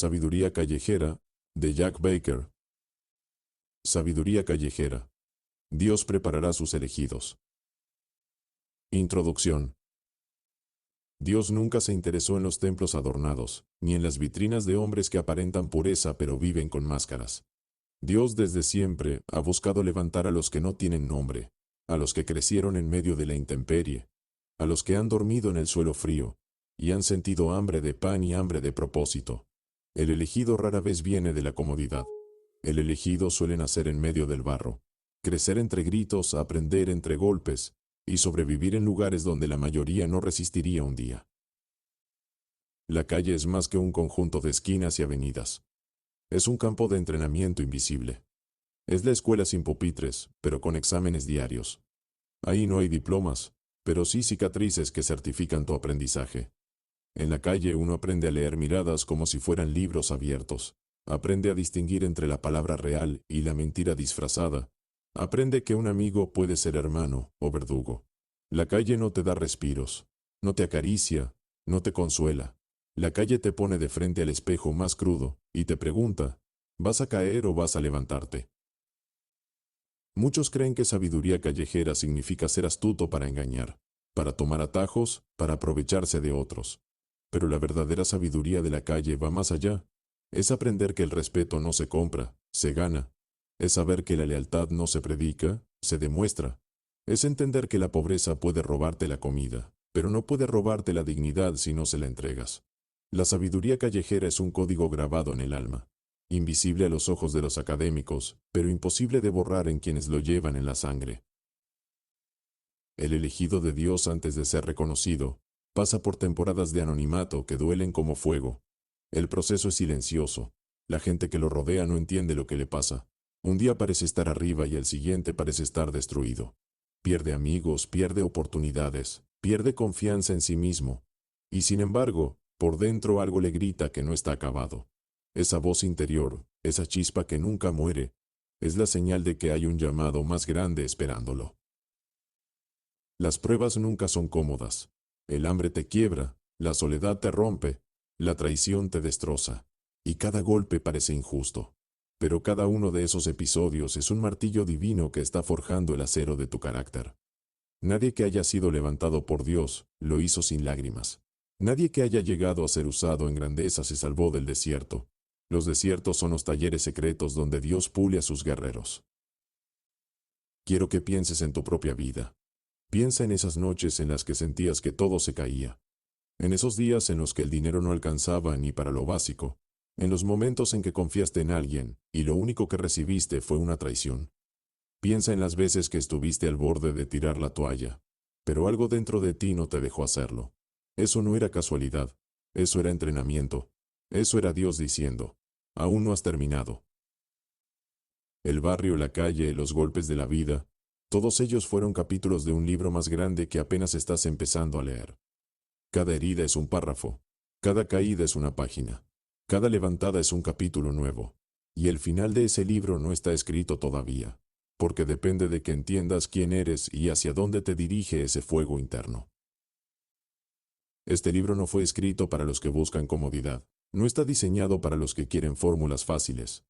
Sabiduría callejera, de Jack Baker. Sabiduría callejera. Dios preparará sus elegidos. Introducción. Dios nunca se interesó en los templos adornados, ni en las vitrinas de hombres que aparentan pureza pero viven con máscaras. Dios desde siempre ha buscado levantar a los que no tienen nombre, a los que crecieron en medio de la intemperie, a los que han dormido en el suelo frío, y han sentido hambre de pan y hambre de propósito. El elegido rara vez viene de la comodidad. El elegido suele nacer en medio del barro, crecer entre gritos, aprender entre golpes, y sobrevivir en lugares donde la mayoría no resistiría un día. La calle es más que un conjunto de esquinas y avenidas. Es un campo de entrenamiento invisible. Es la escuela sin pupitres, pero con exámenes diarios. Ahí no hay diplomas, pero sí cicatrices que certifican tu aprendizaje. En la calle uno aprende a leer miradas como si fueran libros abiertos. Aprende a distinguir entre la palabra real y la mentira disfrazada. Aprende que un amigo puede ser hermano o verdugo. La calle no te da respiros, no te acaricia, no te consuela. La calle te pone de frente al espejo más crudo y te pregunta, ¿vas a caer o vas a levantarte? Muchos creen que sabiduría callejera significa ser astuto para engañar, para tomar atajos, para aprovecharse de otros. Pero la verdadera sabiduría de la calle va más allá. Es aprender que el respeto no se compra, se gana. Es saber que la lealtad no se predica, se demuestra. Es entender que la pobreza puede robarte la comida, pero no puede robarte la dignidad si no se la entregas. La sabiduría callejera es un código grabado en el alma, invisible a los ojos de los académicos, pero imposible de borrar en quienes lo llevan en la sangre. El elegido de Dios antes de ser reconocido, pasa por temporadas de anonimato que duelen como fuego. El proceso es silencioso. La gente que lo rodea no entiende lo que le pasa. Un día parece estar arriba y el siguiente parece estar destruido. Pierde amigos, pierde oportunidades, pierde confianza en sí mismo. Y sin embargo, por dentro algo le grita que no está acabado. Esa voz interior, esa chispa que nunca muere, es la señal de que hay un llamado más grande esperándolo. Las pruebas nunca son cómodas. El hambre te quiebra, la soledad te rompe, la traición te destroza, y cada golpe parece injusto. Pero cada uno de esos episodios es un martillo divino que está forjando el acero de tu carácter. Nadie que haya sido levantado por Dios lo hizo sin lágrimas. Nadie que haya llegado a ser usado en grandeza se salvó del desierto. Los desiertos son los talleres secretos donde Dios pule a sus guerreros. Quiero que pienses en tu propia vida. Piensa en esas noches en las que sentías que todo se caía. En esos días en los que el dinero no alcanzaba ni para lo básico. En los momentos en que confiaste en alguien y lo único que recibiste fue una traición. Piensa en las veces que estuviste al borde de tirar la toalla, pero algo dentro de ti no te dejó hacerlo. Eso no era casualidad, eso era entrenamiento, eso era Dios diciendo, aún no has terminado. El barrio, la calle, los golpes de la vida, todos ellos fueron capítulos de un libro más grande que apenas estás empezando a leer. Cada herida es un párrafo, cada caída es una página, cada levantada es un capítulo nuevo, y el final de ese libro no está escrito todavía, porque depende de que entiendas quién eres y hacia dónde te dirige ese fuego interno. Este libro no fue escrito para los que buscan comodidad, no está diseñado para los que quieren fórmulas fáciles.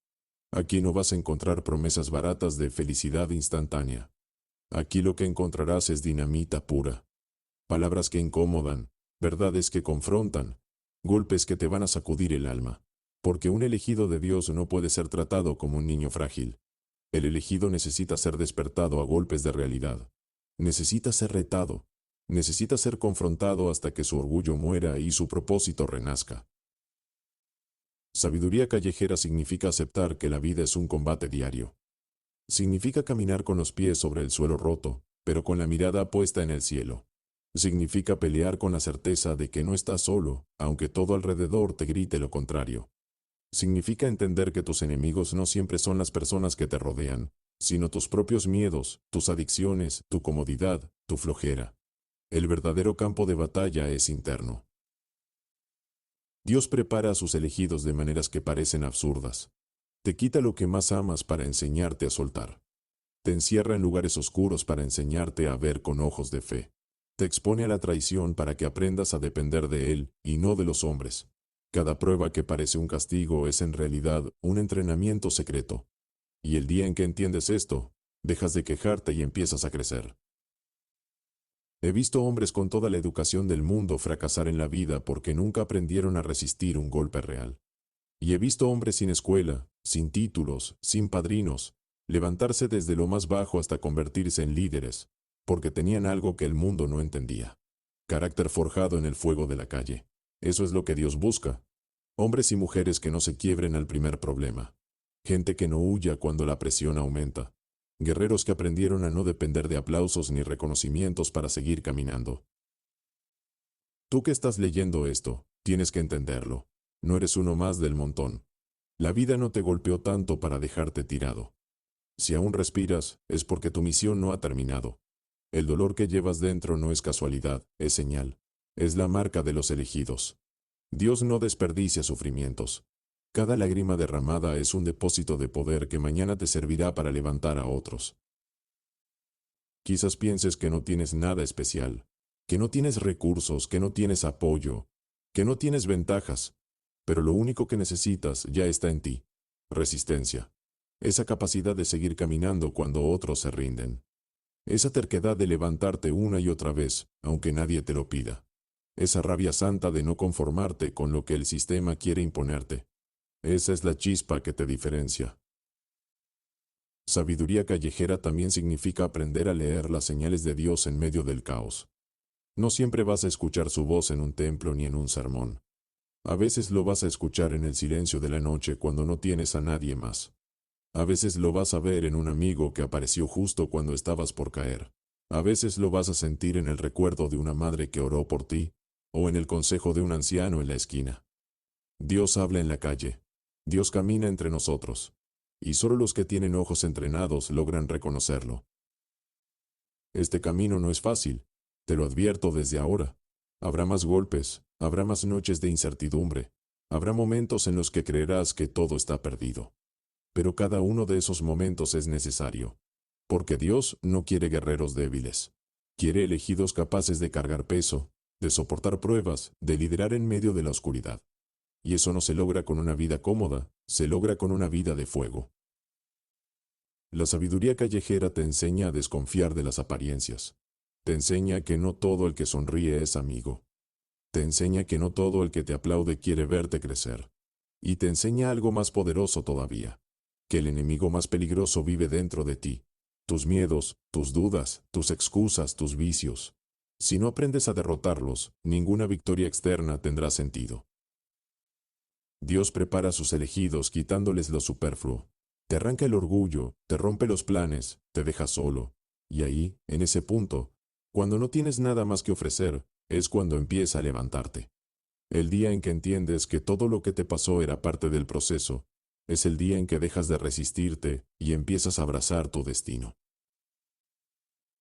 Aquí no vas a encontrar promesas baratas de felicidad instantánea. Aquí lo que encontrarás es dinamita pura. Palabras que incomodan, verdades que confrontan, golpes que te van a sacudir el alma. Porque un elegido de Dios no puede ser tratado como un niño frágil. El elegido necesita ser despertado a golpes de realidad. Necesita ser retado. Necesita ser confrontado hasta que su orgullo muera y su propósito renazca. Sabiduría callejera significa aceptar que la vida es un combate diario. Significa caminar con los pies sobre el suelo roto, pero con la mirada puesta en el cielo. Significa pelear con la certeza de que no estás solo, aunque todo alrededor te grite lo contrario. Significa entender que tus enemigos no siempre son las personas que te rodean, sino tus propios miedos, tus adicciones, tu comodidad, tu flojera. El verdadero campo de batalla es interno. Dios prepara a sus elegidos de maneras que parecen absurdas. Te quita lo que más amas para enseñarte a soltar. Te encierra en lugares oscuros para enseñarte a ver con ojos de fe. Te expone a la traición para que aprendas a depender de Él y no de los hombres. Cada prueba que parece un castigo es en realidad un entrenamiento secreto. Y el día en que entiendes esto, dejas de quejarte y empiezas a crecer. He visto hombres con toda la educación del mundo fracasar en la vida porque nunca aprendieron a resistir un golpe real. Y he visto hombres sin escuela, sin títulos, sin padrinos, levantarse desde lo más bajo hasta convertirse en líderes, porque tenían algo que el mundo no entendía. Carácter forjado en el fuego de la calle. Eso es lo que Dios busca. Hombres y mujeres que no se quiebren al primer problema. Gente que no huya cuando la presión aumenta. Guerreros que aprendieron a no depender de aplausos ni reconocimientos para seguir caminando. Tú que estás leyendo esto, tienes que entenderlo. No eres uno más del montón. La vida no te golpeó tanto para dejarte tirado. Si aún respiras, es porque tu misión no ha terminado. El dolor que llevas dentro no es casualidad, es señal. Es la marca de los elegidos. Dios no desperdicia sufrimientos. Cada lágrima derramada es un depósito de poder que mañana te servirá para levantar a otros. Quizás pienses que no tienes nada especial, que no tienes recursos, que no tienes apoyo, que no tienes ventajas, pero lo único que necesitas ya está en ti: resistencia. Esa capacidad de seguir caminando cuando otros se rinden. Esa terquedad de levantarte una y otra vez, aunque nadie te lo pida. Esa rabia santa de no conformarte con lo que el sistema quiere imponerte. Esa es la chispa que te diferencia. Sabiduría callejera también significa aprender a leer las señales de Dios en medio del caos. No siempre vas a escuchar su voz en un templo ni en un sermón. A veces lo vas a escuchar en el silencio de la noche cuando no tienes a nadie más. A veces lo vas a ver en un amigo que apareció justo cuando estabas por caer. A veces lo vas a sentir en el recuerdo de una madre que oró por ti, o en el consejo de un anciano en la esquina. Dios habla en la calle. Dios camina entre nosotros. Y solo los que tienen ojos entrenados logran reconocerlo. Este camino no es fácil, te lo advierto desde ahora. Habrá más golpes, habrá más noches de incertidumbre, habrá momentos en los que creerás que todo está perdido. Pero cada uno de esos momentos es necesario, porque Dios no quiere guerreros débiles. Quiere elegidos capaces de cargar peso, de soportar pruebas, de liderar en medio de la oscuridad. Y eso no se logra con una vida cómoda, se logra con una vida de fuego. La sabiduría callejera te enseña a desconfiar de las apariencias. Te enseña que no todo el que sonríe es amigo. Te enseña que no todo el que te aplaude quiere verte crecer. Y te enseña algo más poderoso todavía: que el enemigo más peligroso vive dentro de ti. Tus miedos, tus dudas, tus excusas, tus vicios. Si no aprendes a derrotarlos, ninguna victoria externa tendrá sentido. Dios prepara a sus elegidos quitándoles lo superfluo. Te arranca el orgullo, te rompe los planes, te deja solo. Y ahí, en ese punto, cuando no tienes nada más que ofrecer, es cuando empieza a levantarte. El día en que entiendes que todo lo que te pasó era parte del proceso, es el día en que dejas de resistirte y empiezas a abrazar tu destino.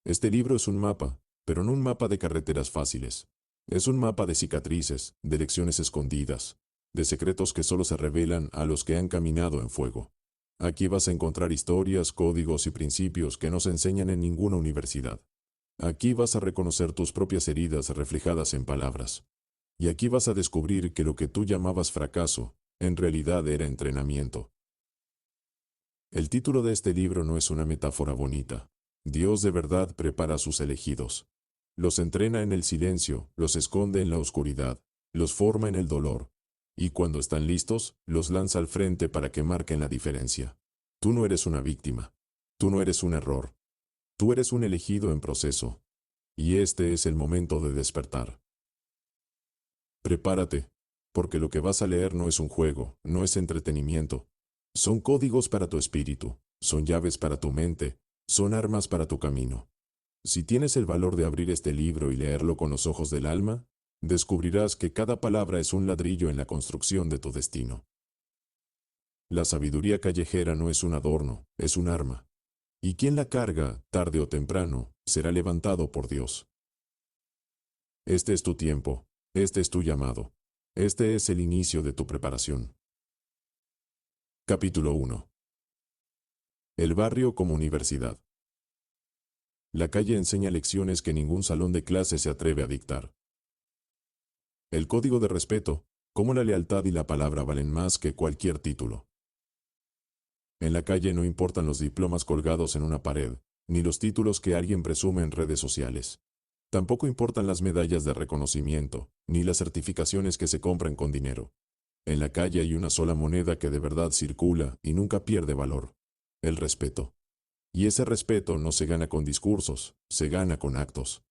Este libro es un mapa, pero no un mapa de carreteras fáciles. Es un mapa de cicatrices, de lecciones escondidas, de secretos que solo se revelan a los que han caminado en fuego. Aquí vas a encontrar historias, códigos y principios que no se enseñan en ninguna universidad. Aquí vas a reconocer tus propias heridas reflejadas en palabras. Y aquí vas a descubrir que lo que tú llamabas fracaso, en realidad era entrenamiento. El título de este libro no es una metáfora bonita. Dios de verdad prepara a sus elegidos. Los entrena en el silencio, los esconde en la oscuridad, los forma en el dolor. Y cuando están listos, los lanza al frente para que marquen la diferencia. Tú no eres una víctima. Tú no eres un error. Tú eres un elegido en proceso. Y este es el momento de despertar. Prepárate, porque lo que vas a leer no es un juego, no es entretenimiento. Son códigos para tu espíritu, son llaves para tu mente, son armas para tu camino. Si tienes el valor de abrir este libro y leerlo con los ojos del alma, descubrirás que cada palabra es un ladrillo en la construcción de tu destino. La sabiduría callejera no es un adorno, es un arma. Y quien la carga, tarde o temprano, será levantado por Dios. Este es tu tiempo, este es tu llamado, este es el inicio de tu preparación. Capítulo 1. El barrio como universidad. La calle enseña lecciones que ningún salón de clase se atreve a dictar. El código de respeto, Cómo la lealtad y la palabra valen más que cualquier título. En la calle no importan los diplomas colgados en una pared, ni los títulos que alguien presume en redes sociales. Tampoco importan las medallas de reconocimiento, ni las certificaciones que se compran con dinero. En la calle hay una sola moneda que de verdad circula y nunca pierde valor: el respeto. Y ese respeto no se gana con discursos, se gana con actos.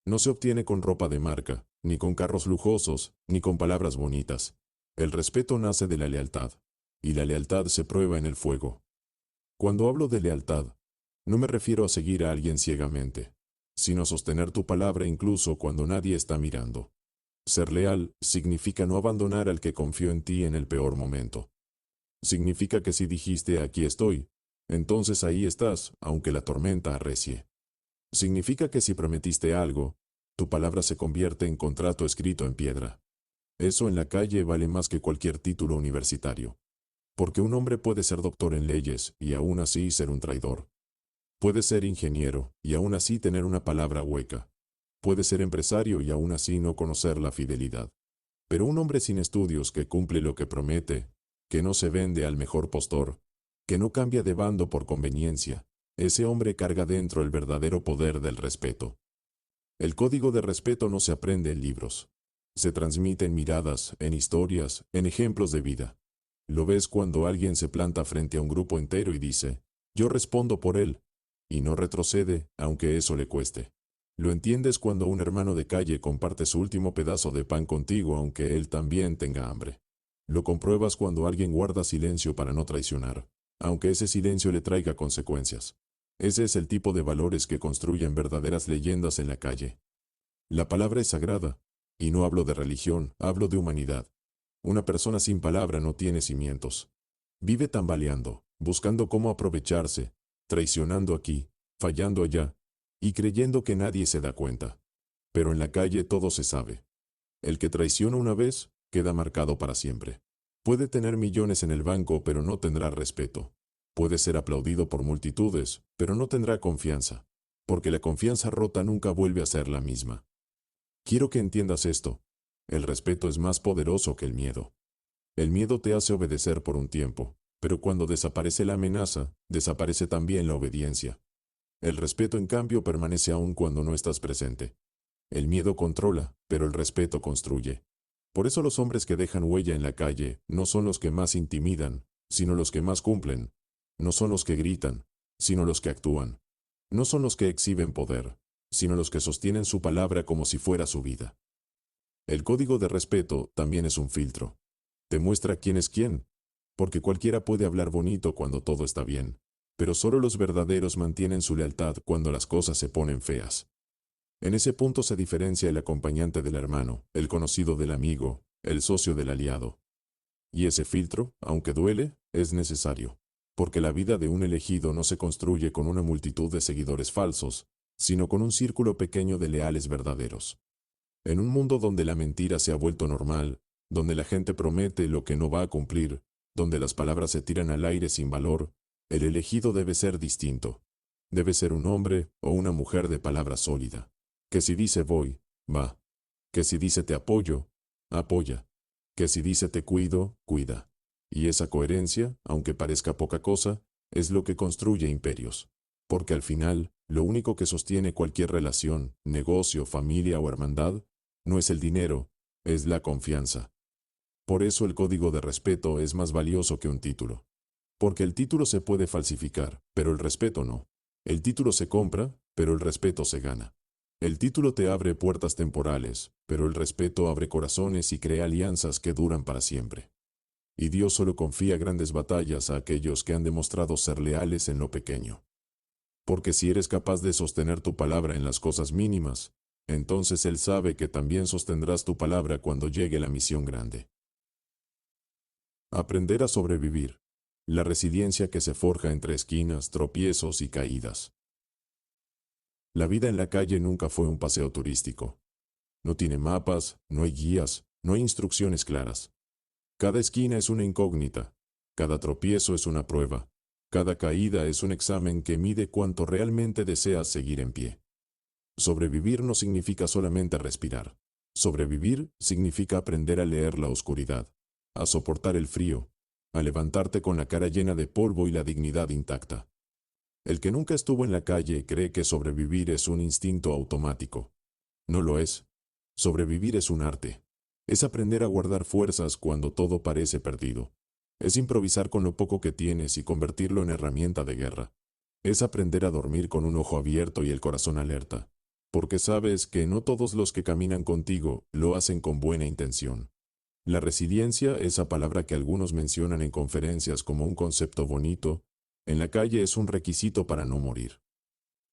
No se obtiene con ropa de marca, ni con carros lujosos, ni con palabras bonitas. El respeto nace de la lealtad, y la lealtad se prueba en el fuego. Cuando hablo de lealtad, no me refiero a seguir a alguien ciegamente, sino a sostener tu palabra incluso cuando nadie está mirando. Ser leal significa no abandonar al que confió en ti en el peor momento. Significa que si dijiste aquí estoy, entonces ahí estás, aunque la tormenta arrecie. Significa que si prometiste algo, tu palabra se convierte en contrato escrito en piedra. Eso en la calle vale más que cualquier título universitario. Porque un hombre puede ser doctor en leyes y aún así ser un traidor. Puede ser ingeniero y aún así tener una palabra hueca. Puede ser empresario y aún así no conocer la fidelidad. Pero un hombre sin estudios que cumple lo que promete, que no se vende al mejor postor, que no cambia de bando por conveniencia, ese hombre carga dentro el verdadero poder del respeto. El código de respeto no se aprende en libros. Se transmite en miradas, en historias, en ejemplos de vida. Lo ves cuando alguien se planta frente a un grupo entero y dice: yo respondo por él, y no retrocede, aunque eso le cueste. Lo entiendes cuando un hermano de calle comparte su último pedazo de pan contigo aunque él también tenga hambre. Lo compruebas cuando alguien guarda silencio para no traicionar, aunque ese silencio le traiga consecuencias. Ese es el tipo de valores que construyen verdaderas leyendas en la calle. La palabra es sagrada, y no hablo de religión, hablo de humanidad. Una persona sin palabra no tiene cimientos. Vive tambaleando, buscando cómo aprovecharse, traicionando aquí, fallando allá, y creyendo que nadie se da cuenta. Pero en la calle todo se sabe. El que traiciona una vez, queda marcado para siempre. Puede tener millones en el banco, pero no tendrá respeto. Puede ser aplaudido por multitudes, pero no tendrá confianza, porque la confianza rota nunca vuelve a ser la misma. Quiero que entiendas esto. El respeto es más poderoso que el miedo. El miedo te hace obedecer por un tiempo, pero cuando desaparece la amenaza, desaparece también la obediencia. El respeto, en cambio, permanece aún cuando no estás presente. El miedo controla, pero el respeto construye. Por eso los hombres que dejan huella en la calle no son los que más intimidan, sino los que más cumplen. No son los que gritan, sino los que actúan. No son los que exhiben poder, sino los que sostienen su palabra como si fuera su vida. El código de respeto también es un filtro. Te muestra quién es quién, porque cualquiera puede hablar bonito cuando todo está bien, pero solo los verdaderos mantienen su lealtad cuando las cosas se ponen feas. En ese punto se diferencia el acompañante del hermano, el conocido del amigo, el socio del aliado. Y ese filtro, aunque duele, es necesario, porque la vida de un elegido no se construye con una multitud de seguidores falsos, sino con un círculo pequeño de leales verdaderos. En un mundo donde la mentira se ha vuelto normal, donde la gente promete lo que no va a cumplir, donde las palabras se tiran al aire sin valor, el elegido debe ser distinto. Debe ser un hombre o una mujer de palabra sólida, que si dice voy, va, que si dice te apoyo, apoya, que si dice te cuido, cuida. Y esa coherencia, aunque parezca poca cosa, es lo que construye imperios. Porque al final, lo único que sostiene cualquier relación, negocio, familia o hermandad, no es el dinero, es la confianza. Por eso el código de respeto es más valioso que un título. Porque el título se puede falsificar, pero el respeto no. El título se compra, pero el respeto se gana. El título te abre puertas temporales, pero el respeto abre corazones y crea alianzas que duran para siempre. Y Dios solo confía grandes batallas a aquellos que han demostrado ser leales en lo pequeño. Porque si eres capaz de sostener tu palabra en las cosas mínimas, entonces Él sabe que también sostendrás tu palabra cuando llegue la misión grande. Aprender a sobrevivir. La resiliencia que se forja entre esquinas, tropiezos y caídas. La vida en la calle nunca fue un paseo turístico. No tiene mapas, no hay guías, no hay instrucciones claras. Cada esquina es una incógnita, cada tropiezo es una prueba, cada caída es un examen que mide cuánto realmente deseas seguir en pie. Sobrevivir no significa solamente respirar. Sobrevivir significa aprender a leer la oscuridad, a soportar el frío, a levantarte con la cara llena de polvo y la dignidad intacta. El que nunca estuvo en la calle cree que sobrevivir es un instinto automático. No lo es. Sobrevivir es un arte. Es aprender a guardar fuerzas cuando todo parece perdido. Es improvisar con lo poco que tienes y convertirlo en herramienta de guerra. Es aprender a dormir con un ojo abierto y el corazón alerta, porque sabes que no todos los que caminan contigo lo hacen con buena intención. La resiliencia, esa palabra que algunos mencionan en conferencias como un concepto bonito, en la calle es un requisito para no morir.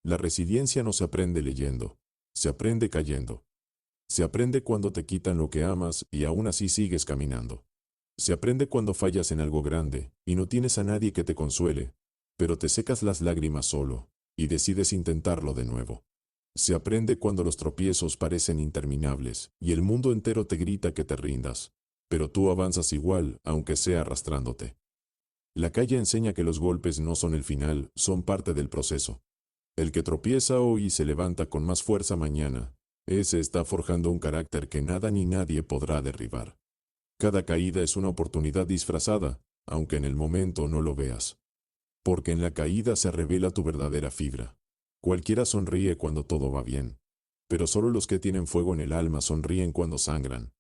La resiliencia no se aprende leyendo, se aprende cayendo. Se aprende cuando te quitan lo que amas y aún así sigues caminando. Se aprende cuando fallas en algo grande y no tienes a nadie que te consuele, pero te secas las lágrimas solo y decides intentarlo de nuevo. Se aprende cuando los tropiezos parecen interminables y el mundo entero te grita que te rindas, pero tú avanzas igual, aunque sea arrastrándote. La calle enseña que los golpes no son el final, son parte del proceso. El que tropieza hoy y se levanta con más fuerza mañana, ese está forjando un carácter que nada ni nadie podrá derribar. Cada caída es una oportunidad disfrazada, aunque en el momento no lo veas. Porque en la caída se revela tu verdadera fibra. Cualquiera sonríe cuando todo va bien, pero solo los que tienen fuego en el alma sonríen cuando sangran.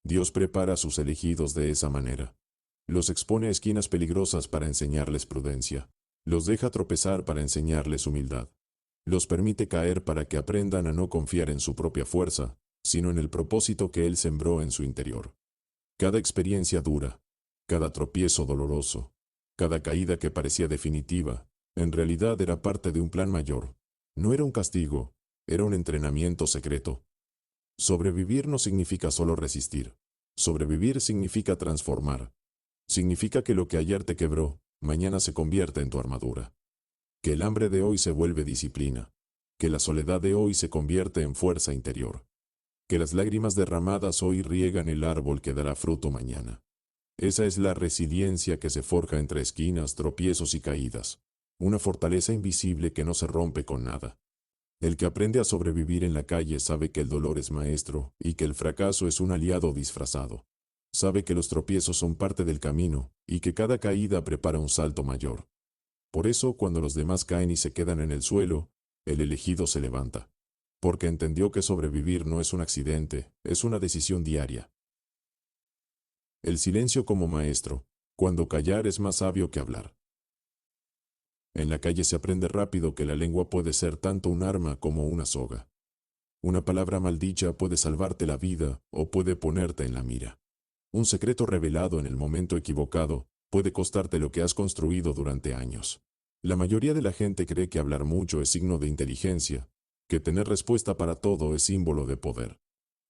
Dios prepara a sus elegidos de esa manera. Los expone a esquinas peligrosas para enseñarles prudencia. Los deja tropezar para enseñarles humildad. Los permite caer para que aprendan a no confiar en su propia fuerza, sino en el propósito que Él sembró en su interior. Cada experiencia dura, cada tropiezo doloroso, cada caída que parecía definitiva, en realidad era parte de un plan mayor. No era un castigo, era un entrenamiento secreto. Sobrevivir no significa solo resistir. Sobrevivir significa transformar. Significa que lo que ayer te quebró, mañana se convierte en tu armadura. Que el hambre de hoy se vuelve disciplina. Que la soledad de hoy se convierte en fuerza interior. Que las lágrimas derramadas hoy riegan el árbol que dará fruto mañana. Esa es la resiliencia que se forja entre esquinas, tropiezos y caídas. Una fortaleza invisible que no se rompe con nada. El que aprende a sobrevivir en la calle sabe que el dolor es maestro y que el fracaso es un aliado disfrazado. Sabe que los tropiezos son parte del camino y que cada caída prepara un salto mayor. Por eso, cuando los demás caen y se quedan en el suelo, el elegido se levanta. Porque entendió que sobrevivir no es un accidente, es una decisión diaria. El silencio como maestro, cuando callar es más sabio que hablar. En la calle se aprende rápido que la lengua puede ser tanto un arma como una soga. Una palabra maldicha puede salvarte la vida o puede ponerte en la mira. Un secreto revelado en el momento equivocado puede costarte lo que has construido durante años. La mayoría de la gente cree que hablar mucho es signo de inteligencia, que tener respuesta para todo es símbolo de poder.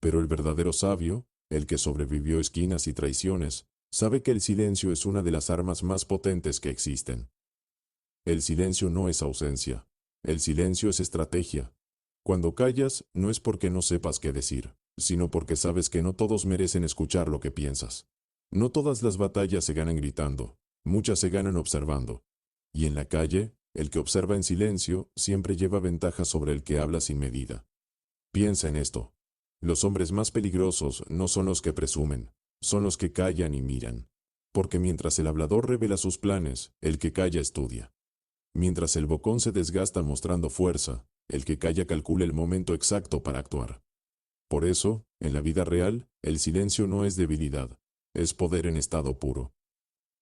Pero el verdadero sabio, el que sobrevivió esquinas y traiciones, sabe que el silencio es una de las armas más potentes que existen. El silencio no es ausencia, el silencio es estrategia. Cuando callas, no es porque no sepas qué decir, sino porque sabes que no todos merecen escuchar lo que piensas. No todas las batallas se ganan gritando, muchas se ganan observando. Y en la calle, el que observa en silencio siempre lleva ventaja sobre el que habla sin medida. Piensa en esto. Los hombres más peligrosos no son los que presumen, son los que callan y miran. Porque mientras el hablador revela sus planes, el que calla estudia. Mientras el bocón se desgasta mostrando fuerza, el que calla calcula el momento exacto para actuar. Por eso, en la vida real, el silencio no es debilidad, es poder en estado puro.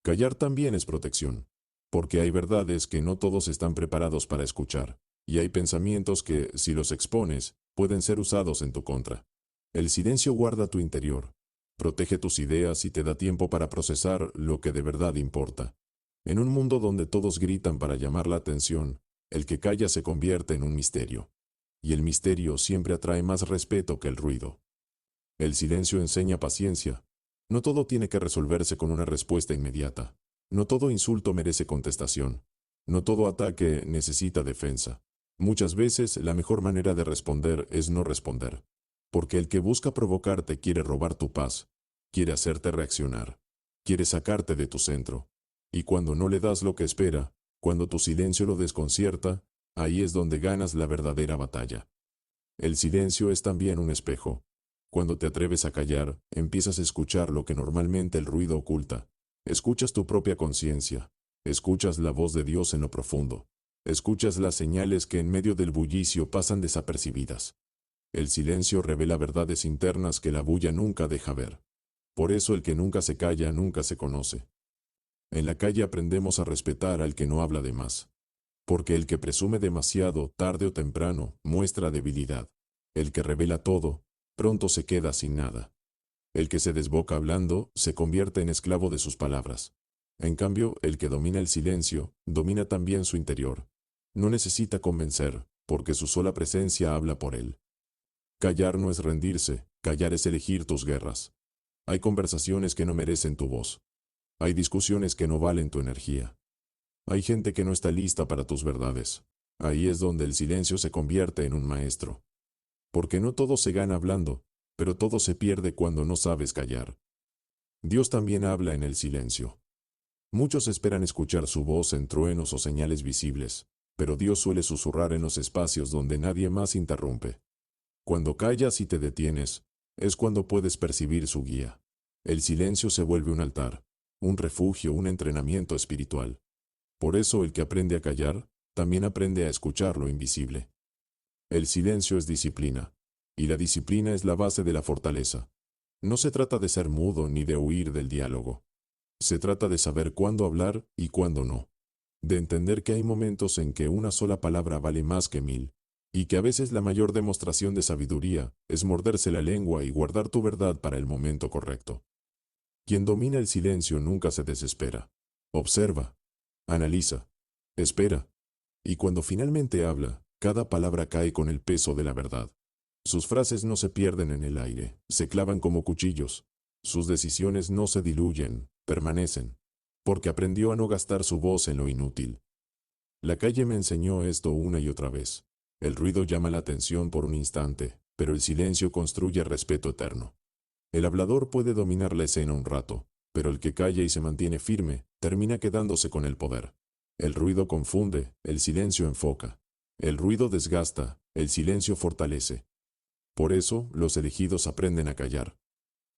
Callar también es protección, porque hay verdades que no todos están preparados para escuchar, y hay pensamientos que, si los expones, pueden ser usados en tu contra. El silencio guarda tu interior, protege tus ideas y te da tiempo para procesar lo que de verdad importa. En un mundo donde todos gritan para llamar la atención, el que calla se convierte en un misterio. Y el misterio siempre atrae más respeto que el ruido. El silencio enseña paciencia. No todo tiene que resolverse con una respuesta inmediata. No todo insulto merece contestación. No todo ataque necesita defensa. Muchas veces la mejor manera de responder es no responder. Porque el que busca provocarte quiere robar tu paz, quiere hacerte reaccionar, quiere sacarte de tu centro. Y cuando no le das lo que espera, cuando tu silencio lo desconcierta, ahí es donde ganas la verdadera batalla. El silencio es también un espejo. Cuando te atreves a callar, empiezas a escuchar lo que normalmente el ruido oculta. Escuchas tu propia conciencia. Escuchas la voz de Dios en lo profundo. Escuchas las señales que en medio del bullicio pasan desapercibidas. El silencio revela verdades internas que la bulla nunca deja ver. Por eso el que nunca se calla nunca se conoce. En la calle aprendemos a respetar al que no habla de más. Porque el que presume demasiado, tarde o temprano, muestra debilidad. El que revela todo, pronto se queda sin nada. El que se desboca hablando, se convierte en esclavo de sus palabras. En cambio, el que domina el silencio, domina también su interior. No necesita convencer, porque su sola presencia habla por él. Callar no es rendirse, callar es elegir tus guerras. Hay conversaciones que no merecen tu voz. Hay discusiones que no valen tu energía. Hay gente que no está lista para tus verdades. Ahí es donde el silencio se convierte en un maestro. Porque no todo se gana hablando, pero todo se pierde cuando no sabes callar. Dios también habla en el silencio. Muchos esperan escuchar su voz en truenos o señales visibles, pero Dios suele susurrar en los espacios donde nadie más interrumpe. Cuando callas y te detienes, es cuando puedes percibir su guía. El silencio se vuelve un altar, un refugio, un entrenamiento espiritual. Por eso el que aprende a callar, también aprende a escuchar lo invisible. El silencio es disciplina, y la disciplina es la base de la fortaleza. No se trata de ser mudo ni de huir del diálogo. Se trata de saber cuándo hablar y cuándo no. De entender que hay momentos en que una sola palabra vale más que 1000, y que a veces la mayor demostración de sabiduría es morderse la lengua y guardar tu verdad para el momento correcto. Quien domina el silencio nunca se desespera. Observa, analiza, espera, y cuando finalmente habla, cada palabra cae con el peso de la verdad. Sus frases no se pierden en el aire, se clavan como cuchillos. Sus decisiones no se diluyen, permanecen, porque aprendió a no gastar su voz en lo inútil. La calle me enseñó esto una y otra vez. El ruido llama la atención por un instante, pero el silencio construye respeto eterno. El hablador puede dominar la escena un rato, pero el que calla y se mantiene firme, termina quedándose con el poder. El ruido confunde, el silencio enfoca. El ruido desgasta, el silencio fortalece. Por eso, los elegidos aprenden a callar.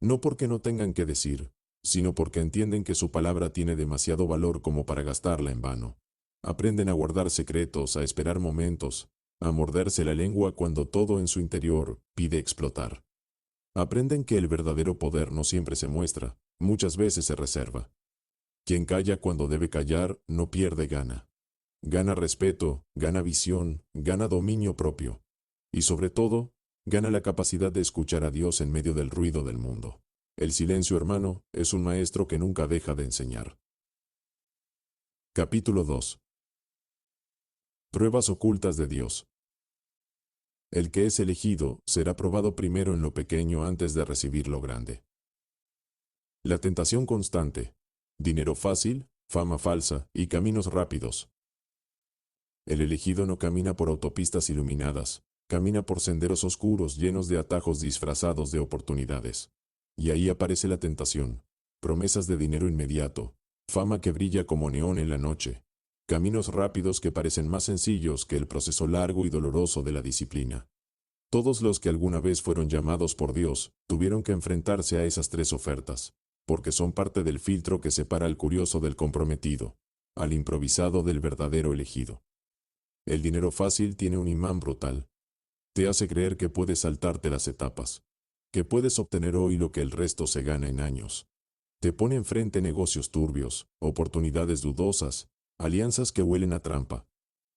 No porque no tengan que decir, sino porque entienden que su palabra tiene demasiado valor como para gastarla en vano. Aprenden a guardar secretos, a esperar momentos, a morderse la lengua cuando todo en su interior pide explotar. Aprenden que el verdadero poder no siempre se muestra, muchas veces se reserva. Quien calla cuando debe callar no pierde gana. Gana respeto, gana visión, gana dominio propio. Y sobre todo, gana la capacidad de escuchar a Dios en medio del ruido del mundo. El silencio, hermano, es un maestro que nunca deja de enseñar. Capítulo 2. Pruebas ocultas de Dios. El que es elegido será probado primero en lo pequeño antes de recibir lo grande. La tentación constante, dinero fácil, fama falsa y caminos rápidos. El elegido no camina por autopistas iluminadas, camina por senderos oscuros llenos de atajos disfrazados de oportunidades. Y ahí aparece la tentación, promesas de dinero inmediato, fama que brilla como neón en la noche, caminos rápidos que parecen más sencillos que el proceso largo y doloroso de la disciplina. Todos los que alguna vez fueron llamados por Dios tuvieron que enfrentarse a esas tres ofertas, porque son parte del filtro que separa al curioso del comprometido, al improvisado del verdadero elegido. El dinero fácil tiene un imán brutal. Te hace creer que puedes saltarte las etapas, que puedes obtener hoy lo que el resto se gana en años. Te pone enfrente negocios turbios, oportunidades dudosas, alianzas que huelen a trampa.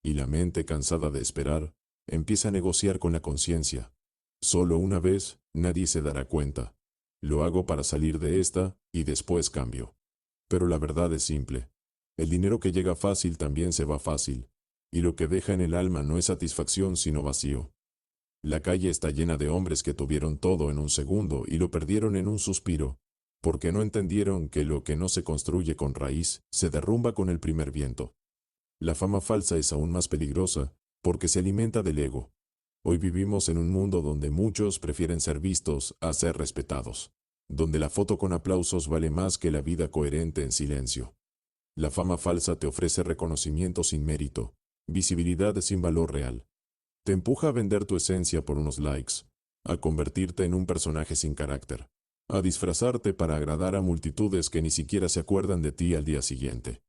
Y la mente, cansada de esperar, empieza a negociar con la conciencia. Solo una vez, nadie se dará cuenta. Lo hago para salir de esta, y después cambio. Pero la verdad es simple. El dinero que llega fácil también se va fácil, y lo que deja en el alma no es satisfacción sino vacío. La calle está llena de hombres que tuvieron todo en un segundo y lo perdieron en un suspiro, porque no entendieron que lo que no se construye con raíz se derrumba con el primer viento. La fama falsa es aún más peligrosa, porque se alimenta del ego. Hoy vivimos en un mundo donde muchos prefieren ser vistos a ser respetados, donde la foto con aplausos vale más que la vida coherente en silencio. La fama falsa te ofrece reconocimiento sin mérito, visibilidad sin valor real. Te empuja a vender tu esencia por unos likes, a convertirte en un personaje sin carácter, a disfrazarte para agradar a multitudes que ni siquiera se acuerdan de ti al día siguiente.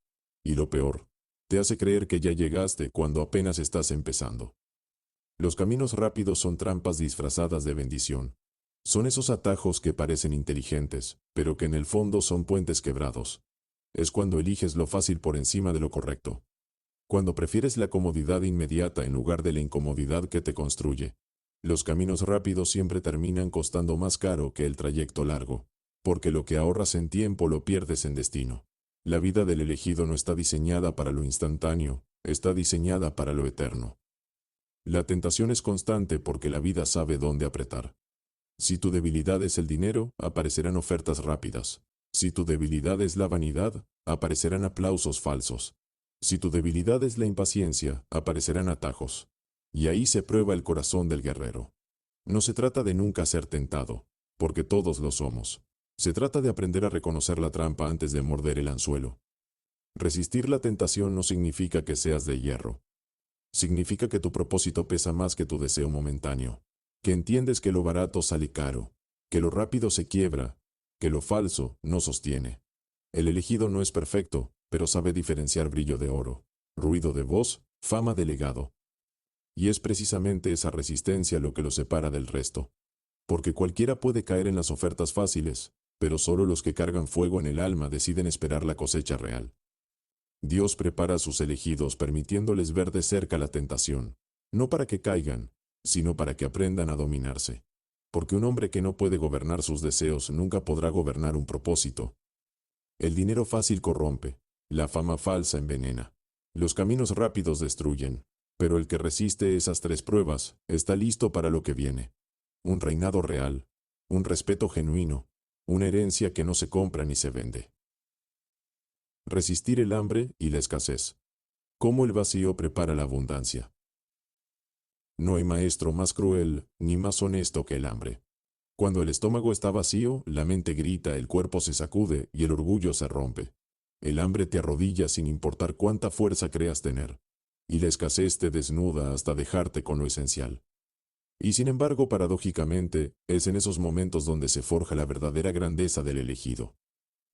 Y lo peor, te hace creer que ya llegaste cuando apenas estás empezando. Los caminos rápidos son trampas disfrazadas de bendición. Son esos atajos que parecen inteligentes, pero que en el fondo son puentes quebrados. Es cuando eliges lo fácil por encima de lo correcto. Cuando prefieres la comodidad inmediata en lugar de la incomodidad que te construye. Los caminos rápidos siempre terminan costando más caro que el trayecto largo, porque lo que ahorras en tiempo lo pierdes en destino. La vida del elegido no está diseñada para lo instantáneo, está diseñada para lo eterno. La tentación es constante porque la vida sabe dónde apretar. Si tu debilidad es el dinero, aparecerán ofertas rápidas. Si tu debilidad es la vanidad, aparecerán aplausos falsos. Si tu debilidad es la impaciencia, aparecerán atajos. Y ahí se prueba el corazón del guerrero. No se trata de nunca ser tentado, porque todos lo somos. Se trata de aprender a reconocer la trampa antes de morder el anzuelo. Resistir la tentación no significa que seas de hierro. Significa que tu propósito pesa más que tu deseo momentáneo, que entiendes que lo barato sale caro, que lo rápido se quiebra, que lo falso no sostiene. El elegido no es perfecto, pero sabe diferenciar brillo de oro, ruido de voz, fama de legado. Y es precisamente esa resistencia lo que lo separa del resto. Porque cualquiera puede caer en las ofertas fáciles, pero solo los que cargan fuego en el alma deciden esperar la cosecha real. Dios prepara a sus elegidos permitiéndoles ver de cerca la tentación, no para que caigan, sino para que aprendan a dominarse. Porque un hombre que no puede gobernar sus deseos nunca podrá gobernar un propósito. El dinero fácil corrompe, la fama falsa envenena, los caminos rápidos destruyen, pero el que resiste esas tres pruebas está listo para lo que viene. Un reinado real, un respeto genuino, una herencia que no se compra ni se vende. Resistir el hambre y la escasez. ¿Cómo el vacío prepara la abundancia? No hay maestro más cruel ni más honesto que el hambre. Cuando el estómago está vacío, la mente grita, el cuerpo se sacude y el orgullo se rompe. El hambre te arrodilla sin importar cuánta fuerza creas tener, y la escasez te desnuda hasta dejarte con lo esencial. Y sin embargo, paradójicamente, es en esos momentos donde se forja la verdadera grandeza del elegido.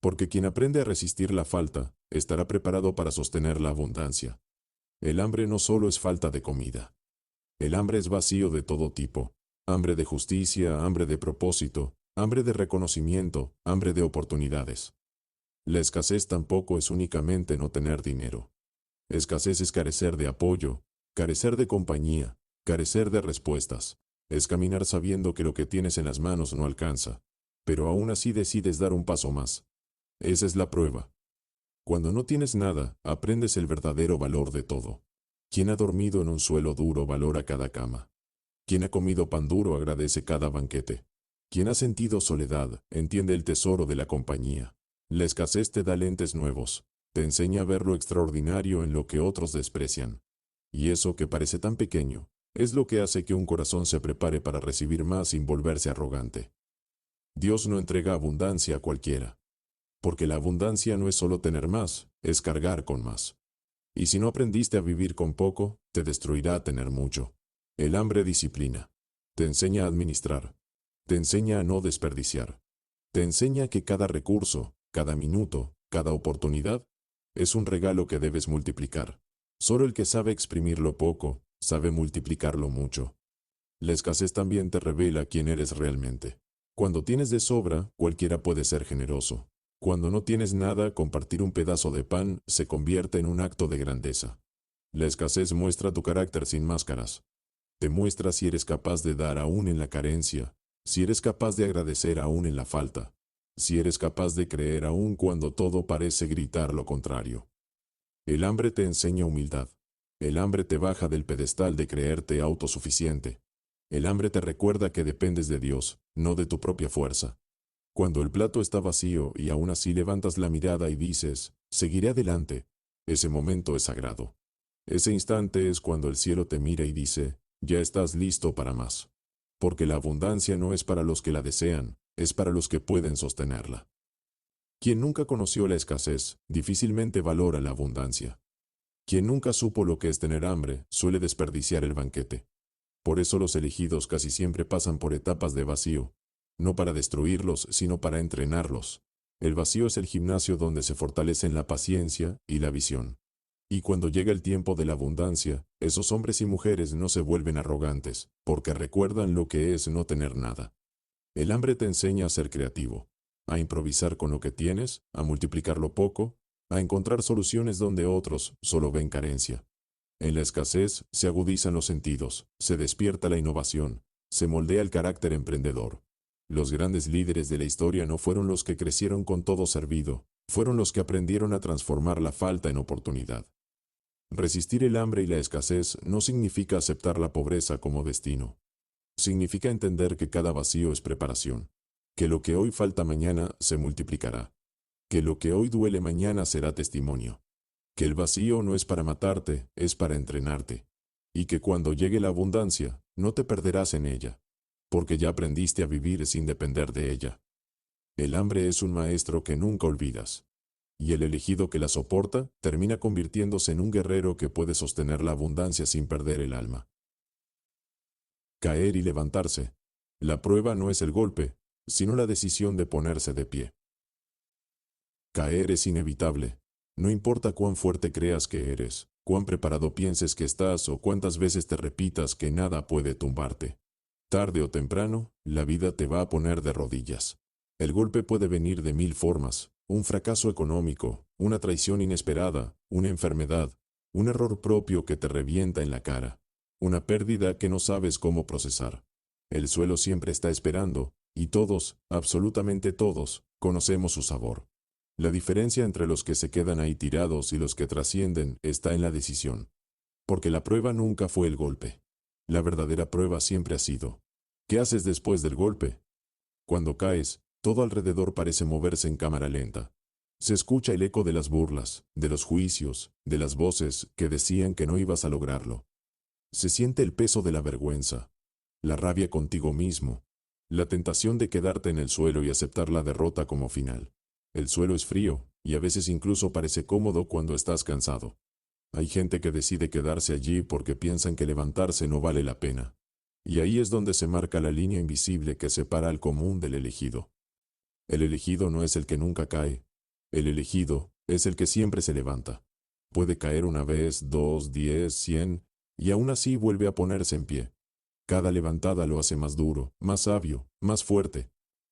Porque quien aprende a resistir la falta, estará preparado para sostener la abundancia. El hambre no solo es falta de comida. El hambre es vacío de todo tipo. Hambre de justicia, hambre de propósito, hambre de reconocimiento, hambre de oportunidades. La escasez tampoco es únicamente no tener dinero. Escasez es carecer de apoyo, carecer de compañía, carecer de respuestas. Es caminar sabiendo que lo que tienes en las manos no alcanza, pero aún así decides dar un paso más. Esa es la prueba. Cuando no tienes nada, aprendes el verdadero valor de todo. Quien ha dormido en un suelo duro valora cada cama. Quien ha comido pan duro agradece cada banquete. Quien ha sentido soledad entiende el tesoro de la compañía. La escasez te da lentes nuevos, te enseña a ver lo extraordinario en lo que otros desprecian. Y eso que parece tan pequeño, es lo que hace que un corazón se prepare para recibir más sin volverse arrogante. Dios no entrega abundancia a cualquiera. Porque la abundancia no es solo tener más, es cargar con más. Y si no aprendiste a vivir con poco, te destruirá a tener mucho. El hambre disciplina. Te enseña a administrar. Te enseña a no desperdiciar. Te enseña que cada recurso, cada minuto, cada oportunidad, es un regalo que debes multiplicar. Solo el que sabe exprimir lo poco, sabe multiplicarlo mucho. La escasez también te revela quién eres realmente. Cuando tienes de sobra, cualquiera puede ser generoso. Cuando no tienes nada, compartir un pedazo de pan se convierte en un acto de grandeza. La escasez muestra tu carácter sin máscaras. Te muestra si eres capaz de dar aún en la carencia, si eres capaz de agradecer aún en la falta, si eres capaz de creer aún cuando todo parece gritar lo contrario. El hambre te enseña humildad. El hambre te baja del pedestal de creerte autosuficiente. El hambre te recuerda que dependes de Dios, no de tu propia fuerza. Cuando el plato está vacío y aún así levantas la mirada y dices, seguiré adelante, ese momento es sagrado. Ese instante es cuando el cielo te mira y dice, ya estás listo para más. Porque la abundancia no es para los que la desean, es para los que pueden sostenerla. Quien nunca conoció la escasez, difícilmente valora la abundancia. Quien nunca supo lo que es tener hambre, suele desperdiciar el banquete. Por eso los elegidos casi siempre pasan por etapas de vacío, no para destruirlos, sino para entrenarlos. El vacío es el gimnasio donde se fortalecen la paciencia y la visión. Y cuando llega el tiempo de la abundancia, esos hombres y mujeres no se vuelven arrogantes, porque recuerdan lo que es no tener nada. El hambre te enseña a ser creativo, a improvisar con lo que tienes, a multiplicar lo poco, a encontrar soluciones donde otros solo ven carencia. En la escasez se agudizan los sentidos, se despierta la innovación, se moldea el carácter emprendedor. Los grandes líderes de la historia no fueron los que crecieron con todo servido, fueron los que aprendieron a transformar la falta en oportunidad. Resistir el hambre y la escasez no significa aceptar la pobreza como destino. Significa entender que cada vacío es preparación, que lo que hoy falta mañana se multiplicará, que lo que hoy duele mañana será testimonio, que el vacío no es para matarte, es para entrenarte, y que cuando llegue la abundancia, no te perderás en ella, porque ya aprendiste a vivir sin depender de ella. El hambre es un maestro que nunca olvidas, y el elegido que la soporta termina convirtiéndose en un guerrero que puede sostener la abundancia sin perder el alma. Caer y levantarse. La prueba no es el golpe, sino la decisión de ponerse de pie. Caer es inevitable. No importa cuán fuerte creas que eres, cuán preparado pienses que estás o cuántas veces te repitas que nada puede tumbarte. Tarde o temprano, la vida te va a poner de rodillas. El golpe puede venir de 1000 formas: un fracaso económico, una traición inesperada, una enfermedad, un error propio que te revienta en la cara, una pérdida que no sabes cómo procesar. El suelo siempre está esperando, y todos, absolutamente todos, conocemos su sabor. La diferencia entre los que se quedan ahí tirados y los que trascienden está en la decisión. Porque la prueba nunca fue el golpe. La verdadera prueba siempre ha sido: ¿qué haces después del golpe? Cuando caes, todo alrededor parece moverse en cámara lenta. Se escucha el eco de las burlas, de los juicios, de las voces que decían que no ibas a lograrlo. Se siente el peso de la vergüenza, la rabia contigo mismo, la tentación de quedarte en el suelo y aceptar la derrota como final. El suelo es frío, y a veces incluso parece cómodo cuando estás cansado. Hay gente que decide quedarse allí porque piensan que levantarse no vale la pena. Y ahí es donde se marca la línea invisible que separa al común del elegido. El elegido no es el que nunca cae. El elegido es el que siempre se levanta. Puede caer una vez, 2, 10, 100, y aún así vuelve a ponerse en pie. Cada levantada lo hace más duro, más sabio, más fuerte.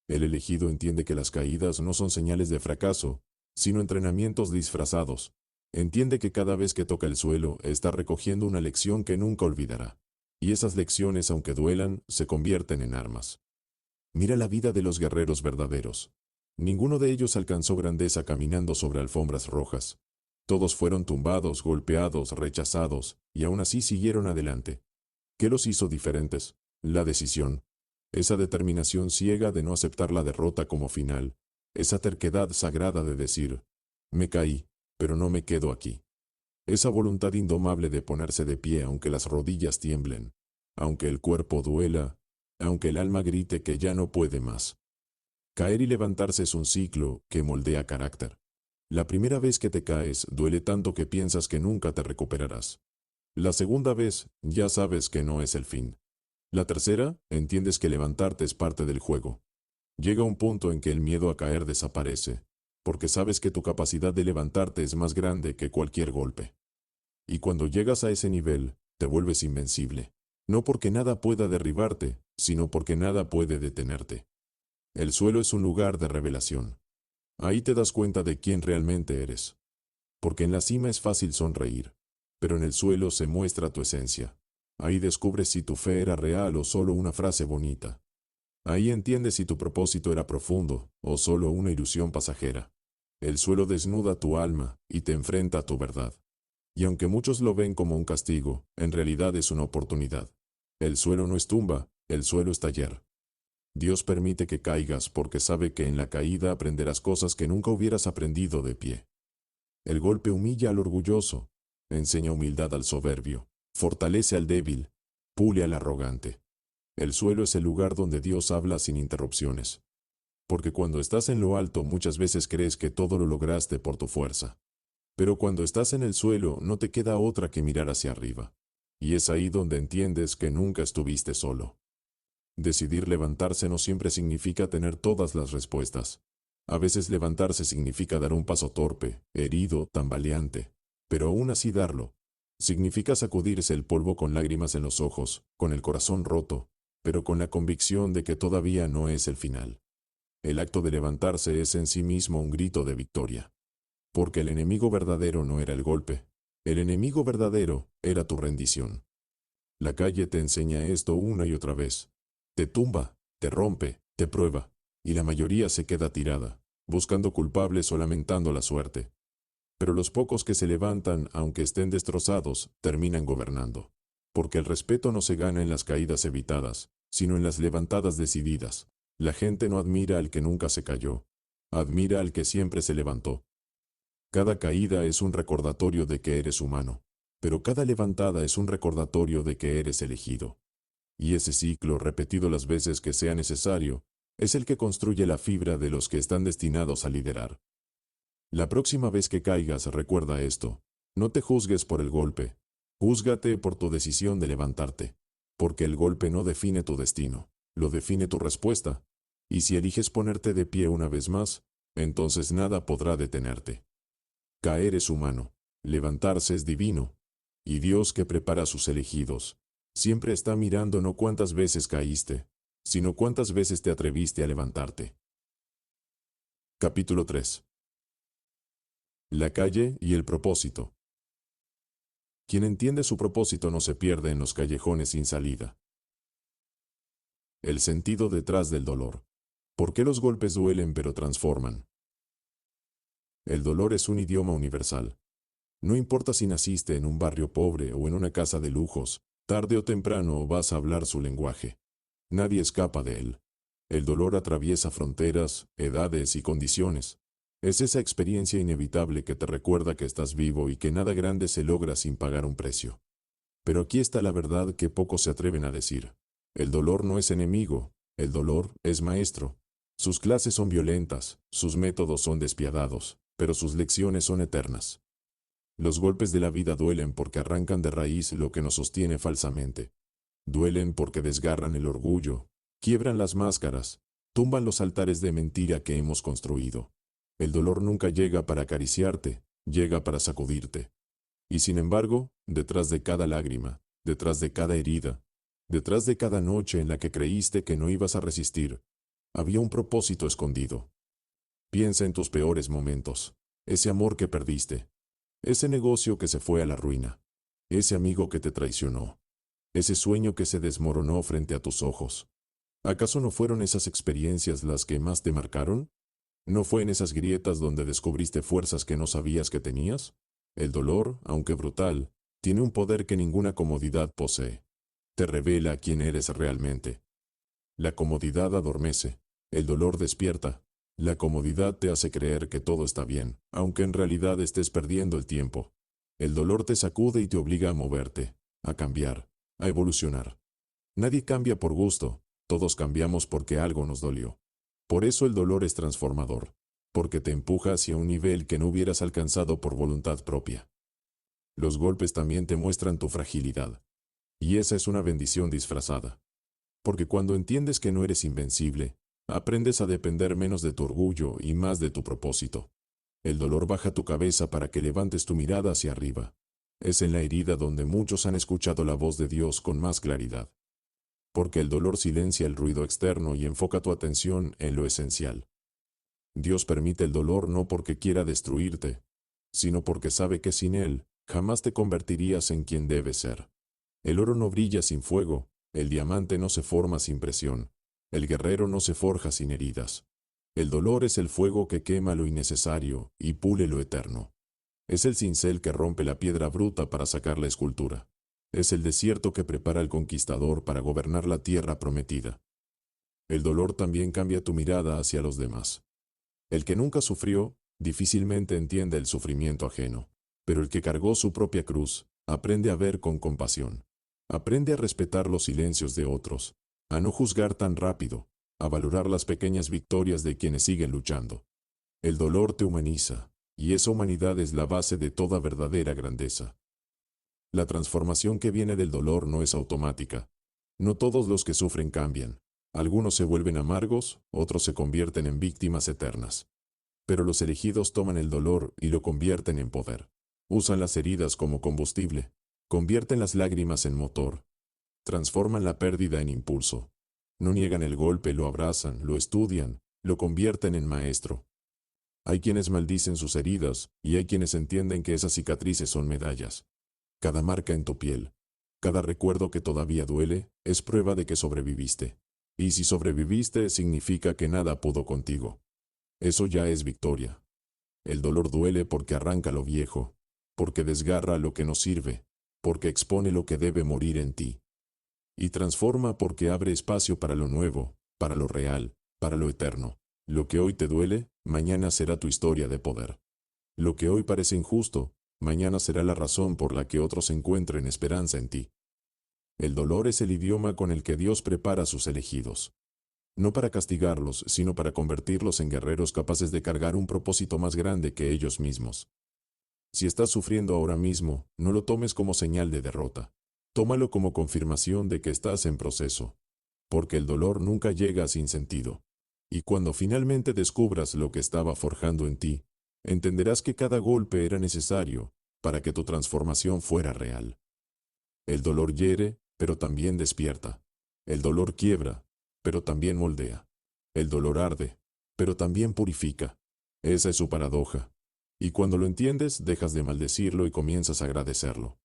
El elegido entiende que las caídas no son señales de fracaso, sino entrenamientos disfrazados. Entiende que cada vez que toca el suelo está recogiendo una lección que nunca olvidará. Y esas lecciones, aunque duelan, se convierten en armas. Mira la vida de los guerreros verdaderos. Ninguno de ellos alcanzó grandeza caminando sobre alfombras rojas. Todos fueron tumbados, golpeados, rechazados, y aún así siguieron adelante. ¿Qué los hizo diferentes? La decisión. Esa determinación ciega de no aceptar la derrota como final. Esa terquedad sagrada de decir: me caí, pero no me quedo aquí. Esa voluntad indomable de ponerse de pie aunque las rodillas tiemblen, aunque el cuerpo duela, aunque el alma grite que ya no puede más. Caer y levantarse es un ciclo que moldea carácter. La primera vez que te caes duele tanto que piensas que nunca te recuperarás. La segunda vez ya sabes que no es el fin. La tercera, entiendes que levantarte es parte del juego. Llega un punto en que el miedo a caer desaparece, porque sabes que tu capacidad de levantarte es más grande que cualquier golpe. Y cuando llegas a ese nivel, te vuelves invencible. No porque nada pueda derribarte, sino porque nada puede detenerte. El suelo es un lugar de revelación. Ahí te das cuenta de quién realmente eres. Porque en la cima es fácil sonreír, pero en el suelo se muestra tu esencia. Ahí descubres si tu fe era real o solo una frase bonita. Ahí entiendes si tu propósito era profundo o solo una ilusión pasajera. El suelo desnuda tu alma y te enfrenta a tu verdad. Y aunque muchos lo ven como un castigo, en realidad es una oportunidad. El suelo no es tumba, el suelo es taller. Dios permite que caigas porque sabe que en la caída aprenderás cosas que nunca hubieras aprendido de pie. El golpe humilla al orgulloso, enseña humildad al soberbio, fortalece al débil, pule al arrogante. El suelo es el lugar donde Dios habla sin interrupciones. Porque cuando estás en lo alto muchas veces crees que todo lo lograste por tu fuerza. Pero cuando estás en el suelo no te queda otra que mirar hacia arriba. Y es ahí donde entiendes que nunca estuviste solo. Decidir levantarse no siempre significa tener todas las respuestas. A veces levantarse significa dar un paso torpe, herido, tambaleante. Pero aún así darlo. Significa sacudirse el polvo con lágrimas en los ojos, con el corazón roto, pero con la convicción de que todavía no es el final. El acto de levantarse es en sí mismo un grito de victoria. Porque el enemigo verdadero no era el golpe. El enemigo verdadero era tu rendición. La calle te enseña esto una y otra vez. Te tumba, te rompe, te prueba, y la mayoría se queda tirada, buscando culpables o lamentando la suerte. Pero los pocos que se levantan, aunque estén destrozados, terminan gobernando. Porque el respeto no se gana en las caídas evitadas, sino en las levantadas decididas. La gente no admira al que nunca se cayó, admira al que siempre se levantó. Cada caída es un recordatorio de que eres humano, pero cada levantada es un recordatorio de que eres elegido. Y ese ciclo, repetido las veces que sea necesario, es el que construye la fibra de los que están destinados a liderar. La próxima vez que caigas, recuerda esto. No te juzgues por el golpe. Júzgate por tu decisión de levantarte. Porque el golpe no define tu destino, lo define tu respuesta. Y si eliges ponerte de pie una vez más, entonces nada podrá detenerte. Caer es humano, levantarse es divino. Y Dios, que prepara a sus elegidos, siempre está mirando no cuántas veces caíste, sino cuántas veces te atreviste a levantarte. Capítulo 3. La calle y el propósito. Quien entiende su propósito no se pierde en los callejones sin salida. El sentido detrás del dolor. ¿Por qué los golpes duelen pero transforman? El dolor es un idioma universal. No importa si naciste en un barrio pobre o en una casa de lujos, tarde o temprano vas a hablar su lenguaje. Nadie escapa de él. El dolor atraviesa fronteras, edades y condiciones. Es esa experiencia inevitable que te recuerda que estás vivo y que nada grande se logra sin pagar un precio. Pero aquí está la verdad que pocos se atreven a decir. El dolor no es enemigo, el dolor es maestro. Sus clases son violentas, sus métodos son despiadados, pero sus lecciones son eternas. Los golpes de la vida duelen porque arrancan de raíz lo que nos sostiene falsamente. Duelen porque desgarran el orgullo, quiebran las máscaras, tumban los altares de mentira que hemos construido. El dolor nunca llega para acariciarte, llega para sacudirte. Y sin embargo, detrás de cada lágrima, detrás de cada herida, detrás de cada noche en la que creíste que no ibas a resistir, había un propósito escondido. Piensa en tus peores momentos, ese amor que perdiste, ese negocio que se fue a la ruina, ese amigo que te traicionó, ese sueño que se desmoronó frente a tus ojos. ¿Acaso no fueron esas experiencias las que más te marcaron? ¿No fue en esas grietas donde descubriste fuerzas que no sabías que tenías? El dolor, aunque brutal, tiene un poder que ninguna comodidad posee. Te revela quién eres realmente. La comodidad adormece, el dolor despierta. La comodidad te hace creer que todo está bien, aunque en realidad estés perdiendo el tiempo. El dolor te sacude y te obliga a moverte, a cambiar, a evolucionar. Nadie cambia por gusto, todos cambiamos porque algo nos dolió. Por eso el dolor es transformador, porque te empuja hacia un nivel que no hubieras alcanzado por voluntad propia. Los golpes también te muestran tu fragilidad. Y esa es una bendición disfrazada. Porque cuando entiendes que no eres invencible, aprendes a depender menos de tu orgullo y más de tu propósito. El dolor baja tu cabeza para que levantes tu mirada hacia arriba. Es en la herida donde muchos han escuchado la voz de Dios con más claridad. Porque el dolor silencia el ruido externo y enfoca tu atención en lo esencial. Dios permite el dolor no porque quiera destruirte, sino porque sabe que sin él, jamás te convertirías en quien debes ser. El oro no brilla sin fuego, el diamante no se forma sin presión, el guerrero no se forja sin heridas. El dolor es el fuego que quema lo innecesario y pule lo eterno. Es el cincel que rompe la piedra bruta para sacar la escultura. Es el desierto que prepara al conquistador para gobernar la tierra prometida. El dolor también cambia tu mirada hacia los demás. El que nunca sufrió, difícilmente entiende el sufrimiento ajeno, pero el que cargó su propia cruz, aprende a ver con compasión. Aprende a respetar los silencios de otros, a no juzgar tan rápido, a valorar las pequeñas victorias de quienes siguen luchando. El dolor te humaniza, y esa humanidad es la base de toda verdadera grandeza. La transformación que viene del dolor no es automática. No todos los que sufren cambian. Algunos se vuelven amargos, otros se convierten en víctimas eternas. Pero los elegidos toman el dolor y lo convierten en poder. Usan las heridas como combustible. Convierten las lágrimas en motor. Transforman la pérdida en impulso. No niegan el golpe, lo abrazan, lo estudian, lo convierten en maestro. Hay quienes maldicen sus heridas y hay quienes entienden que esas cicatrices son medallas. Cada marca en tu piel, cada recuerdo que todavía duele, es prueba de que sobreviviste. Y si sobreviviste, significa que nada pudo contigo. Eso ya es victoria. El dolor duele porque arranca lo viejo, porque desgarra lo que no sirve, porque expone lo que debe morir en ti. Y transforma porque abre espacio para lo nuevo, para lo real, para lo eterno. Lo que hoy te duele, mañana será tu historia de poder. Lo que hoy parece injusto, mañana será la razón por la que otros encuentren esperanza en ti. El dolor es el idioma con el que Dios prepara a sus elegidos. No para castigarlos, sino para convertirlos en guerreros capaces de cargar un propósito más grande que ellos mismos. Si estás sufriendo ahora mismo, no lo tomes como señal de derrota. Tómalo como confirmación de que estás en proceso. Porque el dolor nunca llega sin sentido. Y cuando finalmente descubras lo que estaba forjando en ti, entenderás que cada golpe era necesario para que tu transformación fuera real. El dolor hiere, pero también despierta. El dolor quiebra, pero también moldea. El dolor arde, pero también purifica. Esa es su paradoja. Y cuando lo entiendes, dejas de maldecirlo y comienzas a agradecerlo.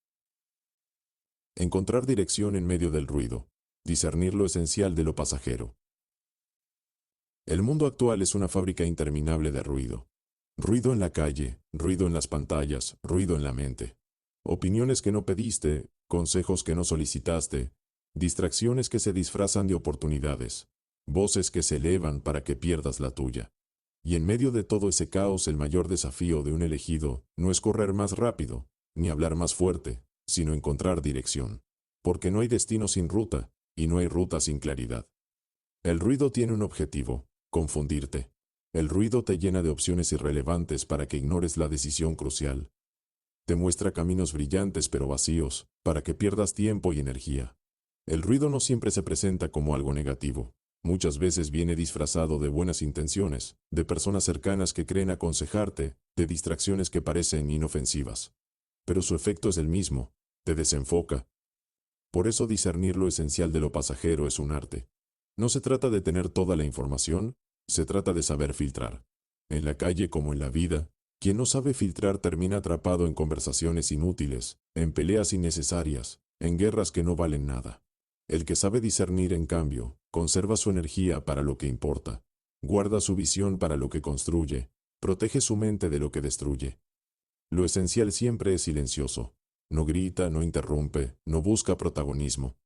Encontrar dirección en medio del ruido. Discernir lo esencial de lo pasajero. El mundo actual es una fábrica interminable de ruido. Ruido en la calle, ruido en las pantallas, ruido en la mente. Opiniones que no pediste, consejos que no solicitaste, distracciones que se disfrazan de oportunidades, voces que se elevan para que pierdas la tuya. Y en medio de todo ese caos, el mayor desafío de un elegido no es correr más rápido, ni hablar más fuerte, sino encontrar dirección. Porque no hay destino sin ruta, y no hay ruta sin claridad. El ruido tiene un objetivo: confundirte. El ruido te llena de opciones irrelevantes para que ignores la decisión crucial. Te muestra caminos brillantes pero vacíos, para que pierdas tiempo y energía. El ruido no siempre se presenta como algo negativo. Muchas veces viene disfrazado de buenas intenciones, de personas cercanas que creen aconsejarte, de distracciones que parecen inofensivas. Pero su efecto es el mismo: te desenfoca. Por eso discernir lo esencial de lo pasajero es un arte. No se trata de tener toda la información, se trata de saber filtrar. En la calle como en la vida, quien no sabe filtrar termina atrapado en conversaciones inútiles, en peleas innecesarias, en guerras que no valen nada. El que sabe discernir, en cambio, conserva su energía para lo que importa, guarda su visión para lo que construye, protege su mente de lo que destruye. Lo esencial siempre es silencioso. No grita, no interrumpe, no busca protagonismo.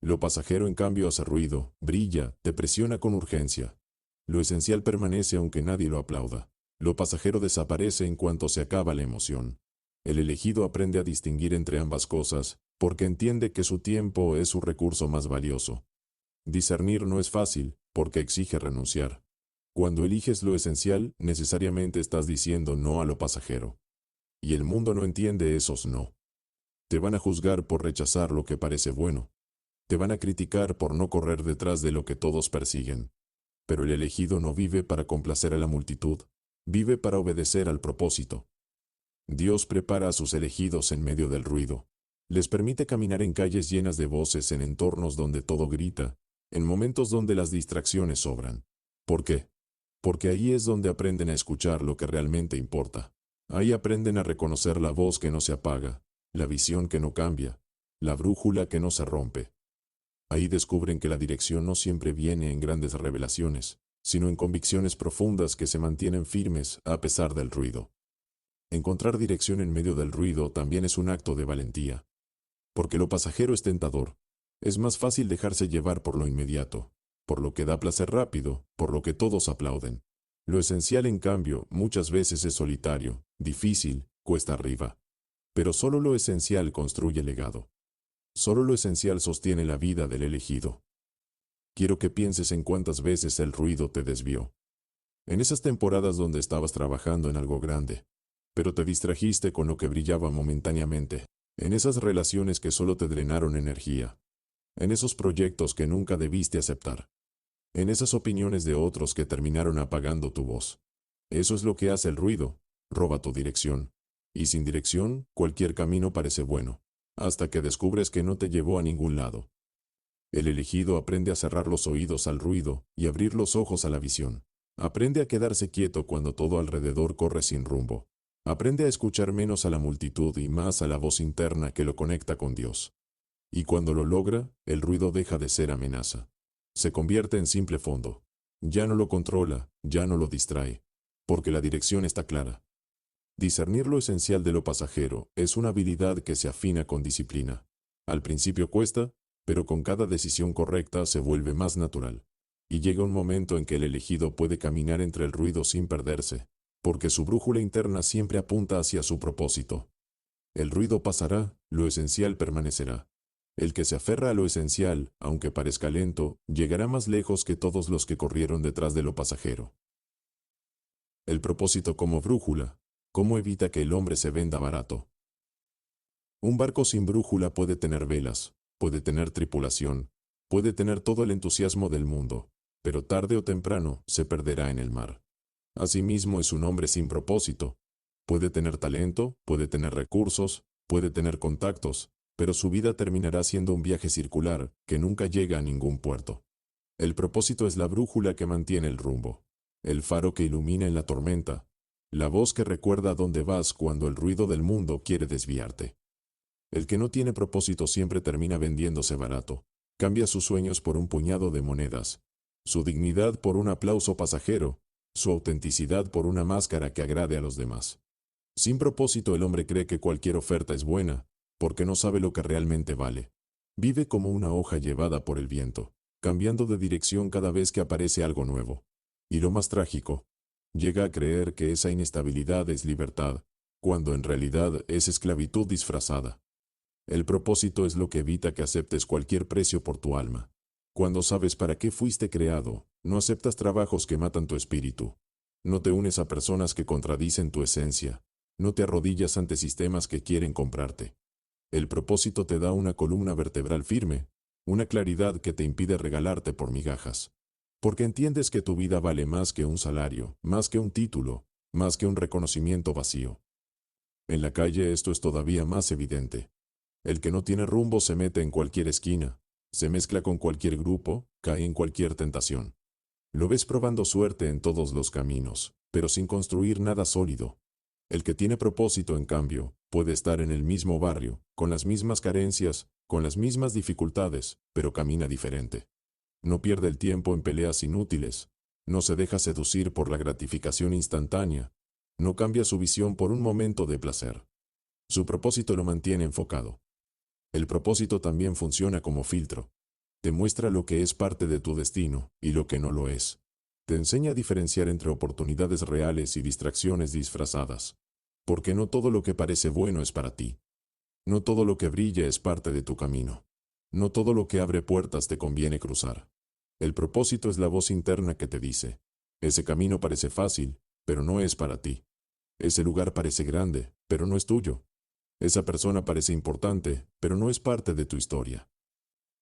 Lo pasajero, en cambio, hace ruido, brilla, te presiona con urgencia. Lo esencial permanece aunque nadie lo aplauda. Lo pasajero desaparece en cuanto se acaba la emoción. El elegido aprende a distinguir entre ambas cosas, porque entiende que su tiempo es su recurso más valioso. Discernir no es fácil, porque exige renunciar. Cuando eliges lo esencial, necesariamente estás diciendo no a lo pasajero. Y el mundo no entiende esos no. Te van a juzgar por rechazar lo que parece bueno. Te van a criticar por no correr detrás de lo que todos persiguen. Pero el elegido no vive para complacer a la multitud, vive para obedecer al propósito. Dios prepara a sus elegidos en medio del ruido. Les permite caminar en calles llenas de voces, en entornos donde todo grita, en momentos donde las distracciones sobran. ¿Por qué? Porque ahí es donde aprenden a escuchar lo que realmente importa. Ahí aprenden a reconocer la voz que no se apaga, la visión que no cambia, la brújula que no se rompe. Ahí descubren que la dirección no siempre viene en grandes revelaciones, sino en convicciones profundas que se mantienen firmes a pesar del ruido. Encontrar dirección en medio del ruido también es un acto de valentía. Porque lo pasajero es tentador. Es más fácil dejarse llevar por lo inmediato, por lo que da placer rápido, por lo que todos aplauden. Lo esencial, en cambio, muchas veces es solitario, difícil, cuesta arriba. Pero solo lo esencial construye legado. Solo lo esencial sostiene la vida del elegido. Quiero que pienses en cuántas veces el ruido te desvió. En esas temporadas donde estabas trabajando en algo grande, pero te distrajiste con lo que brillaba momentáneamente. en esas relaciones que solo te drenaron energía, en esos proyectos que nunca debiste aceptar, en esas opiniones de otros que terminaron apagando tu voz. Eso es lo que hace el ruido, roba tu dirección. Y sin dirección, cualquier camino parece bueno, hasta que descubres que no te llevó a ningún lado. El elegido aprende a cerrar los oídos al ruido y abrir los ojos a la visión. Aprende a quedarse quieto cuando todo alrededor corre sin rumbo. Aprende a escuchar menos a la multitud y más a la voz interna que lo conecta con Dios. Y cuando lo logra, el ruido deja de ser amenaza. Se convierte en simple fondo. Ya no lo controla, ya no lo distrae, porque la dirección está clara. Discernir lo esencial de lo pasajero es una habilidad que se afina con disciplina. Al principio cuesta, pero con cada decisión correcta se vuelve más natural. Y llega un momento en que el elegido puede caminar entre el ruido sin perderse, porque su brújula interna siempre apunta hacia su propósito. El ruido pasará, lo esencial permanecerá. El que se aferra a lo esencial, aunque parezca lento, llegará más lejos que todos los que corrieron detrás de lo pasajero. El propósito como brújula. ¿Cómo evita que el hombre se venda barato? Un barco sin brújula puede tener velas, puede tener tripulación, puede tener todo el entusiasmo del mundo, pero tarde o temprano se perderá en el mar. Asimismo es un hombre sin propósito. Puede tener talento, puede tener recursos, puede tener contactos, pero su vida terminará siendo un viaje circular que nunca llega a ningún puerto. El propósito es la brújula que mantiene el rumbo, el faro que ilumina en la tormenta, la voz que recuerda dónde vas cuando el ruido del mundo quiere desviarte. El que no tiene propósito siempre termina vendiéndose barato, cambia sus sueños por un puñado de monedas, su dignidad por un aplauso pasajero, su autenticidad por una máscara que agrade a los demás. Sin propósito el hombre cree que cualquier oferta es buena, porque no sabe lo que realmente vale. Vive como una hoja llevada por el viento, cambiando de dirección cada vez que aparece algo nuevo. Y lo más trágico, llega a creer que esa inestabilidad es libertad, cuando en realidad es esclavitud disfrazada. El propósito es lo que evita que aceptes cualquier precio por tu alma. Cuando sabes para qué fuiste creado, no aceptas trabajos que matan tu espíritu. No te unes a personas que contradicen tu esencia. No te arrodillas ante sistemas que quieren comprarte. El propósito te da una columna vertebral firme, una claridad que te impide regalarte por migajas. Porque entiendes que tu vida vale más que un salario, más que un título, más que un reconocimiento vacío. En la calle esto es todavía más evidente. El que no tiene rumbo se mete en cualquier esquina, se mezcla con cualquier grupo, cae en cualquier tentación. Lo ves probando suerte en todos los caminos, pero sin construir nada sólido. El que tiene propósito, en cambio, puede estar en el mismo barrio, con las mismas carencias, con las mismas dificultades, pero camina diferente. No pierde el tiempo en peleas inútiles, no se deja seducir por la gratificación instantánea, no cambia su visión por un momento de placer. Su propósito lo mantiene enfocado. El propósito también funciona como filtro. Te muestra lo que es parte de tu destino y lo que no lo es. Te enseña a diferenciar entre oportunidades reales y distracciones disfrazadas. Porque no todo lo que parece bueno es para ti. No todo lo que brilla es parte de tu camino. No todo lo que abre puertas te conviene cruzar. El propósito es la voz interna que te dice: ese camino parece fácil, pero no es para ti. Ese lugar parece grande, pero no es tuyo. Esa persona parece importante, pero no es parte de tu historia.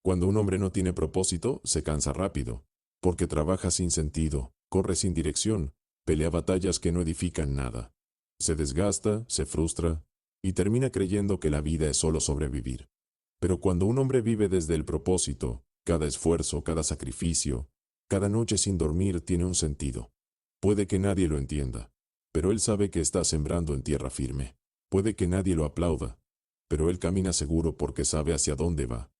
Cuando un hombre no tiene propósito, se cansa rápido, porque trabaja sin sentido, corre sin dirección, pelea batallas que no edifican nada. Se desgasta, se frustra, y termina creyendo que la vida es solo sobrevivir. Pero cuando un hombre vive desde el propósito, cada esfuerzo, cada sacrificio, cada noche sin dormir tiene un sentido. Puede que nadie lo entienda, pero él sabe que está sembrando en tierra firme. Puede que nadie lo aplauda, pero él camina seguro porque sabe hacia dónde va.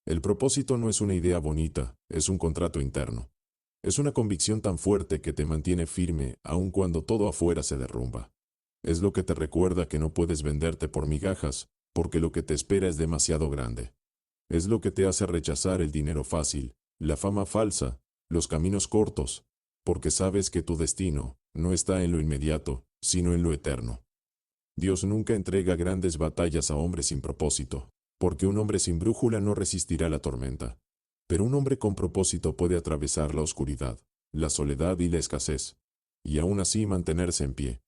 El propósito no es una idea bonita, es un contrato interno. Es una convicción tan fuerte que te mantiene firme aun cuando todo afuera se derrumba. Es lo que te recuerda que no puedes venderte por migajas, porque lo que te espera es demasiado grande. Es lo que te hace rechazar el dinero fácil, la fama falsa, los caminos cortos, porque sabes que tu destino no está en lo inmediato, sino en lo eterno. Dios nunca entrega grandes batallas a hombres sin propósito, porque un hombre sin brújula no resistirá la tormenta. Pero un hombre con propósito puede atravesar la oscuridad, la soledad y la escasez, y aún así mantenerse en pie.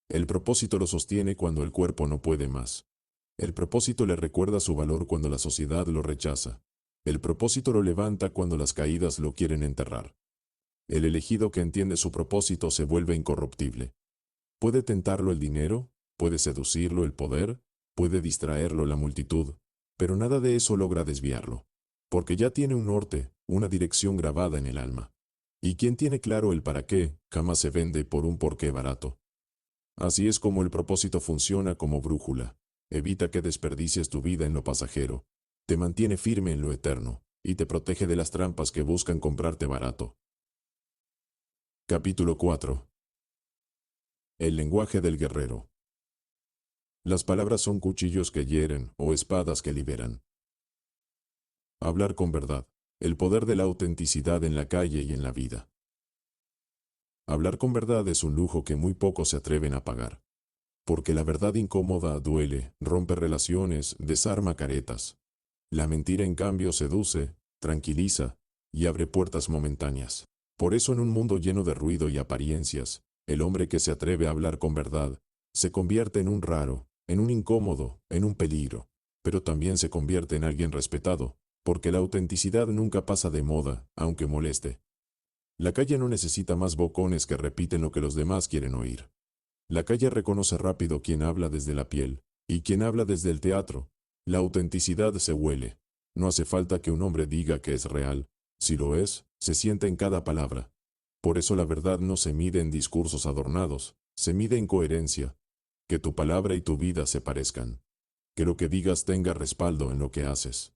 El propósito lo sostiene cuando el cuerpo no puede más. El propósito le recuerda su valor cuando la sociedad lo rechaza. El propósito lo levanta cuando las caídas lo quieren enterrar. El elegido que entiende su propósito se vuelve incorruptible. Puede tentarlo el dinero, puede seducirlo el poder, puede distraerlo la multitud, pero nada de eso logra desviarlo, porque ya tiene un norte, una dirección grabada en el alma. Y quien tiene claro el para qué, jamás se vende por un porqué barato. Así es como el propósito funciona como brújula. Evita que desperdicies tu vida en lo pasajero, te mantiene firme en lo eterno, y te protege de las trampas que buscan comprarte barato. Capítulo 4. El lenguaje del guerrero. Las palabras son cuchillos que hieren o espadas que liberan. Hablar con verdad. El poder de la autenticidad en la calle y en la vida. Hablar con verdad es un lujo que muy pocos se atreven a pagar. Porque la verdad incómoda duele, rompe relaciones, desarma caretas. La mentira, en cambio, seduce, tranquiliza y abre puertas momentáneas. Por eso, en un mundo lleno de ruido y apariencias, el hombre que se atreve a hablar con verdad se convierte en un raro, en un incómodo, en un peligro, pero también se convierte en alguien respetado, porque la autenticidad nunca pasa de moda, aunque moleste. La calle no necesita más bocones que repiten lo que los demás quieren oír. La calle reconoce rápido quién habla desde la piel y quién habla desde el teatro. La autenticidad se huele. No hace falta que un hombre diga que es real. Si lo es, se siente en cada palabra. Por eso la verdad no se mide en discursos adornados, se mide en coherencia. Que tu palabra y tu vida se parezcan. Que lo que digas tenga respaldo en lo que haces.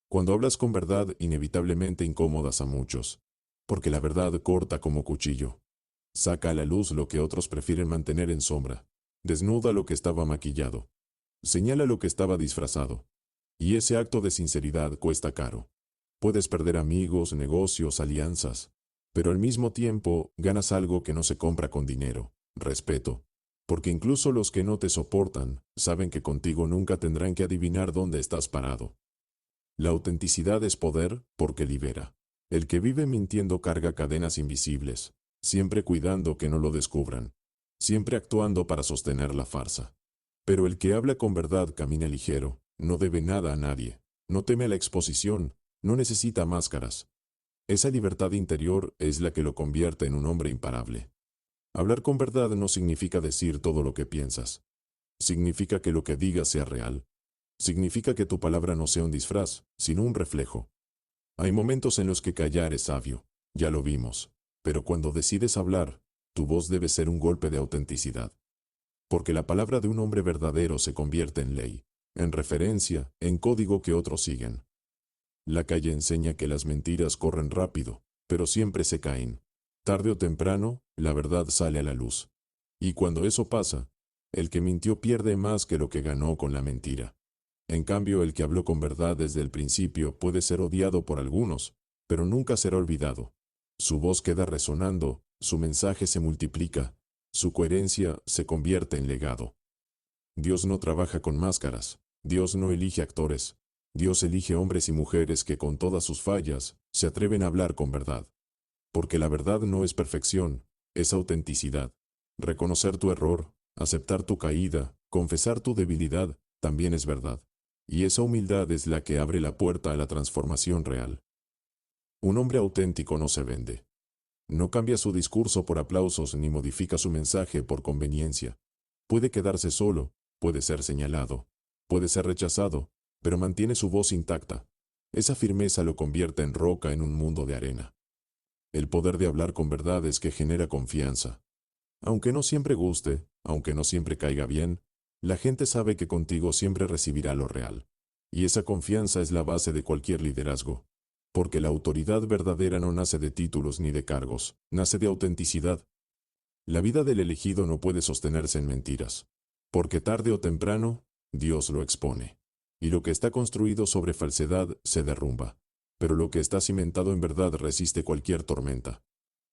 Cuando hablas con verdad, inevitablemente incómodas a muchos, porque la verdad corta como cuchillo. Saca a la luz lo que otros prefieren mantener en sombra. Desnuda lo que estaba maquillado. Señala lo que estaba disfrazado. Y ese acto de sinceridad cuesta caro. Puedes perder amigos, negocios, alianzas, pero al mismo tiempo ganas algo que no se compra con dinero: respeto. Porque incluso los que no te soportan saben que contigo nunca tendrán que adivinar dónde estás parado. La autenticidad es poder porque libera. El que vive mintiendo carga cadenas invisibles, siempre cuidando que no lo descubran, siempre actuando para sostener la farsa. Pero el que habla con verdad camina ligero, no debe nada a nadie, no teme a la exposición, no necesita máscaras. Esa libertad interior es la que lo convierte en un hombre imparable. Hablar con verdad no significa decir todo lo que piensas. Significa que lo que digas sea real. Significa que tu palabra no sea un disfraz, sino un reflejo. Hay momentos en los que callar es sabio, ya lo vimos, pero cuando decides hablar, tu voz debe ser un golpe de autenticidad. Porque la palabra de un hombre verdadero se convierte en ley, en referencia, en código que otros siguen. La calle enseña que las mentiras corren rápido, pero siempre se caen. Tarde o temprano, la verdad sale a la luz. Y cuando eso pasa, el que mintió pierde más que lo que ganó con la mentira. En cambio, el que habló con verdad desde el principio puede ser odiado por algunos, pero nunca será olvidado. Su voz queda resonando, su mensaje se multiplica, su coherencia se convierte en legado. Dios no trabaja con máscaras, Dios no elige actores, Dios elige hombres y mujeres que con todas sus fallas se atreven a hablar con verdad. Porque la verdad no es perfección, es autenticidad. Reconocer tu error, aceptar tu caída, confesar tu debilidad, también es verdad. Y esa humildad es la que abre la puerta a la transformación real. Un hombre auténtico no se vende. No cambia su discurso por aplausos ni modifica su mensaje por conveniencia. Puede quedarse solo, puede ser señalado, puede ser rechazado, pero mantiene su voz intacta. Esa firmeza lo convierte en roca en un mundo de arena. El poder de hablar con verdad es que genera confianza. Aunque no siempre guste, aunque no siempre caiga bien, la gente sabe que contigo siempre recibirá lo real. Y esa confianza es la base de cualquier liderazgo. Porque la autoridad verdadera no nace de títulos ni de cargos, nace de autenticidad. La vida del elegido no puede sostenerse en mentiras. Porque tarde o temprano, Dios lo expone. Y lo que está construido sobre falsedad se derrumba. Pero lo que está cimentado en verdad resiste cualquier tormenta.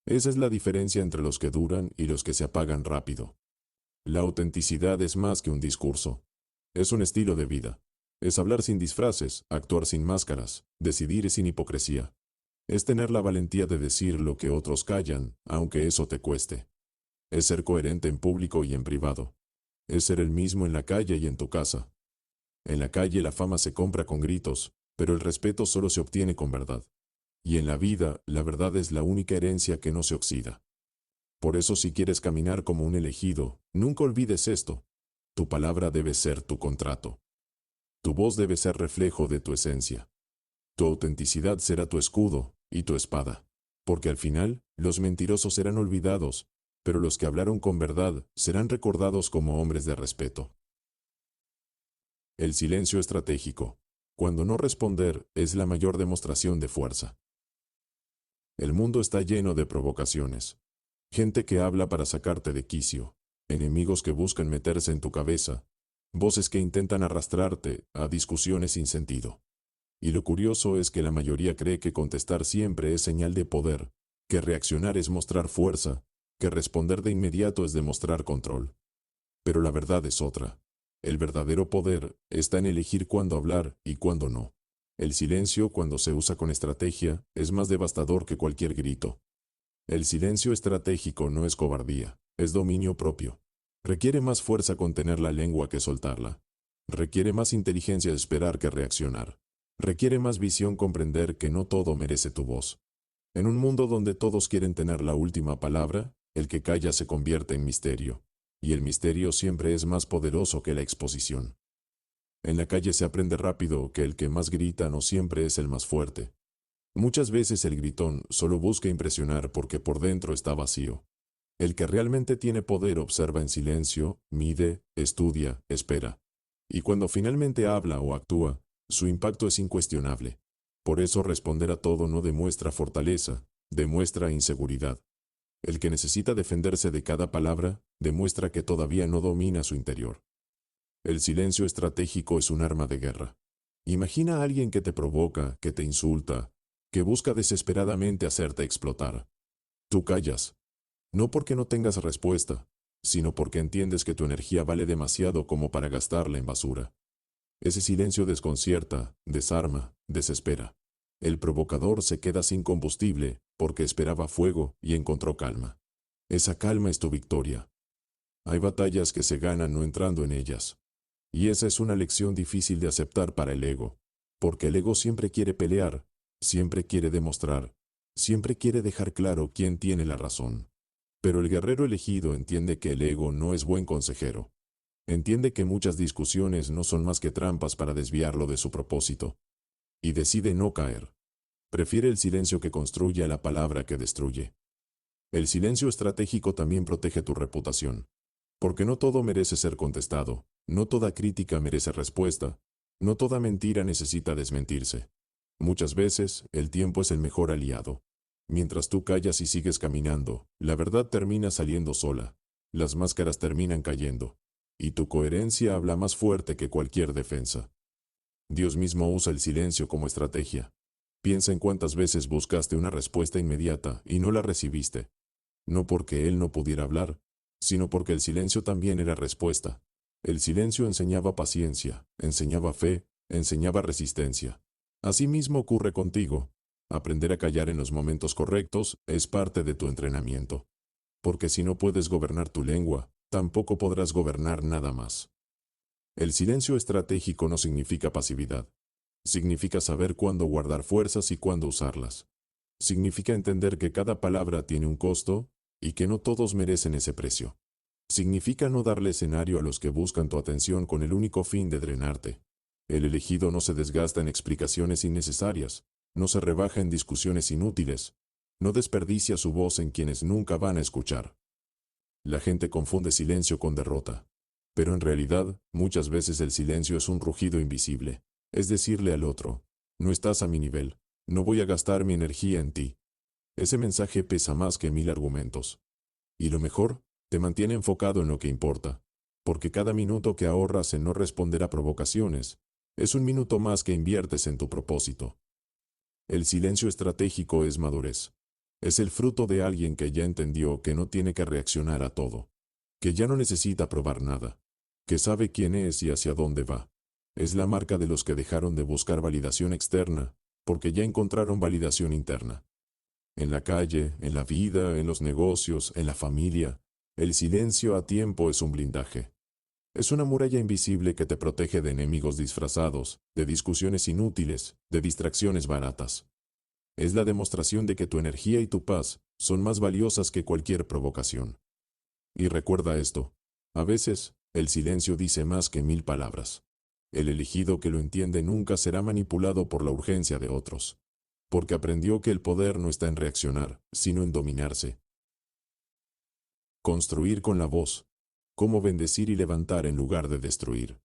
Esa es la diferencia entre los que duran y los que se apagan rápido. La autenticidad es más que un discurso. Es un estilo de vida. Es hablar sin disfraces, actuar sin máscaras, decidir sin hipocresía. Es tener la valentía de decir lo que otros callan, aunque eso te cueste. Es ser coherente en público y en privado. Es ser el mismo en la calle y en tu casa. En la calle la fama se compra con gritos, pero el respeto solo se obtiene con verdad. Y en la vida, la verdad es la única herencia que no se oxida. Por eso si quieres caminar como un elegido, nunca olvides esto. Tu palabra debe ser tu contrato. Tu voz debe ser reflejo de tu esencia. Tu autenticidad será tu escudo y tu espada. Porque al final, los mentirosos serán olvidados, pero los que hablaron con verdad serán recordados como hombres de respeto. El silencio estratégico. Cuando no responder es la mayor demostración de fuerza. El mundo está lleno de provocaciones. Gente que habla para sacarte de quicio, enemigos que buscan meterse en tu cabeza, voces que intentan arrastrarte a discusiones sin sentido. Y lo curioso es que la mayoría cree que contestar siempre es señal de poder, que reaccionar es mostrar fuerza, que responder de inmediato es demostrar control. Pero la verdad es otra. El verdadero poder está en elegir cuándo hablar y cuándo no. El silencio, cuando se usa con estrategia, es más devastador que cualquier grito. El silencio estratégico no es cobardía, es dominio propio. Requiere más fuerza contener la lengua que soltarla. Requiere más inteligencia esperar que reaccionar. Requiere más visión comprender que no todo merece tu voz. En un mundo donde todos quieren tener la última palabra, el que calla se convierte en misterio. Y el misterio siempre es más poderoso que la exposición. En la calle se aprende rápido que el que más grita no siempre es el más fuerte. Muchas veces el gritón solo busca impresionar porque por dentro está vacío. El que realmente tiene poder observa en silencio, mide, estudia, espera. Y cuando finalmente habla o actúa, su impacto es incuestionable. Por eso responder a todo no demuestra fortaleza, demuestra inseguridad. El que necesita defenderse de cada palabra, demuestra que todavía no domina su interior. El silencio estratégico es un arma de guerra. Imagina a alguien que te provoca, que te insulta, que busca desesperadamente hacerte explotar. Tú callas, no porque no tengas respuesta, sino porque entiendes que tu energía vale demasiado como para gastarla en basura. Ese silencio desconcierta, desarma, desespera. El provocador se queda sin combustible porque esperaba fuego y encontró calma. Esa calma es tu victoria. Hay batallas que se ganan no entrando en ellas. Y esa es una lección difícil de aceptar para el ego, porque el ego siempre quiere pelear, siempre quiere demostrar, siempre quiere dejar claro quién tiene la razón. Pero el guerrero elegido entiende que el ego no es buen consejero. Entiende que muchas discusiones no son más que trampas para desviarlo de su propósito. Y decide no caer. Prefiere el silencio que construye a la palabra que destruye. El silencio estratégico también protege tu reputación. Porque no todo merece ser contestado, no toda crítica merece respuesta, no toda mentira necesita desmentirse. Muchas veces, el tiempo es el mejor aliado. Mientras tú callas y sigues caminando, la verdad termina saliendo sola, las máscaras terminan cayendo, y tu coherencia habla más fuerte que cualquier defensa. Dios mismo usa el silencio como estrategia. Piensa en cuántas veces buscaste una respuesta inmediata y no la recibiste. No porque Él no pudiera hablar, sino porque el silencio también era respuesta. El silencio enseñaba paciencia, enseñaba fe, enseñaba resistencia. Asimismo ocurre contigo. Aprender a callar en los momentos correctos es parte de tu entrenamiento. Porque si no puedes gobernar tu lengua, tampoco podrás gobernar nada más. El silencio estratégico no significa pasividad. Significa saber cuándo guardar fuerzas y cuándo usarlas. Significa entender que cada palabra tiene un costo y que no todos merecen ese precio. Significa no darle escenario a los que buscan tu atención con el único fin de drenarte. El elegido no se desgasta en explicaciones innecesarias, no se rebaja en discusiones inútiles, no desperdicia su voz en quienes nunca van a escuchar. La gente confunde silencio con derrota, pero en realidad, muchas veces el silencio es un rugido invisible, es decirle al otro, no estás a mi nivel, no voy a gastar mi energía en ti. Ese mensaje pesa más que 1000 argumentos. Y lo mejor, te mantiene enfocado en lo que importa, porque cada minuto que ahorras en no responder a provocaciones, es un minuto más que inviertes en tu propósito. El silencio estratégico es madurez. Es el fruto de alguien que ya entendió que no tiene que reaccionar a todo, que ya no necesita probar nada, que sabe quién es y hacia dónde va. Es la marca de los que dejaron de buscar validación externa, porque ya encontraron validación interna. En la calle, en la vida, en los negocios, en la familia, el silencio a tiempo es un blindaje. Es una muralla invisible que te protege de enemigos disfrazados, de discusiones inútiles, de distracciones baratas. Es la demostración de que tu energía y tu paz son más valiosas que cualquier provocación. Y recuerda esto, a veces, el silencio dice más que 1000 palabras. El elegido que lo entiende nunca será manipulado por la urgencia de otros, porque aprendió que el poder no está en reaccionar, sino en dominarse. Construir con la voz. Cómo bendecir y levantar en lugar de destruir.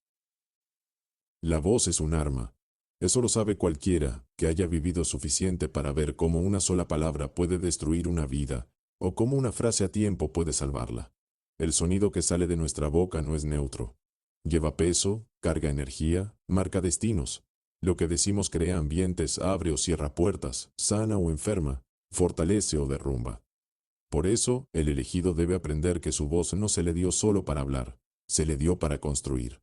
La voz es un arma. Eso lo sabe cualquiera que haya vivido suficiente para ver cómo una sola palabra puede destruir una vida, o cómo una frase a tiempo puede salvarla. El sonido que sale de nuestra boca no es neutro. Lleva peso, carga energía, marca destinos. Lo que decimos crea ambientes, abre o cierra puertas, sana o enferma, fortalece o derrumba. Por eso, el elegido debe aprender que su voz no se le dio solo para hablar, se le dio para construir.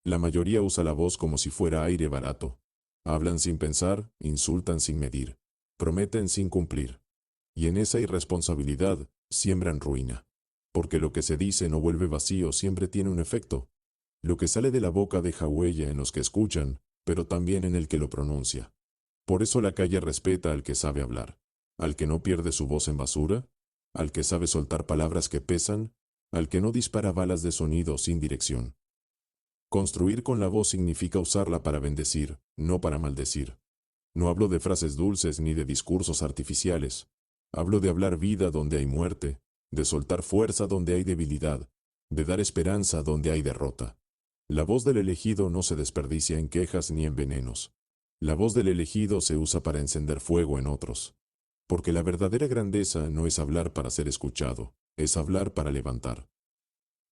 La mayoría usa la voz como si fuera aire barato. Hablan sin pensar, insultan sin medir, prometen sin cumplir. Y en esa irresponsabilidad, siembran ruina. Porque lo que se dice no vuelve vacío, siempre tiene un efecto. Lo que sale de la boca deja huella en los que escuchan, pero también en el que lo pronuncia. Por eso la calle respeta al que sabe hablar, al que no pierde su voz en basura, al que sabe soltar palabras que pesan, al que no dispara balas de sonido sin dirección. Construir con la voz significa usarla para bendecir, no para maldecir. No hablo de frases dulces ni de discursos artificiales. Hablo de hablar vida donde hay muerte, de soltar fuerza donde hay debilidad, de dar esperanza donde hay derrota. La voz del elegido no se desperdicia en quejas ni en venenos. La voz del elegido se usa para encender fuego en otros. Porque la verdadera grandeza no es hablar para ser escuchado, es hablar para levantar.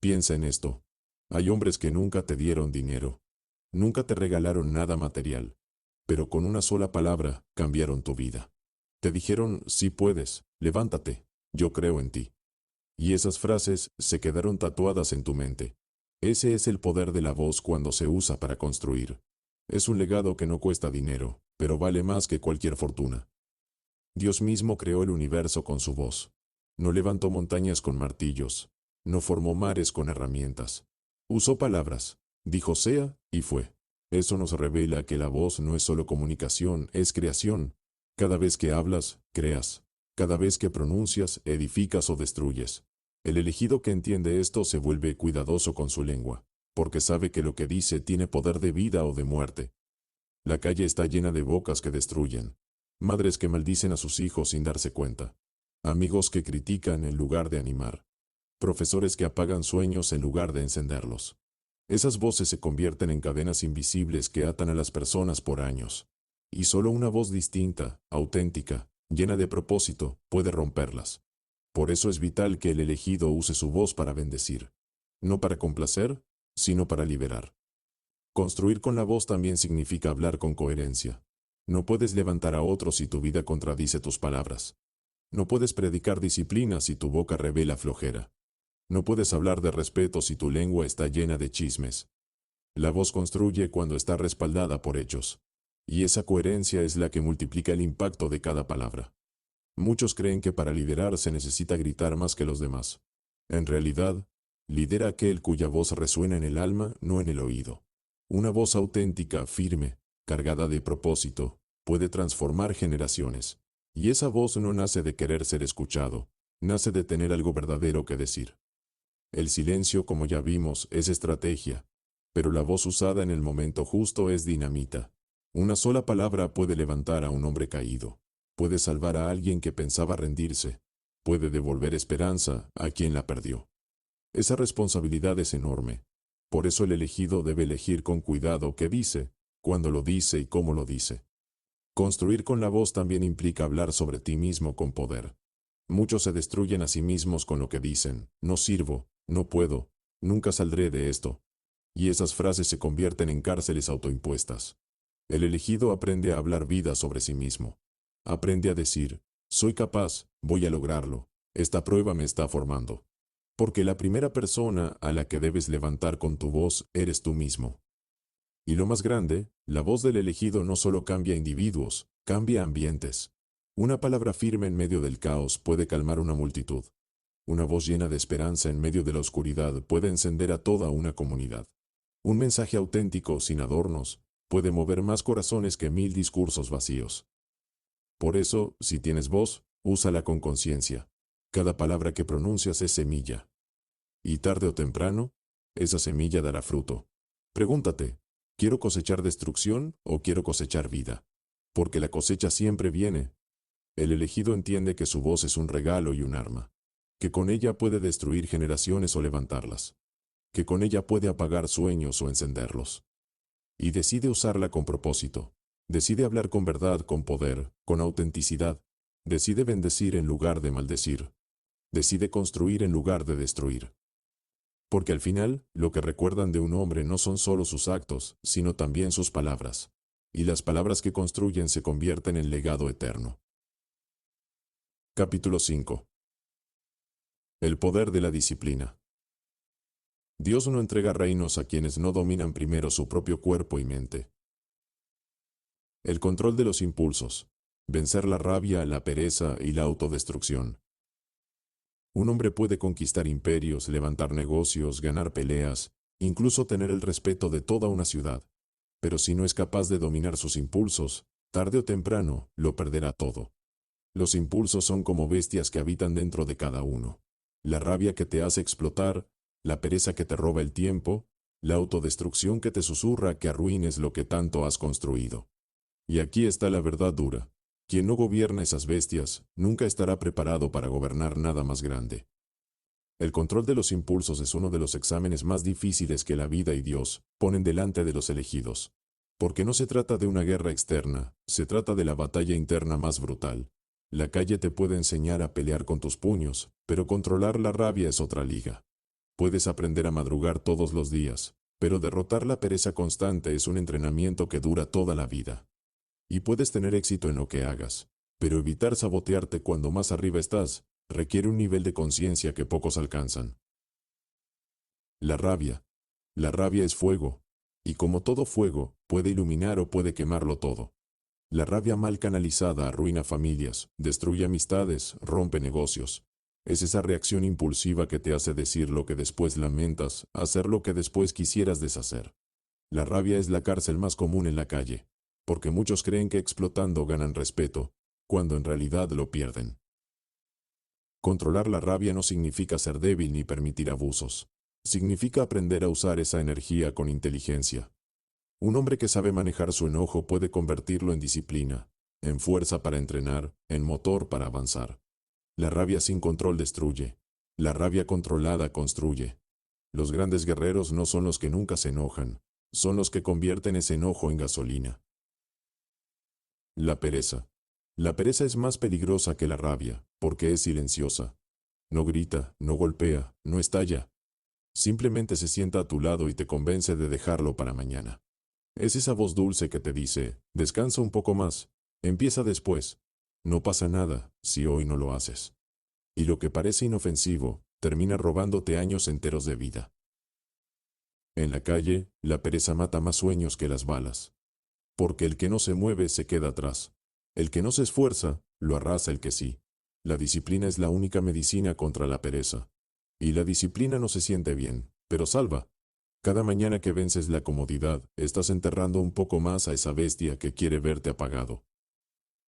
Piensa en esto. Hay hombres que nunca te dieron dinero, nunca te regalaron nada material, pero con una sola palabra cambiaron tu vida. Te dijeron, sí puedes, levántate, yo creo en ti. Y esas frases se quedaron tatuadas en tu mente. Ese es el poder de la voz cuando se usa para construir. Es un legado que no cuesta dinero, pero vale más que cualquier fortuna. Dios mismo creó el universo con su voz. No levantó montañas con martillos, no formó mares con herramientas. Usó palabras, dijo sea, y fue. Eso nos revela que la voz no es solo comunicación, es creación. Cada vez que hablas, creas. Cada vez que pronuncias, edificas o destruyes. El elegido que entiende esto se vuelve cuidadoso con su lengua, porque sabe que lo que dice tiene poder de vida o de muerte. La calle está llena de bocas que destruyen, madres que maldicen a sus hijos sin darse cuenta, amigos que critican en lugar de animar, profesores que apagan sueños en lugar de encenderlos. Esas voces se convierten en cadenas invisibles que atan a las personas por años. Y solo una voz distinta, auténtica, llena de propósito, puede romperlas. Por eso es vital que el elegido use su voz para bendecir. No para complacer, sino para liberar. Construir con la voz también significa hablar con coherencia. No puedes levantar a otros si tu vida contradice tus palabras. No puedes predicar disciplina si tu boca revela flojera. No puedes hablar de respeto si tu lengua está llena de chismes. La voz construye cuando está respaldada por hechos. Y esa coherencia es la que multiplica el impacto de cada palabra. Muchos creen que para liderar se necesita gritar más que los demás. En realidad, lidera aquel cuya voz resuena en el alma, no en el oído. Una voz auténtica, firme, cargada de propósito, puede transformar generaciones. Y esa voz no nace de querer ser escuchado, nace de tener algo verdadero que decir. El silencio, como ya vimos, es estrategia, pero la voz usada en el momento justo es dinamita. Una sola palabra puede levantar a un hombre caído, puede salvar a alguien que pensaba rendirse, puede devolver esperanza a quien la perdió. Esa responsabilidad es enorme. Por eso el elegido debe elegir con cuidado qué dice, cuándo lo dice y cómo lo dice. Construir con la voz también implica hablar sobre ti mismo con poder. Muchos se destruyen a sí mismos con lo que dicen, no sirvo, no puedo, nunca saldré de esto. Y esas frases se convierten en cárceles autoimpuestas. El elegido aprende a hablar vida sobre sí mismo. Aprende a decir, soy capaz, voy a lograrlo, esta prueba me está formando. Porque la primera persona a la que debes levantar con tu voz eres tú mismo. Y lo más grande, la voz del elegido no solo cambia individuos, cambia ambientes. Una palabra firme en medio del caos puede calmar una multitud. Una voz llena de esperanza en medio de la oscuridad puede encender a toda una comunidad. Un mensaje auténtico, sin adornos, puede mover más corazones que 1000 discursos vacíos. Por eso, si tienes voz, úsala con conciencia. Cada palabra que pronuncias es semilla. Y tarde o temprano, esa semilla dará fruto. Pregúntate, ¿quiero cosechar destrucción o quiero cosechar vida? Porque la cosecha siempre viene. El elegido entiende que su voz es un regalo y un arma, que con ella puede destruir generaciones o levantarlas, que con ella puede apagar sueños o encenderlos. Y decide usarla con propósito. Decide hablar con verdad, con poder, con autenticidad. Decide bendecir en lugar de maldecir. Decide construir en lugar de destruir. Porque al final, lo que recuerdan de un hombre no son solo sus actos, sino también sus palabras. Y las palabras que construyen se convierten en legado eterno. Capítulo 5. El poder de la disciplina. Dios no entrega reinos a quienes no dominan primero su propio cuerpo y mente. El control de los impulsos. Vencer la rabia, la pereza y la autodestrucción. Un hombre puede conquistar imperios, levantar negocios, ganar peleas, incluso tener el respeto de toda una ciudad. Pero si no es capaz de dominar sus impulsos, tarde o temprano, lo perderá todo. Los impulsos son como bestias que habitan dentro de cada uno. La rabia que te hace explotar, la pereza que te roba el tiempo, la autodestrucción que te susurra que arruines lo que tanto has construido. Y aquí está la verdad dura. Quien no gobierna esas bestias, nunca estará preparado para gobernar nada más grande. El control de los impulsos es uno de los exámenes más difíciles que la vida y Dios ponen delante de los elegidos. Porque no se trata de una guerra externa, se trata de la batalla interna más brutal. La calle te puede enseñar a pelear con tus puños, pero controlar la rabia es otra liga. Puedes aprender a madrugar todos los días, pero derrotar la pereza constante es un entrenamiento que dura toda la vida. Y puedes tener éxito en lo que hagas, pero evitar sabotearte cuando más arriba estás requiere un nivel de conciencia que pocos alcanzan. La rabia. La rabia es fuego, y como todo fuego, puede iluminar o puede quemarlo todo. La rabia mal canalizada arruina familias, destruye amistades, rompe negocios. Es esa reacción impulsiva que te hace decir lo que después lamentas, hacer lo que después quisieras deshacer. La rabia es la cárcel más común en la calle, porque muchos creen que explotando ganan respeto, cuando en realidad lo pierden. Controlar la rabia no significa ser débil ni permitir abusos. Significa aprender a usar esa energía con inteligencia. Un hombre que sabe manejar su enojo puede convertirlo en disciplina, en fuerza para entrenar, en motor para avanzar. La rabia sin control destruye. La rabia controlada construye. Los grandes guerreros no son los que nunca se enojan, son los que convierten ese enojo en gasolina. La pereza. La pereza es más peligrosa que la rabia, porque es silenciosa. No grita, no golpea, no estalla. Simplemente se sienta a tu lado y te convence de dejarlo para mañana. Es esa voz dulce que te dice, descansa un poco más, empieza después. No pasa nada si hoy no lo haces. Y lo que parece inofensivo, termina robándote años enteros de vida. En la calle, la pereza mata más sueños que las balas. Porque el que no se mueve se queda atrás. El que no se esfuerza, lo arrasa el que sí. La disciplina es la única medicina contra la pereza. Y la disciplina no se siente bien, pero salva. Cada mañana que vences la comodidad, estás enterrando un poco más a esa bestia que quiere verte apagado.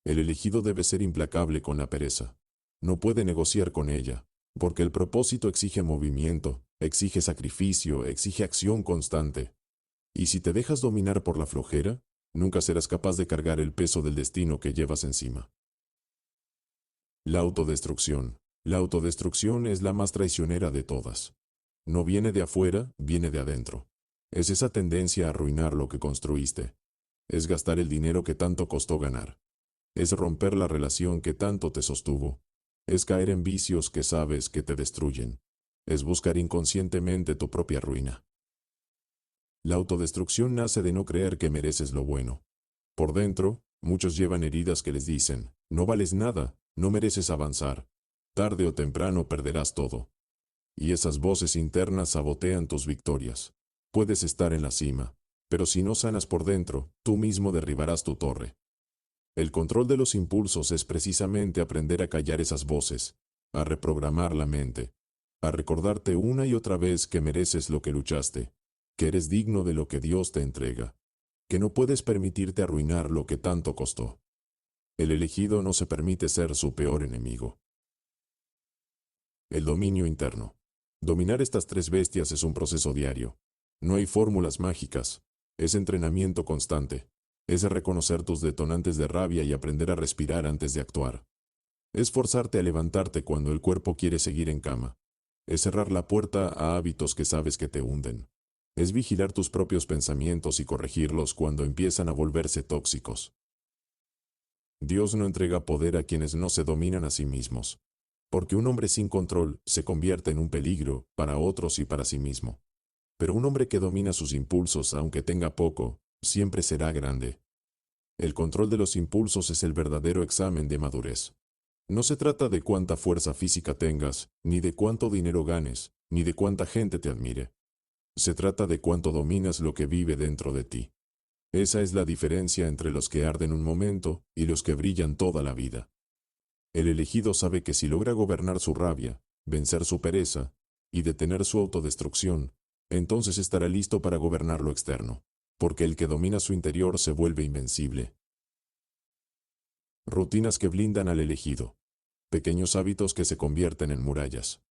El elegido debe ser implacable con la pereza. No puede negociar con ella, porque el propósito exige movimiento, exige sacrificio, exige acción constante. Y si te dejas dominar por la flojera, nunca serás capaz de cargar el peso del destino que llevas encima. La autodestrucción. La autodestrucción es la más traicionera de todas. No viene de afuera, viene de adentro. Es esa tendencia a arruinar lo que construiste. Es gastar el dinero que tanto costó ganar. Es romper la relación que tanto te sostuvo. Es caer en vicios que sabes que te destruyen. Es buscar inconscientemente tu propia ruina. La autodestrucción nace de no creer que mereces lo bueno. Por dentro, muchos llevan heridas que les dicen, no vales nada, no mereces avanzar. Tarde o temprano perderás todo. Y esas voces internas sabotean tus victorias. Puedes estar en la cima, pero si no sanas por dentro, tú mismo derribarás tu torre. El control de los impulsos es precisamente aprender a callar esas voces, a reprogramar la mente, a recordarte una y otra vez que mereces lo que luchaste, que eres digno de lo que Dios te entrega, que no puedes permitirte arruinar lo que tanto costó. El elegido no se permite ser su peor enemigo. El dominio interno. Dominar estas tres bestias es un proceso diario. No hay fórmulas mágicas. Es entrenamiento constante. Es reconocer tus detonantes de rabia y aprender a respirar antes de actuar. Es forzarte a levantarte cuando el cuerpo quiere seguir en cama. Es cerrar la puerta a hábitos que sabes que te hunden. Es vigilar tus propios pensamientos y corregirlos cuando empiezan a volverse tóxicos. Dios no entrega poder a quienes no se dominan a sí mismos, porque un hombre sin control se convierte en un peligro para otros y para sí mismo. Pero un hombre que domina sus impulsos, aunque tenga poco, siempre será grande. El control de los impulsos es el verdadero examen de madurez. No se trata de cuánta fuerza física tengas, ni de cuánto dinero ganes, ni de cuánta gente te admire. Se trata de cuánto dominas lo que vive dentro de ti. Esa es la diferencia entre los que arden un momento y los que brillan toda la vida. El elegido sabe que si logra gobernar su rabia, vencer su pereza y detener su autodestrucción, entonces estará listo para gobernar lo externo, porque el que domina su interior se vuelve invencible. Rutinas que blindan al elegido. Pequeños hábitos que se convierten en murallas.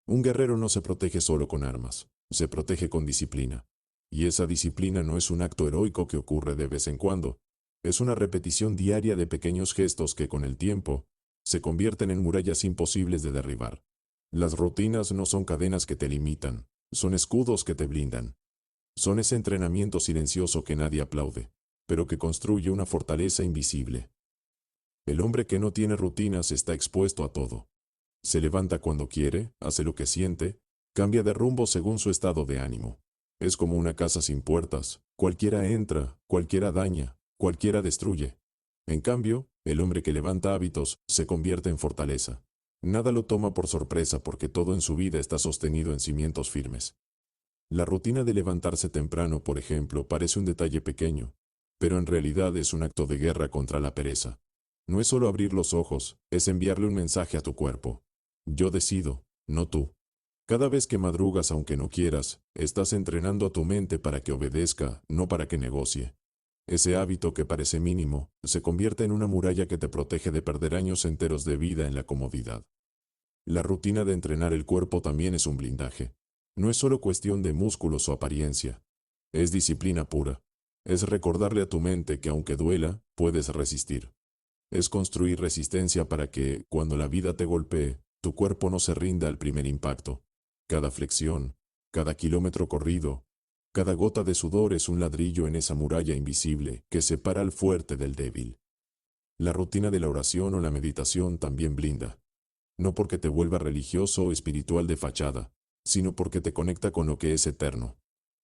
Un guerrero no se protege solo con armas, se protege con disciplina. Y esa disciplina no es un acto heroico que ocurre de vez en cuando, es una repetición diaria de pequeños gestos que con el tiempo se convierten en murallas imposibles de derribar. Las rutinas no son cadenas que te limitan, son escudos que te blindan. Son ese entrenamiento silencioso que nadie aplaude, pero que construye una fortaleza invisible. El hombre que no tiene rutinas está expuesto a todo. Se levanta cuando quiere, hace lo que siente, cambia de rumbo según su estado de ánimo. Es como una casa sin puertas, cualquiera entra, cualquiera daña, cualquiera destruye. En cambio, el hombre que levanta hábitos se convierte en fortaleza. Nada lo toma por sorpresa porque todo en su vida está sostenido en cimientos firmes. La rutina de levantarse temprano, por ejemplo, parece un detalle pequeño, pero en realidad es un acto de guerra contra la pereza. No es solo abrir los ojos, es enviarle un mensaje a tu cuerpo. Yo decido, no tú. Cada vez que madrugas aunque no quieras, estás entrenando a tu mente para que obedezca, no para que negocie. Ese hábito que parece mínimo, se convierte en una muralla que te protege de perder años enteros de vida en la comodidad. La rutina de entrenar el cuerpo también es un blindaje. No es solo cuestión de músculos o apariencia. Es disciplina pura. Es recordarle a tu mente que aunque duela, puedes resistir. Es construir resistencia para que, cuando la vida te golpee, tu cuerpo no se rinda al primer impacto. Cada flexión, cada kilómetro corrido, cada gota de sudor es un ladrillo en esa muralla invisible que separa al fuerte del débil. La rutina de la oración o la meditación también blinda. No porque te vuelva religioso o espiritual de fachada, sino porque te conecta con lo que es eterno.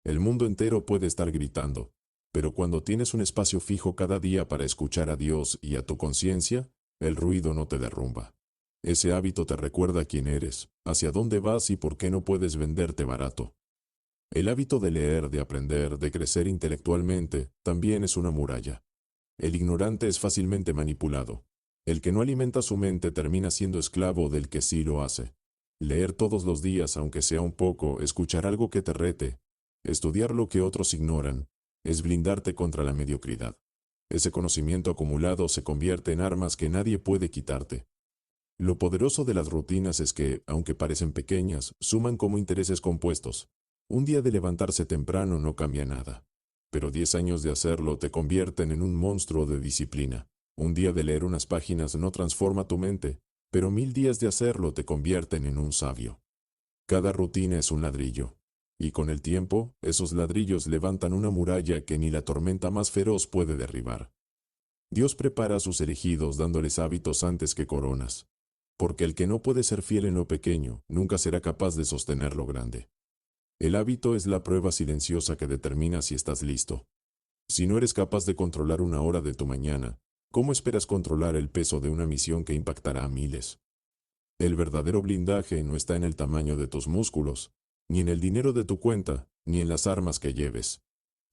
El mundo entero puede estar gritando, pero cuando tienes un espacio fijo cada día para escuchar a Dios y a tu conciencia, el ruido no te derrumba. Ese hábito te recuerda quién eres, hacia dónde vas y por qué no puedes venderte barato. El hábito de leer, de aprender, de crecer intelectualmente, también es una muralla. El ignorante es fácilmente manipulado. El que no alimenta su mente termina siendo esclavo del que sí lo hace. Leer todos los días, aunque sea un poco, escuchar algo que te rete, estudiar lo que otros ignoran, es blindarte contra la mediocridad. Ese conocimiento acumulado se convierte en armas que nadie puede quitarte. Lo poderoso de las rutinas es que, aunque parecen pequeñas, suman como intereses compuestos. Un día de levantarse temprano no cambia nada, pero 10 años de hacerlo te convierten en un monstruo de disciplina. Un día de leer unas páginas no transforma tu mente, pero 1000 días de hacerlo te convierten en un sabio. Cada rutina es un ladrillo, y con el tiempo, esos ladrillos levantan una muralla que ni la tormenta más feroz puede derribar. Dios prepara a sus elegidos dándoles hábitos antes que coronas, porque el que no puede ser fiel en lo pequeño, nunca será capaz de sostener lo grande. El hábito es la prueba silenciosa que determina si estás listo. Si no eres capaz de controlar una hora de tu mañana, ¿cómo esperas controlar el peso de una misión que impactará a miles? El verdadero blindaje no está en el tamaño de tus músculos, ni en el dinero de tu cuenta, ni en las armas que lleves.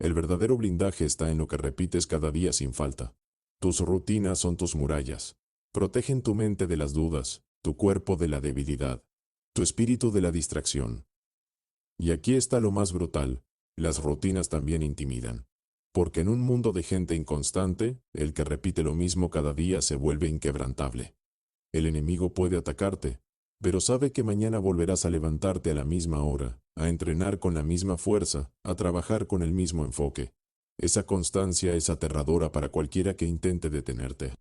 El verdadero blindaje está en lo que repites cada día sin falta. Tus rutinas son tus murallas. Protegen tu mente de las dudas, tu cuerpo de la debilidad, tu espíritu de la distracción. Y aquí está lo más brutal, las rutinas también intimidan. Porque en un mundo de gente inconstante, el que repite lo mismo cada día se vuelve inquebrantable. El enemigo puede atacarte, pero sabe que mañana volverás a levantarte a la misma hora, a entrenar con la misma fuerza, a trabajar con el mismo enfoque. Esa constancia es aterradora para cualquiera que intente detenerte.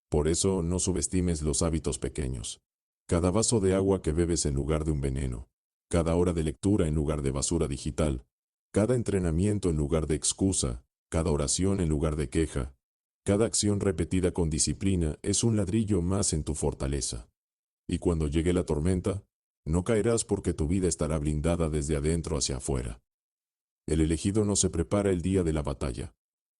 Por eso no subestimes los hábitos pequeños. Cada vaso de agua que bebes en lugar de un veneno, cada hora de lectura en lugar de basura digital, cada entrenamiento en lugar de excusa, cada oración en lugar de queja, cada acción repetida con disciplina es un ladrillo más en tu fortaleza. Y cuando llegue la tormenta, no caerás porque tu vida estará blindada desde adentro hacia afuera. El elegido no se prepara el día de la batalla.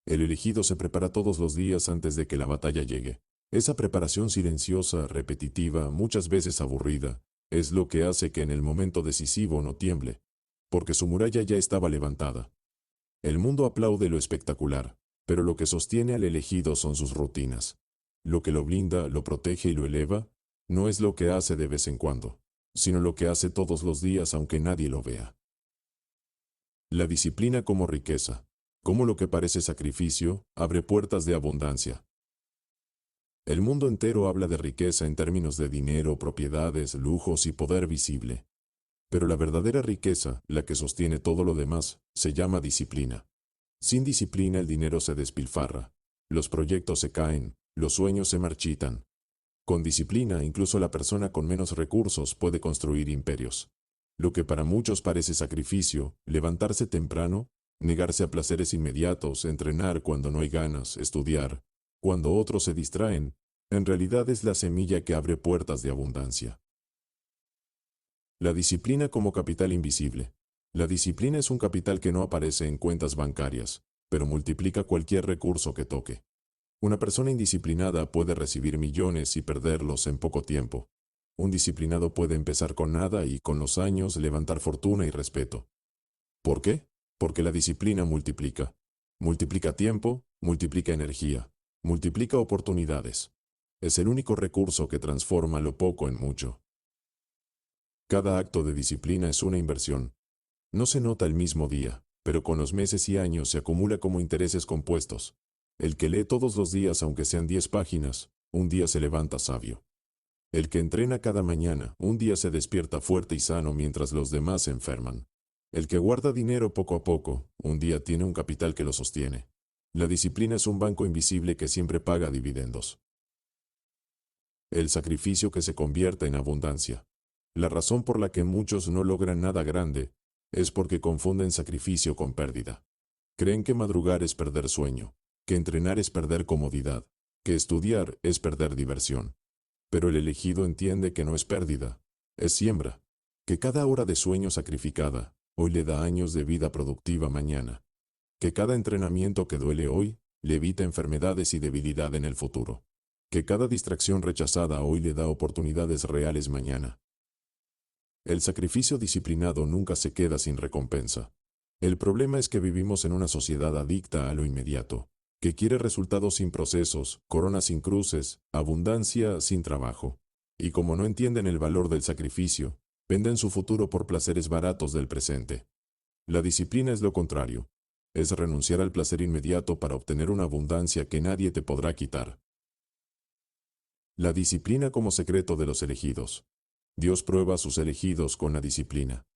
El elegido se prepara todos los días antes de que la batalla llegue. Esa preparación silenciosa, repetitiva, muchas veces aburrida, es lo que hace que en el momento decisivo no tiemble, porque su muralla ya estaba levantada. El mundo aplaude lo espectacular, pero lo que sostiene al elegido son sus rutinas. Lo que lo blinda, lo protege y lo eleva, no es lo que hace de vez en cuando, sino lo que hace todos los días aunque nadie lo vea. La disciplina como riqueza, como lo que parece sacrificio, abre puertas de abundancia. El mundo entero habla de riqueza en términos de dinero, propiedades, lujos y poder visible. Pero la verdadera riqueza, la que sostiene todo lo demás, se llama disciplina. Sin disciplina el dinero se despilfarra, los proyectos se caen, los sueños se marchitan. Con disciplina, incluso la persona con menos recursos puede construir imperios. Lo que para muchos parece sacrificio, levantarse temprano, negarse a placeres inmediatos, entrenar cuando no hay ganas, estudiar, cuando otros se distraen, en realidad es la semilla que abre puertas de abundancia. La disciplina como capital invisible. La disciplina es un capital que no aparece en cuentas bancarias, pero multiplica cualquier recurso que toque. Una persona indisciplinada puede recibir millones y perderlos en poco tiempo. Un disciplinado puede empezar con nada y con los años levantar fortuna y respeto. ¿Por qué? Porque la disciplina multiplica. Multiplica tiempo, multiplica energía, multiplica oportunidades. Es el único recurso que transforma lo poco en mucho. Cada acto de disciplina es una inversión. No se nota el mismo día, pero con los meses y años se acumula como intereses compuestos. El que lee todos los días aunque sean 10 páginas, un día se levanta sabio. El que entrena cada mañana, un día se despierta fuerte y sano mientras los demás se enferman. El que guarda dinero poco a poco, un día tiene un capital que lo sostiene. La disciplina es un banco invisible que siempre paga dividendos. El sacrificio que se convierte en abundancia. La razón por la que muchos no logran nada grande es porque confunden sacrificio con pérdida. Creen que madrugar es perder sueño, que entrenar es perder comodidad, que estudiar es perder diversión. Pero el elegido entiende que no es pérdida, es siembra, que cada hora de sueño sacrificada hoy le da años de vida productiva mañana, que cada entrenamiento que duele hoy le evita enfermedades y debilidad en el futuro, que cada distracción rechazada hoy le da oportunidades reales mañana. El sacrificio disciplinado nunca se queda sin recompensa. El problema es que vivimos en una sociedad adicta a lo inmediato, que quiere resultados sin procesos, coronas sin cruces, abundancia sin trabajo. Y como no entienden el valor del sacrificio, venden su futuro por placeres baratos del presente. La disciplina es lo contrario. Es renunciar al placer inmediato para obtener una abundancia que nadie te podrá quitar. La disciplina como secreto de los elegidos. Dios prueba a sus elegidos con la disciplina.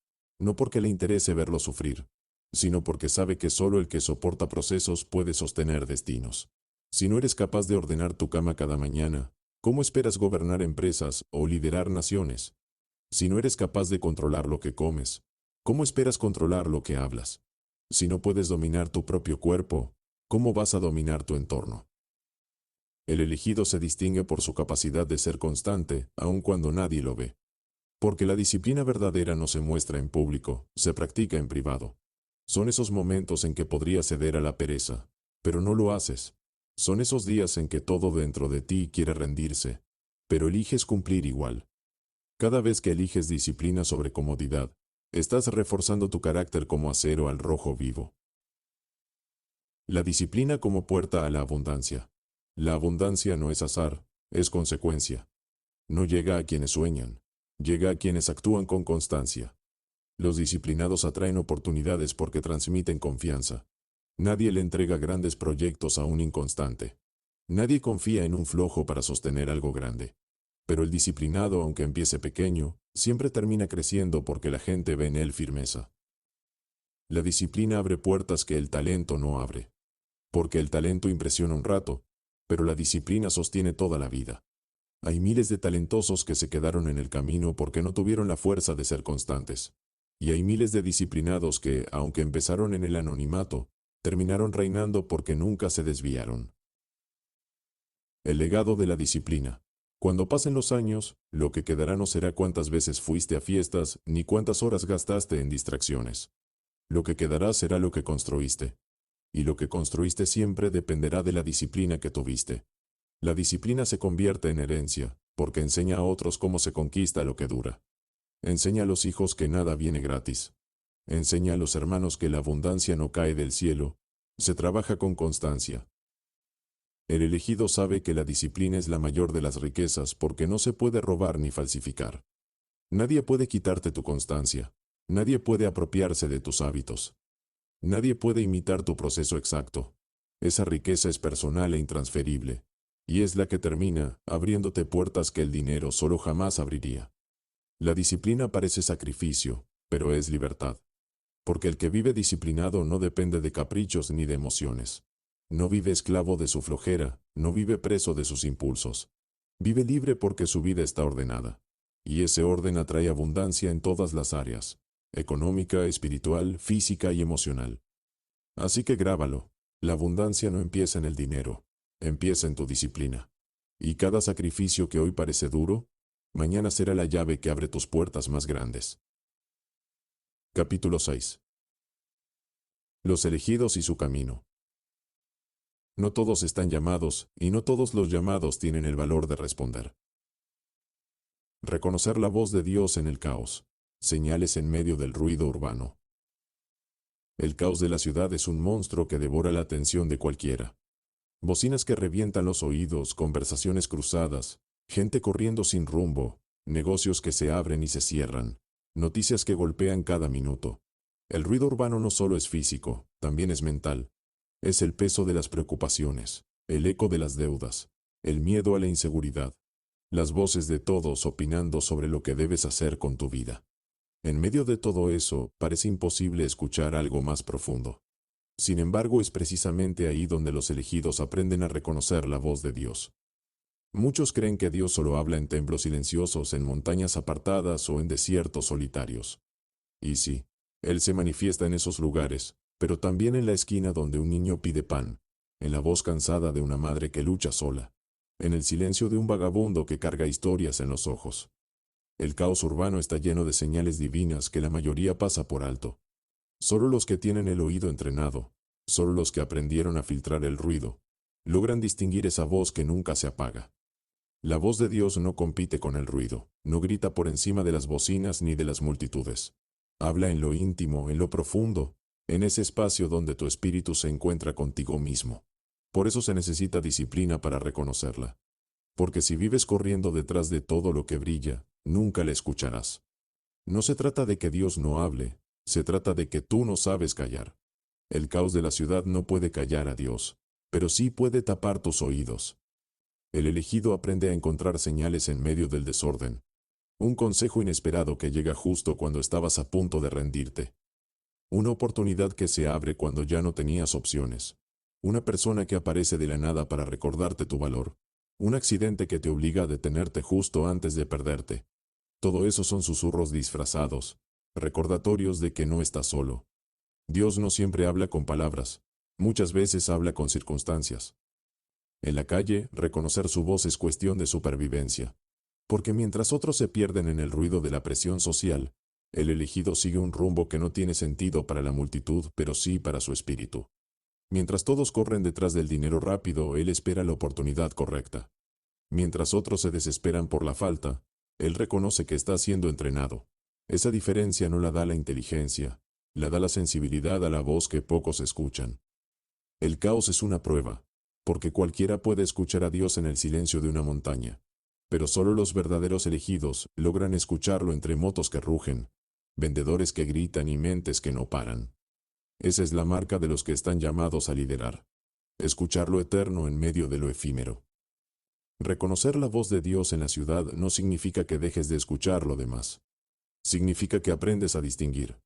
No porque le interese verlos sufrir, sino porque sabe que solo el que soporta procesos puede sostener destinos. Si no eres capaz de ordenar tu cama cada mañana, ¿cómo esperas gobernar empresas o liderar naciones? Si no eres capaz de controlar lo que comes, ¿cómo esperas controlar lo que hablas? Si no puedes dominar tu propio cuerpo, ¿cómo vas a dominar tu entorno? El elegido se distingue por su capacidad de ser constante, aun cuando nadie lo ve. Porque la disciplina verdadera no se muestra en público, se practica en privado. Son esos momentos en que podrías ceder a la pereza, pero no lo haces. Son esos días en que todo dentro de ti quiere rendirse, pero eliges cumplir igual. Cada vez que eliges disciplina sobre comodidad, estás reforzando tu carácter como acero al rojo vivo. La disciplina como puerta a la abundancia. La abundancia no es azar, Es consecuencia. No llega a quienes sueñan, llega a quienes actúan con constancia. Los disciplinados atraen oportunidades porque transmiten confianza. Nadie le entrega grandes proyectos a un inconstante. Nadie confía en un flojo para sostener algo grande. Pero el disciplinado, aunque empiece pequeño, siempre termina creciendo porque la gente ve en él firmeza. La disciplina abre puertas que el talento no abre. Porque el talento impresiona un rato, pero la disciplina sostiene toda la vida. Hay miles de talentosos que se quedaron en el camino porque no tuvieron la fuerza de ser constantes. Y hay miles de disciplinados que, aunque empezaron en el anonimato, terminaron reinando porque nunca se desviaron. El legado de la disciplina. Cuando pasen los años, lo que quedará no será cuántas veces fuiste a fiestas, ni cuántas horas gastaste en distracciones. Lo que quedará será lo que construiste. Y lo que construiste siempre dependerá de la disciplina que tuviste. La disciplina se convierte en herencia, porque enseña a otros cómo se conquista lo que dura. Enseña a los hijos que nada viene gratis. Enseña a los hermanos que la abundancia no cae del cielo, se trabaja con constancia. El elegido sabe que la disciplina es la mayor de las riquezas porque no se puede robar ni falsificar. Nadie puede quitarte tu constancia. Nadie puede apropiarse de tus hábitos. Nadie puede imitar tu proceso exacto. Esa riqueza es personal e intransferible, y es la que termina abriéndote puertas que el dinero solo jamás abriría. La disciplina parece sacrificio, pero es libertad. Porque el que vive disciplinado no depende de caprichos ni de emociones. No vive esclavo de su flojera, no vive preso de sus impulsos. Vive libre porque su vida está ordenada. Y ese orden atrae abundancia en todas las áreas: económica, espiritual, física y emocional. Así que grábalo: la abundancia no empieza en el dinero, empieza en tu disciplina. Y cada sacrificio que hoy parece duro, mañana será la llave que abre tus puertas más grandes. Capítulo 6. Los elegidos y su camino. No todos están llamados, y no todos los llamados tienen el valor de responder. Reconocer la voz de Dios en el caos. Señales en medio del ruido urbano. El caos de la ciudad es un monstruo que devora la atención de cualquiera. Bocinas que revientan los oídos, conversaciones cruzadas, gente corriendo sin rumbo, negocios que se abren y se cierran, noticias que golpean cada minuto. El ruido urbano no solo es físico, también es mental. Es el peso de las preocupaciones, el eco de las deudas, el miedo a la inseguridad, las voces de todos opinando sobre lo que debes hacer con tu vida. En medio de todo eso, parece imposible escuchar algo más profundo. Sin embargo, es precisamente ahí donde los elegidos aprenden a reconocer la voz de Dios. Muchos creen que Dios solo habla en templos silenciosos, en montañas apartadas o en desiertos solitarios. Y sí, Él se manifiesta en esos lugares, pero también en la esquina donde un niño pide pan, en la voz cansada de una madre que lucha sola, en el silencio de un vagabundo que carga historias en los ojos. El caos urbano está lleno de señales divinas que la mayoría pasa por alto. Solo los que tienen el oído entrenado, solo los que aprendieron a filtrar el ruido, logran distinguir esa voz que nunca se apaga. La voz de Dios no compite con el ruido, no grita por encima de las bocinas ni de las multitudes. Habla en lo íntimo, en lo profundo, en ese espacio donde tu espíritu se encuentra contigo mismo. Por eso se necesita disciplina para reconocerla. Porque si vives corriendo detrás de todo lo que brilla, nunca le escucharás. No se trata de que Dios no hable, se trata de que tú no sabes callar. El caos de la ciudad no puede callar a Dios, pero sí puede tapar tus oídos. El elegido aprende a encontrar señales en medio del desorden. Un consejo inesperado que llega justo cuando estabas a punto de rendirte. Una oportunidad que se abre cuando ya no tenías opciones. Una persona que aparece de la nada para recordarte tu valor. Un accidente que te obliga a detenerte justo antes de perderte. Todo eso son susurros disfrazados, recordatorios de que no estás solo. Dios no siempre habla con palabras, muchas veces habla con circunstancias. En la calle, reconocer su voz es cuestión de supervivencia. Porque mientras otros se pierden en el ruido de la presión social, el elegido sigue un rumbo que no tiene sentido para la multitud, pero sí para su espíritu. Mientras todos corren detrás del dinero rápido, él espera la oportunidad correcta. Mientras otros se desesperan por la falta, él reconoce que está siendo entrenado. Esa diferencia no la da la inteligencia, la da la sensibilidad a la voz que pocos escuchan. El caos es una prueba, porque cualquiera puede escuchar a Dios en el silencio de una montaña. Pero solo los verdaderos elegidos logran escucharlo entre motos que rugen, vendedores que gritan y mentes que no paran. Esa es la marca de los que están llamados a liderar. Escuchar lo eterno en medio de lo efímero. Reconocer la voz de Dios en la ciudad no significa que dejes de escuchar lo demás. Significa que aprendes a distinguir.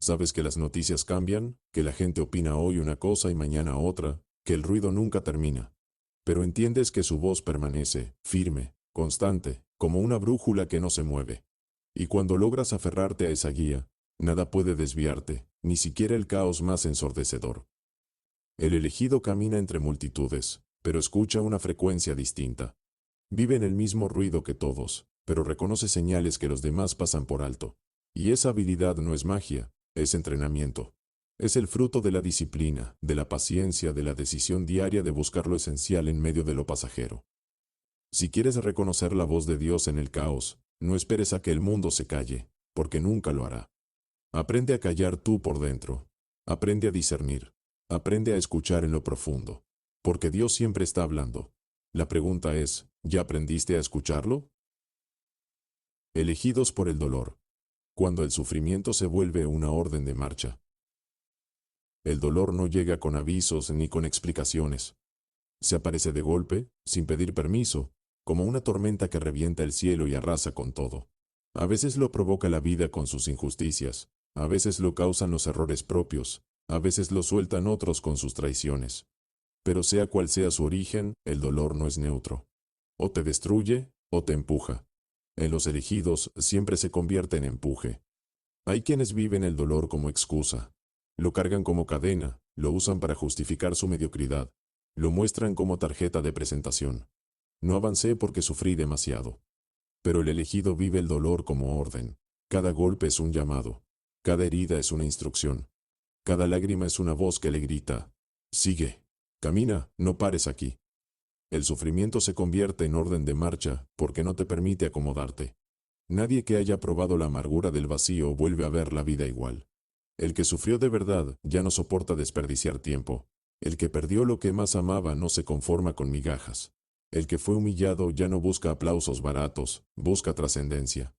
Sabes que las noticias cambian, que la gente opina hoy una cosa y mañana otra, que el ruido nunca termina. Pero entiendes que su voz permanece, firme, constante, como una brújula que no se mueve. Y cuando logras aferrarte a esa guía, nada puede desviarte, ni siquiera el caos más ensordecedor. El elegido camina entre multitudes, pero escucha una frecuencia distinta. Vive en el mismo ruido que todos, pero reconoce señales que los demás pasan por alto. Y esa habilidad no es magia, es entrenamiento. Es el fruto de la disciplina, de la paciencia, de la decisión diaria de buscar lo esencial en medio de lo pasajero. Si quieres reconocer la voz de Dios en el caos, no esperes a que el mundo se calle, porque nunca lo hará. Aprende a callar tú por dentro. Aprende a discernir. Aprende a escuchar en lo profundo. Porque Dios siempre está hablando. La pregunta es, ¿ya aprendiste a escucharlo? Elegidos por el dolor. Cuando el sufrimiento se vuelve una orden de marcha. El dolor no llega con avisos ni con explicaciones. Se aparece de golpe, sin pedir permiso, como una tormenta que revienta el cielo y arrasa con todo. A veces lo provoca la vida con sus injusticias, a veces lo causan los errores propios, a veces lo sueltan otros con sus traiciones. Pero sea cual sea su origen, el dolor no es neutro. O te destruye, o te empuja. En los elegidos siempre se convierte en empuje. Hay quienes viven el dolor como excusa. Lo cargan como cadena, lo usan para justificar su mediocridad. Lo muestran como tarjeta de presentación. No avancé porque sufrí demasiado. Pero el elegido vive el dolor como orden. Cada golpe es un llamado. Cada herida es una instrucción. Cada lágrima es una voz que le grita: sigue, camina, no pares aquí. El sufrimiento se convierte en orden de marcha porque no te permite acomodarte. Nadie que haya probado la amargura del vacío vuelve a ver la vida igual. El que sufrió de verdad ya no soporta desperdiciar tiempo. El que perdió lo que más amaba no se conforma con migajas. El que fue humillado ya no busca aplausos baratos, busca trascendencia.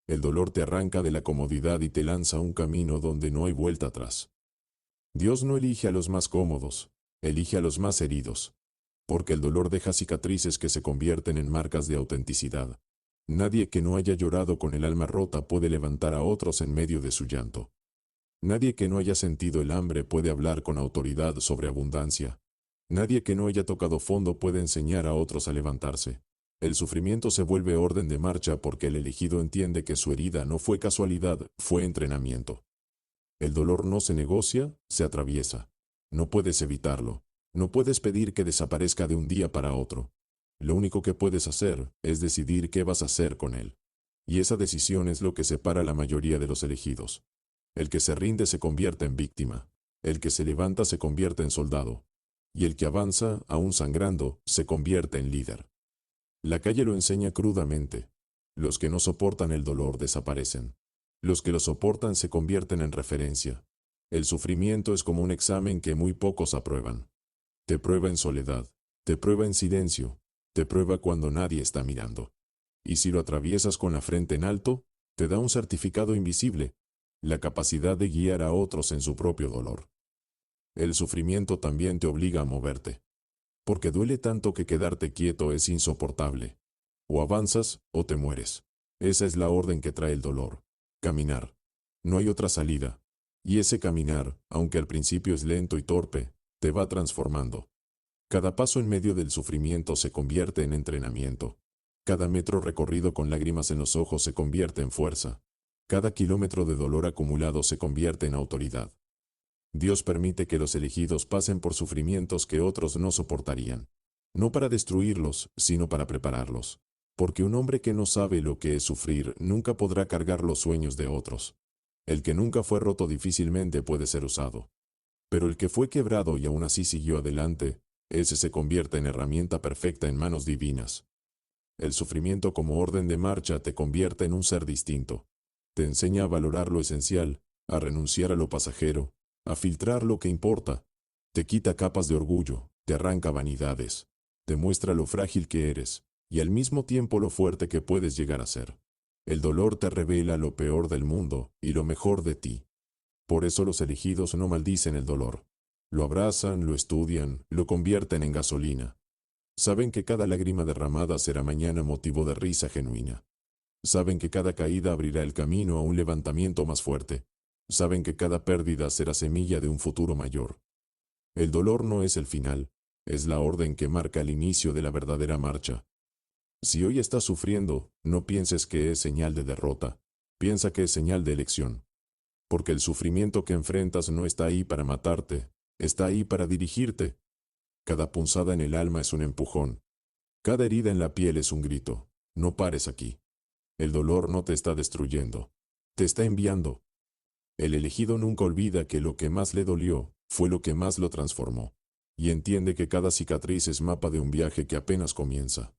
El dolor te arranca de la comodidad y te lanza a un camino donde no hay vuelta atrás. Dios no elige a los más cómodos, elige a los más heridos. Porque el dolor deja cicatrices que se convierten en marcas de autenticidad. Nadie que no haya llorado con el alma rota puede levantar a otros en medio de su llanto. Nadie que no haya sentido el hambre puede hablar con autoridad sobre abundancia. Nadie que no haya tocado fondo puede enseñar a otros a levantarse. El sufrimiento se vuelve orden de marcha porque el elegido entiende que su herida no fue casualidad, fue entrenamiento. El dolor no se negocia, se atraviesa. No puedes evitarlo. No puedes pedir que desaparezca de un día para otro. Lo único que puedes hacer es decidir qué vas a hacer con él. Y esa decisión es lo que separa a la mayoría de los elegidos. El que se rinde se convierte en víctima. El que se levanta se convierte en soldado. Y el que avanza, aún sangrando, se convierte en líder. La calle lo enseña crudamente. Los que no soportan el dolor desaparecen. Los que lo soportan se convierten en referencia. El sufrimiento es como un examen que muy pocos aprueban. Te prueba en soledad, te prueba en silencio, te prueba cuando nadie está mirando. Y si lo atraviesas con la frente en alto, te da un certificado invisible, la capacidad de guiar a otros en su propio dolor. El sufrimiento también te obliga a moverte. Porque duele tanto que quedarte quieto es insoportable. O avanzas o te mueres. Esa es la orden que trae el dolor. Caminar. No hay otra salida. Y ese caminar, aunque al principio es lento y torpe, te va transformando. Cada paso en medio del sufrimiento se convierte en entrenamiento. Cada metro recorrido con lágrimas en los ojos se convierte en fuerza. Cada kilómetro de dolor acumulado se convierte en autoridad. Dios permite que los elegidos pasen por sufrimientos que otros no soportarían. No para destruirlos, sino para prepararlos. Porque un hombre que no sabe lo que es sufrir nunca podrá cargar los sueños de otros. El que nunca fue roto difícilmente puede ser usado. Pero el que fue quebrado y aún así siguió adelante, ese se convierte en herramienta perfecta en manos divinas. El sufrimiento como orden de marcha te convierte en un ser distinto. Te enseña a valorar lo esencial, a renunciar a lo pasajero, a filtrar lo que importa. Te quita capas de orgullo, te arranca vanidades, te muestra lo frágil que eres, y al mismo tiempo lo fuerte que puedes llegar a ser. El dolor te revela lo peor del mundo y lo mejor de ti. Por eso los elegidos no maldicen el dolor. Lo abrazan, lo estudian, lo convierten en gasolina. Saben que cada lágrima derramada será mañana motivo de risa genuina. Saben que cada caída abrirá el camino a un levantamiento más fuerte. Saben que cada pérdida será semilla de un futuro mayor. El dolor no es el final, es la orden que marca el inicio de la verdadera marcha. Si hoy estás sufriendo, no pienses que es señal de derrota, piensa que es señal de elección. Porque el sufrimiento que enfrentas no está ahí para matarte, está ahí para dirigirte. Cada punzada en el alma es un empujón. Cada herida en la piel es un grito. No pares aquí. El dolor no te está destruyendo, te está enviando. El elegido nunca olvida que lo que más le dolió fue lo que más lo transformó, y entiende que cada cicatriz es mapa de un viaje que apenas comienza.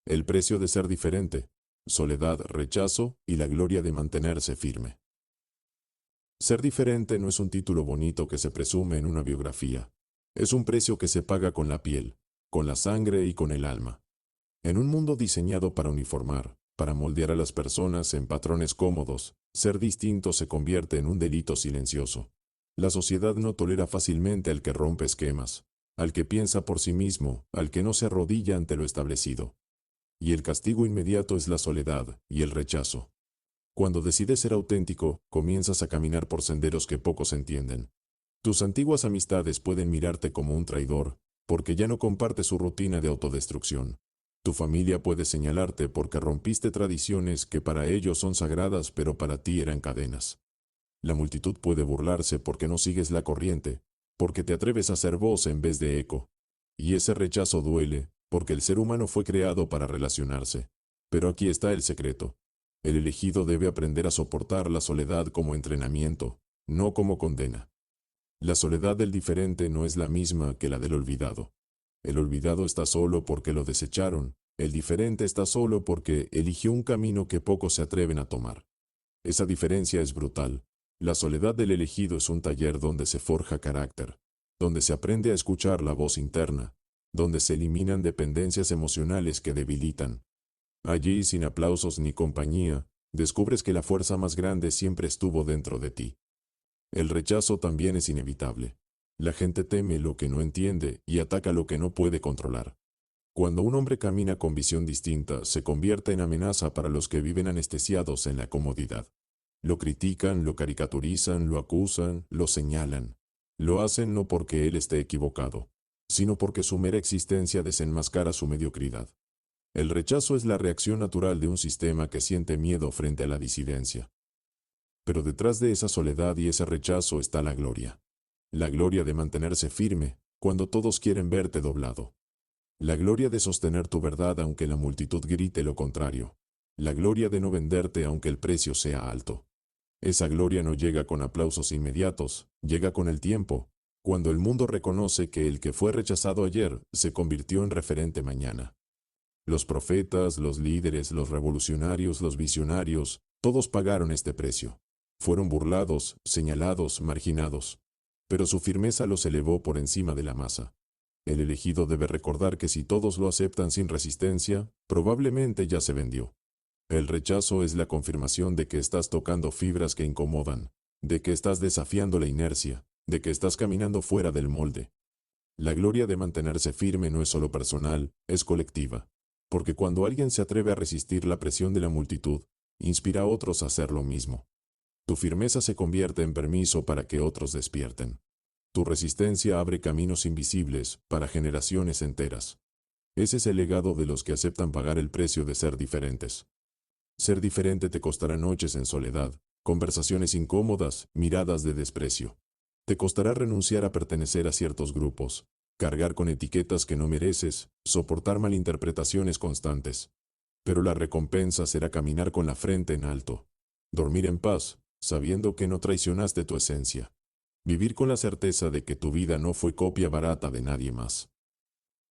El precio de ser diferente, soledad, rechazo y la gloria de mantenerse firme. Ser diferente no es un título bonito que se presume en una biografía. Es un precio que se paga con la piel, con la sangre y con el alma. En un mundo diseñado para uniformar, para moldear a las personas en patrones cómodos, ser distinto se convierte en un delito silencioso. La sociedad no tolera fácilmente al que rompe esquemas, al que piensa por sí mismo, al que no se arrodilla ante lo establecido. Y el castigo inmediato es la soledad y el rechazo. Cuando decides ser auténtico, comienzas a caminar por senderos que pocos entienden. Tus antiguas amistades pueden mirarte como un traidor, porque ya no compartes su rutina de autodestrucción. Tu familia puede señalarte porque rompiste tradiciones que para ellos son sagradas pero para ti eran cadenas. La multitud puede burlarse porque no sigues la corriente, porque te atreves a ser voz en vez de eco. Y ese rechazo duele, porque el ser humano fue creado para relacionarse. Pero aquí está el secreto. El elegido debe aprender a soportar la soledad como entrenamiento, no como condena. La soledad del diferente no es la misma que la del olvidado. El olvidado está solo porque lo desecharon, el diferente está solo porque eligió un camino que pocos se atreven a tomar. Esa diferencia es brutal. La soledad del elegido es un taller donde se forja carácter, donde se aprende a escuchar la voz interna, donde se eliminan dependencias emocionales que debilitan. Allí, sin aplausos ni compañía, descubres que la fuerza más grande siempre estuvo dentro de ti. El rechazo también es inevitable. La gente teme lo que no entiende y ataca lo que no puede controlar. Cuando un hombre camina con visión distinta, se convierte en amenaza para los que viven anestesiados en la comodidad. Lo critican, lo caricaturizan, lo acusan, lo señalan. Lo hacen no porque él esté equivocado, sino porque su mera existencia desenmascara su mediocridad. El rechazo es la reacción natural de un sistema que siente miedo frente a la disidencia. Pero detrás de esa soledad y ese rechazo está la gloria. La gloria de mantenerse firme cuando todos quieren verte doblado. La gloria de sostener tu verdad aunque la multitud grite lo contrario. La gloria de no venderte aunque el precio sea alto. Esa gloria no llega con aplausos inmediatos, llega con el tiempo, cuando el mundo reconoce que el que fue rechazado ayer se convirtió en referente mañana. Los profetas, los líderes, los revolucionarios, los visionarios, todos pagaron este precio. Fueron burlados, señalados, marginados. Pero su firmeza los elevó por encima de la masa. El elegido debe recordar que si todos lo aceptan sin resistencia, probablemente ya se vendió. El rechazo es la confirmación de que estás tocando fibras que incomodan, de que estás desafiando la inercia, de que estás caminando fuera del molde. La gloria de mantenerse firme no es solo personal, es colectiva. Porque cuando alguien se atreve a resistir la presión de la multitud, inspira a otros a hacer lo mismo. Tu firmeza se convierte en permiso para que otros despierten. Tu resistencia abre caminos invisibles para generaciones enteras. Ese es el legado de los que aceptan pagar el precio de ser diferentes. Ser diferente te costará noches en soledad, conversaciones incómodas, miradas de desprecio. Te costará renunciar a pertenecer a ciertos grupos, cargar con etiquetas que no mereces, soportar malinterpretaciones constantes. Pero la recompensa será caminar con la frente en alto, dormir en paz, sabiendo que no traicionaste tu esencia. Vivir con la certeza de que tu vida no fue copia barata de nadie más.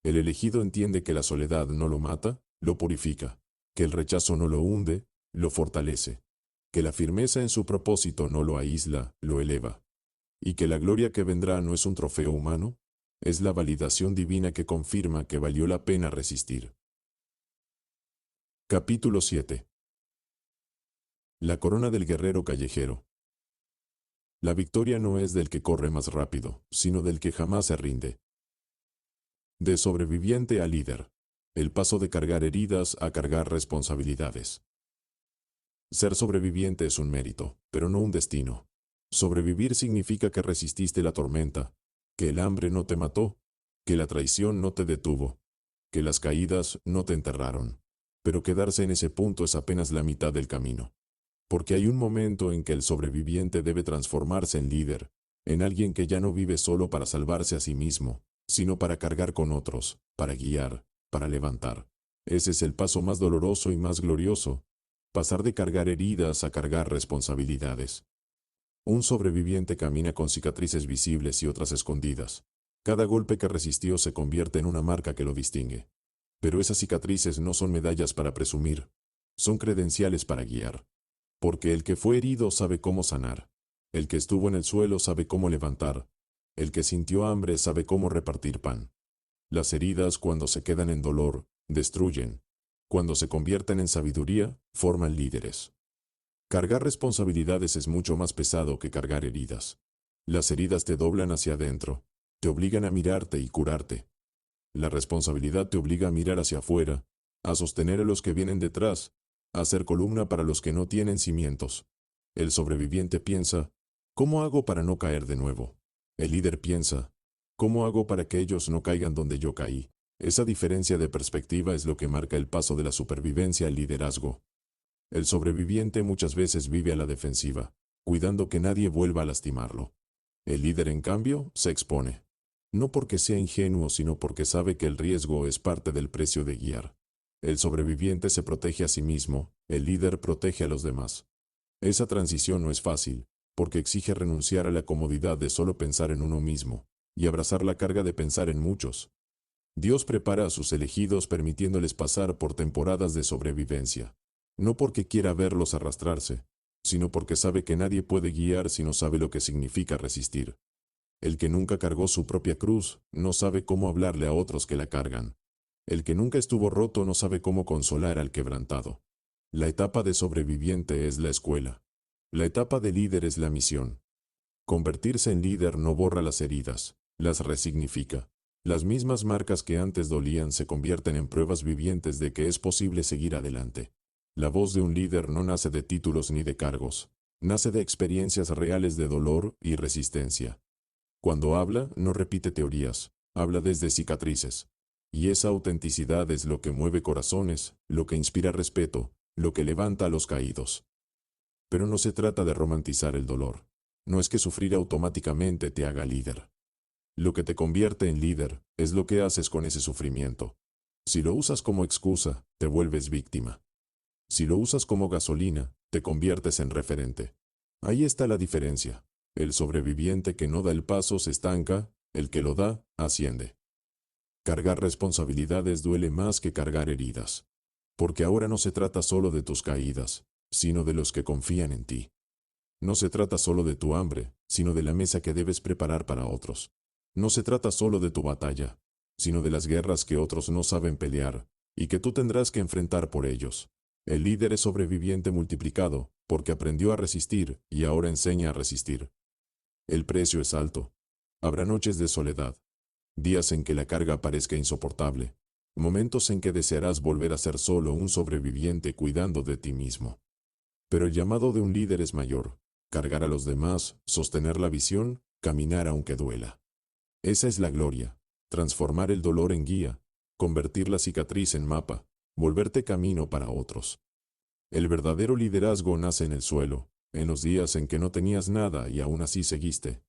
El elegido entiende que la soledad no lo mata, lo purifica, que el rechazo no lo hunde, lo fortalece, que la firmeza en su propósito no lo aísla, lo eleva, y que la gloria que vendrá no es un trofeo humano, Es la validación divina que confirma que valió la pena resistir. Capítulo 7. La corona del guerrero callejero. La victoria no es del que corre más rápido, sino del que jamás se rinde. De sobreviviente a líder. El paso de cargar heridas a cargar responsabilidades. Ser sobreviviente es un mérito, pero no un destino. Sobrevivir significa que resististe la tormenta, que el hambre no te mató, que la traición no te detuvo, que las caídas no te enterraron. Pero quedarse en ese punto es apenas la mitad del camino. Porque hay un momento en que el sobreviviente debe transformarse en líder, en alguien que ya no vive solo para salvarse a sí mismo, sino para cargar con otros, para guiar, para levantar. Ese es el paso más doloroso y más glorioso, pasar de cargar heridas a cargar responsabilidades. Un sobreviviente camina con cicatrices visibles y otras escondidas. Cada golpe que resistió se convierte en una marca que lo distingue. Pero esas cicatrices no son medallas para presumir, son credenciales para guiar. Porque el que fue herido sabe cómo sanar. El que estuvo en el suelo sabe cómo levantar. El que sintió hambre sabe cómo repartir pan. Las heridas, cuando se quedan en dolor, destruyen. Cuando se convierten en sabiduría, forman líderes. Cargar responsabilidades es mucho más pesado que cargar heridas. Las heridas te doblan hacia adentro, te obligan a mirarte y curarte. La responsabilidad te obliga a mirar hacia afuera, a sostener a los que vienen detrás, a ser columna para los que no tienen cimientos. El sobreviviente piensa, ¿cómo hago para no caer de nuevo? El líder piensa, ¿cómo hago para que ellos no caigan donde yo caí? Esa diferencia de perspectiva es lo que marca el paso de la supervivencia al liderazgo. El sobreviviente muchas veces vive a la defensiva, cuidando que nadie vuelva a lastimarlo. El líder, en cambio, se expone. No porque sea ingenuo, sino porque sabe que el riesgo es parte del precio de guiar. El sobreviviente se protege a sí mismo, el líder protege a los demás. Esa transición no es fácil, porque exige renunciar a la comodidad de solo pensar en uno mismo, y abrazar la carga de pensar en muchos. Dios prepara a sus elegidos permitiéndoles pasar por temporadas de sobrevivencia. No porque quiera verlos arrastrarse, sino porque sabe que nadie puede guiar si no sabe lo que significa resistir. El que nunca cargó su propia cruz no sabe cómo hablarle a otros que la cargan. El que nunca estuvo roto no sabe cómo consolar al quebrantado. La etapa de sobreviviente es la escuela. La etapa de líder es la misión. Convertirse en líder no borra las heridas, las resignifica. Las mismas marcas que antes dolían se convierten en pruebas vivientes de que es posible seguir adelante. La voz de un líder no nace de títulos ni de cargos, nace de experiencias reales de dolor y resistencia. Cuando habla, no repite teorías, habla desde cicatrices. Y esa autenticidad es lo que mueve corazones, lo que inspira respeto, lo que levanta a los caídos. Pero no se trata de romantizar el dolor. No es que sufrir automáticamente te haga líder. Lo que te convierte en líder es lo que haces con ese sufrimiento. Si lo usas como excusa, te vuelves víctima. Si lo usas como gasolina, te conviertes en referente. Ahí está la diferencia. El sobreviviente que no da el paso se estanca, el que lo da, asciende. Cargar responsabilidades duele más que cargar heridas. Porque ahora no se trata solo de tus caídas, sino de los que confían en ti. No se trata solo de tu hambre, sino de la mesa que debes preparar para otros. No se trata solo de tu batalla, sino de las guerras que otros no saben pelear, y que tú tendrás que enfrentar por ellos. El líder es sobreviviente multiplicado, porque aprendió a resistir y ahora enseña a resistir. El precio es alto. Habrá noches de soledad, días en que la carga parezca insoportable, momentos en que desearás volver a ser solo un sobreviviente cuidando de ti mismo. Pero el llamado de un líder es mayor: cargar a los demás, sostener la visión, caminar aunque duela. Esa es la gloria, transformar el dolor en guía, convertir la cicatriz en mapa, volverte camino para otros. El verdadero liderazgo nace en el suelo, en los días en que no tenías nada y aún así seguiste.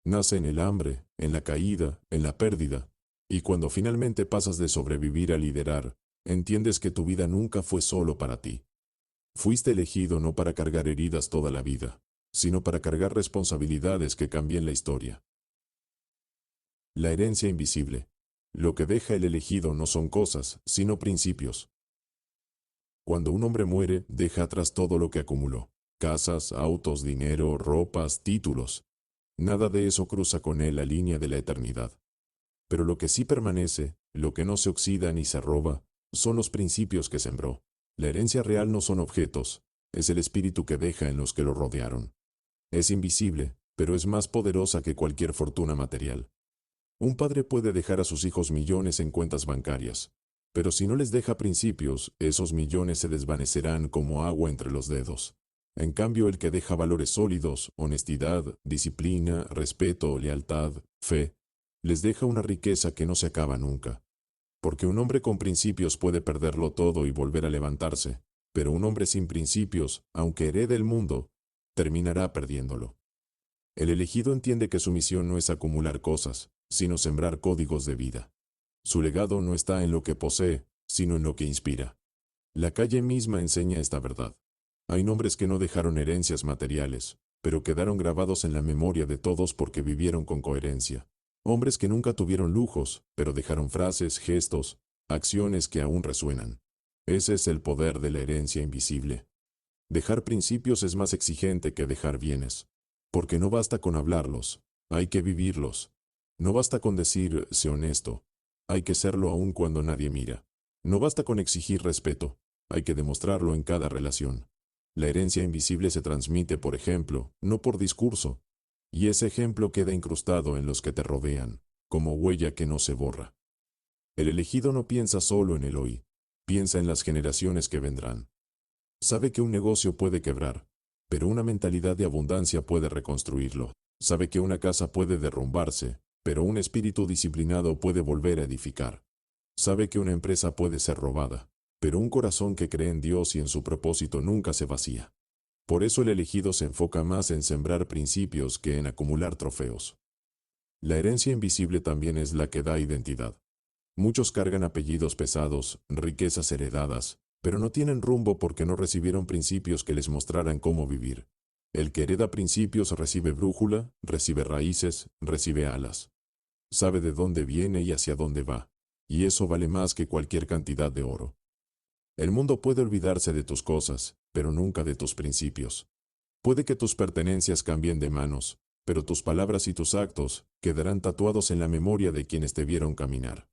Nace en el hambre, en la caída, en la pérdida, y cuando finalmente pasas de sobrevivir a liderar, entiendes que tu vida nunca fue solo para ti. Fuiste elegido no para cargar heridas toda la vida, sino para cargar responsabilidades que cambien la historia. La herencia invisible. Lo que deja el elegido no son cosas, sino principios. Cuando un hombre muere, deja atrás todo lo que acumuló: casas, autos, dinero, ropas, títulos. Nada de eso cruza con él la línea de la eternidad. Pero lo que sí permanece, lo que no se oxida ni se roba, son los principios que sembró. La herencia real no son objetos, es el espíritu que deja en los que lo rodearon. Es invisible, pero es más poderosa que cualquier fortuna material. Un padre puede dejar a sus hijos millones en cuentas bancarias, pero si no les deja principios, esos millones se desvanecerán como agua entre los dedos. En cambio, el que deja valores sólidos, honestidad, disciplina, respeto, lealtad, fe, les deja una riqueza que no se acaba nunca. Porque un hombre con principios puede perderlo todo y volver a levantarse, pero un hombre sin principios, aunque herede el mundo, terminará perdiéndolo. El elegido entiende que su misión no es acumular cosas, sino sembrar códigos de vida. Su legado no está en lo que posee, sino en lo que inspira. La calle misma enseña esta verdad. Hay nombres que no dejaron herencias materiales, pero quedaron grabados en la memoria de todos porque vivieron con coherencia. Hombres que nunca tuvieron lujos, pero dejaron frases, gestos, acciones que aún resuenan. Ese es el poder de la herencia invisible. Dejar principios es más exigente que dejar bienes, porque no basta con hablarlos, hay que vivirlos. No basta con decir, sé honesto, hay que serlo aún cuando nadie mira. No basta con exigir respeto, hay que demostrarlo en cada relación. La herencia invisible se transmite, por ejemplo, no por discurso, y ese ejemplo queda incrustado en los que te rodean, como huella que no se borra. El elegido no piensa solo en el hoy, piensa en las generaciones que vendrán. Sabe que un negocio puede quebrar, pero una mentalidad de abundancia puede reconstruirlo. Sabe que una casa puede derrumbarse, pero un espíritu disciplinado puede volver a edificar. Sabe que una empresa puede ser robada, pero un corazón que cree en Dios y en su propósito nunca se vacía. Por eso el elegido se enfoca más en sembrar principios que en acumular trofeos. La herencia invisible también es la que da identidad. Muchos cargan apellidos pesados, riquezas heredadas, pero no tienen rumbo porque no recibieron principios que les mostraran cómo vivir. El que hereda principios recibe brújula, recibe raíces, recibe alas. Sabe de dónde viene y hacia dónde va, y eso vale más que cualquier cantidad de oro. El mundo puede olvidarse de tus cosas, pero nunca de tus principios. Puede que tus pertenencias cambien de manos, pero tus palabras y tus actos quedarán tatuados en la memoria de quienes te vieron caminar.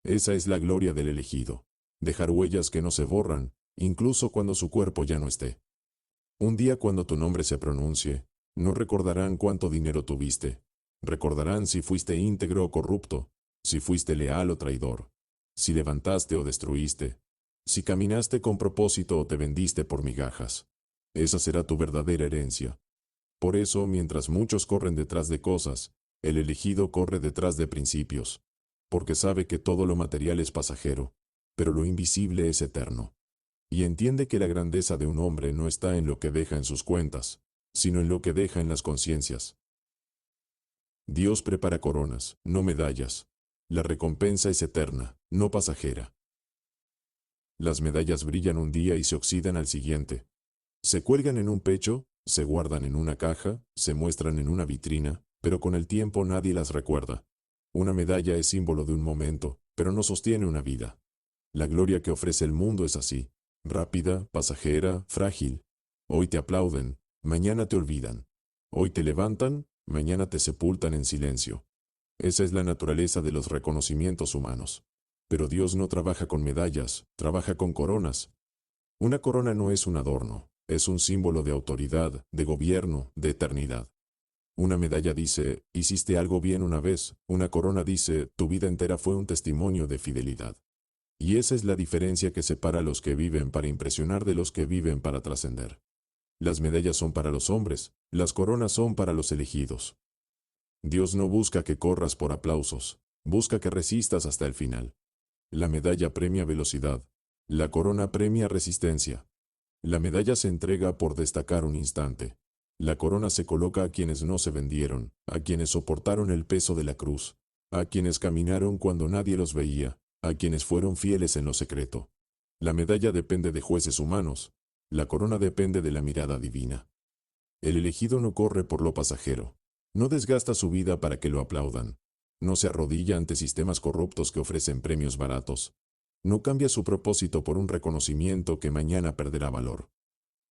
Esa es la gloria del elegido, dejar huellas que no se borran, incluso cuando su cuerpo ya no esté. Un día cuando tu nombre se pronuncie, no recordarán cuánto dinero tuviste, recordarán si fuiste íntegro o corrupto, si fuiste leal o traidor, si levantaste o destruiste, si caminaste con propósito o te vendiste por migajas. Esa será tu verdadera herencia. Por eso, mientras muchos corren detrás de cosas, el elegido corre detrás de principios, porque sabe que todo lo material es pasajero, pero lo invisible es eterno. Y entiende que la grandeza de un hombre no está en lo que deja en sus cuentas, sino en lo que deja en las conciencias. Dios prepara coronas, no medallas. La recompensa es eterna, no pasajera. Las medallas brillan un día y se oxidan al siguiente. Se cuelgan en un pecho, se guardan en una caja, se muestran en una vitrina, pero con el tiempo nadie las recuerda. Una medalla es símbolo de un momento, pero no sostiene una vida. La gloria que ofrece el mundo es así, rápida, pasajera, frágil. Hoy te aplauden, mañana te olvidan. Hoy te levantan, mañana te sepultan en silencio. Esa es la naturaleza de los reconocimientos humanos. Pero Dios no trabaja con medallas, trabaja con coronas. Una corona no es un adorno, es un símbolo de autoridad, de gobierno, de eternidad. Una medalla dice, hiciste algo bien una vez, una corona dice, tu vida entera fue un testimonio de fidelidad. Y esa es la diferencia que separa a los que viven para impresionar de los que viven para trascender. Las medallas son para los hombres, las coronas son para los elegidos. Dios no busca que corras por aplausos, busca que resistas hasta el final. La medalla premia velocidad, la corona premia resistencia. La medalla se entrega por destacar un instante. La corona se coloca a quienes no se vendieron, a quienes soportaron el peso de la cruz, a quienes caminaron cuando nadie los veía, a quienes fueron fieles en lo secreto. La medalla depende de jueces humanos, la corona depende de la mirada divina. El elegido no corre por lo pasajero, no desgasta su vida para que lo aplaudan, no se arrodilla ante sistemas corruptos que ofrecen premios baratos, no cambia su propósito por un reconocimiento que mañana perderá valor.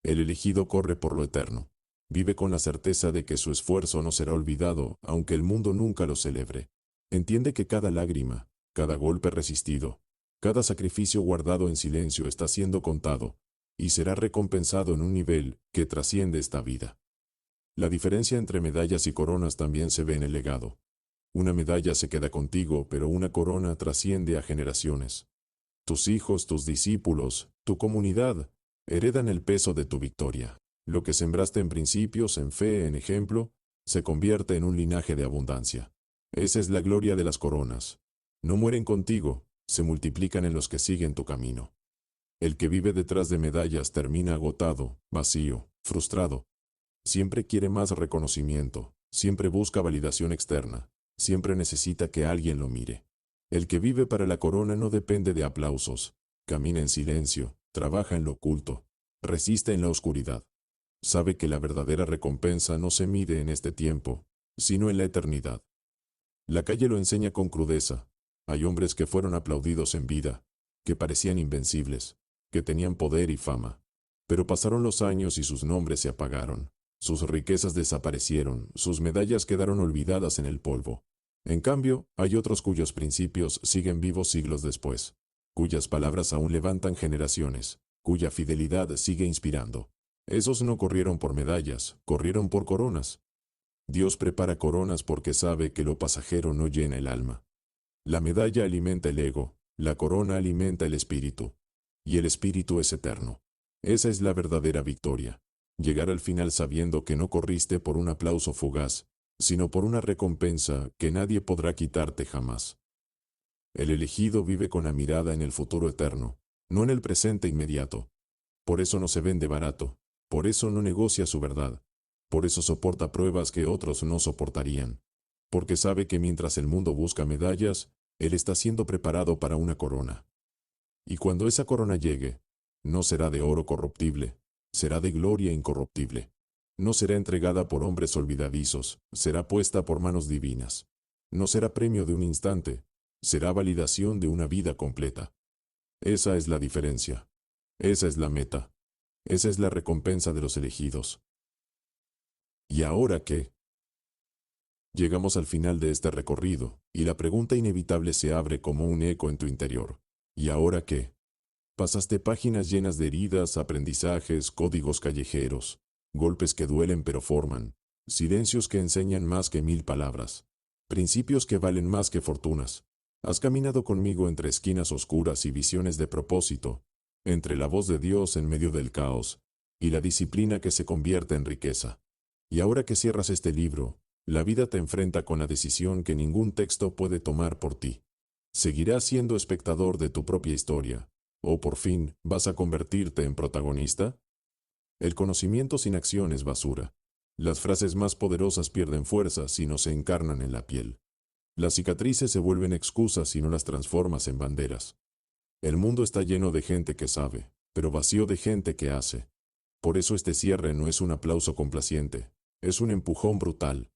El elegido corre por lo eterno. Vive con la certeza de que su esfuerzo no será olvidado, aunque el mundo nunca lo celebre. Entiende que cada lágrima, cada golpe resistido, cada sacrificio guardado en silencio está siendo contado, y será recompensado en un nivel que trasciende esta vida. La diferencia entre medallas y coronas también se ve en el legado. Una medalla se queda contigo, pero una corona trasciende a generaciones. Tus hijos, tus discípulos, tu comunidad, heredan el peso de tu victoria. Lo que sembraste en principios, en fe, en ejemplo, se convierte en un linaje de abundancia. Esa es la gloria de las coronas. No mueren contigo, se multiplican en los que siguen tu camino. El que vive detrás de medallas termina agotado, vacío, frustrado. Siempre quiere más reconocimiento, siempre busca validación externa, siempre necesita que alguien lo mire. El que vive para la corona no depende de aplausos, camina en silencio, trabaja en lo oculto, resiste en la oscuridad. Sabe que la verdadera recompensa no se mide en este tiempo, sino en la eternidad. La calle lo enseña con crudeza. Hay hombres que fueron aplaudidos en vida, que parecían invencibles, que tenían poder y fama. Pero pasaron los años y sus nombres se apagaron. Sus riquezas desaparecieron, sus medallas quedaron olvidadas en el polvo. En cambio, hay otros cuyos principios siguen vivos siglos después, cuyas palabras aún levantan generaciones, cuya fidelidad sigue inspirando. Esos no corrieron por medallas, corrieron por coronas. Dios prepara coronas porque sabe que lo pasajero no llena el alma. La medalla alimenta el ego, la corona alimenta el espíritu, y el espíritu es eterno. Esa es la verdadera victoria. Llegar al final sabiendo que no corriste por un aplauso fugaz, sino por una recompensa que nadie podrá quitarte jamás. El elegido vive con la mirada en el futuro eterno, no en el presente inmediato. Por eso no se vende barato, por eso no negocia su verdad, por eso soporta pruebas que otros no soportarían, porque sabe que mientras el mundo busca medallas, él está siendo preparado para una corona. Y cuando esa corona llegue, no será de oro corruptible, será de gloria incorruptible. No será entregada por hombres olvidadizos, será puesta por manos divinas. No será premio de un instante, será validación de una vida completa. Esa es la diferencia. Esa es la meta. Esa es la recompensa de los elegidos. ¿Y ahora qué? Llegamos al final de este recorrido, y la pregunta inevitable se abre como un eco en tu interior. ¿Y ahora qué? Pasaste páginas llenas de heridas, aprendizajes, códigos callejeros, golpes que duelen pero forman, silencios que enseñan más que 1000 palabras, principios que valen más que fortunas. Has caminado conmigo entre esquinas oscuras y visiones de propósito, entre la voz de Dios en medio del caos, y la disciplina que se convierte en riqueza. Y ahora que cierras este libro, la vida te enfrenta con la decisión que ningún texto puede tomar por ti. ¿Seguirás siendo espectador de tu propia historia? ¿O por fin vas a convertirte en protagonista? El conocimiento sin acción es basura. Las frases más poderosas pierden fuerza si no se encarnan en la piel. Las cicatrices se vuelven excusas si no las transformas en banderas. El mundo está lleno de gente que sabe, pero vacío de gente que hace. Por eso este cierre no es un aplauso complaciente, es un empujón brutal.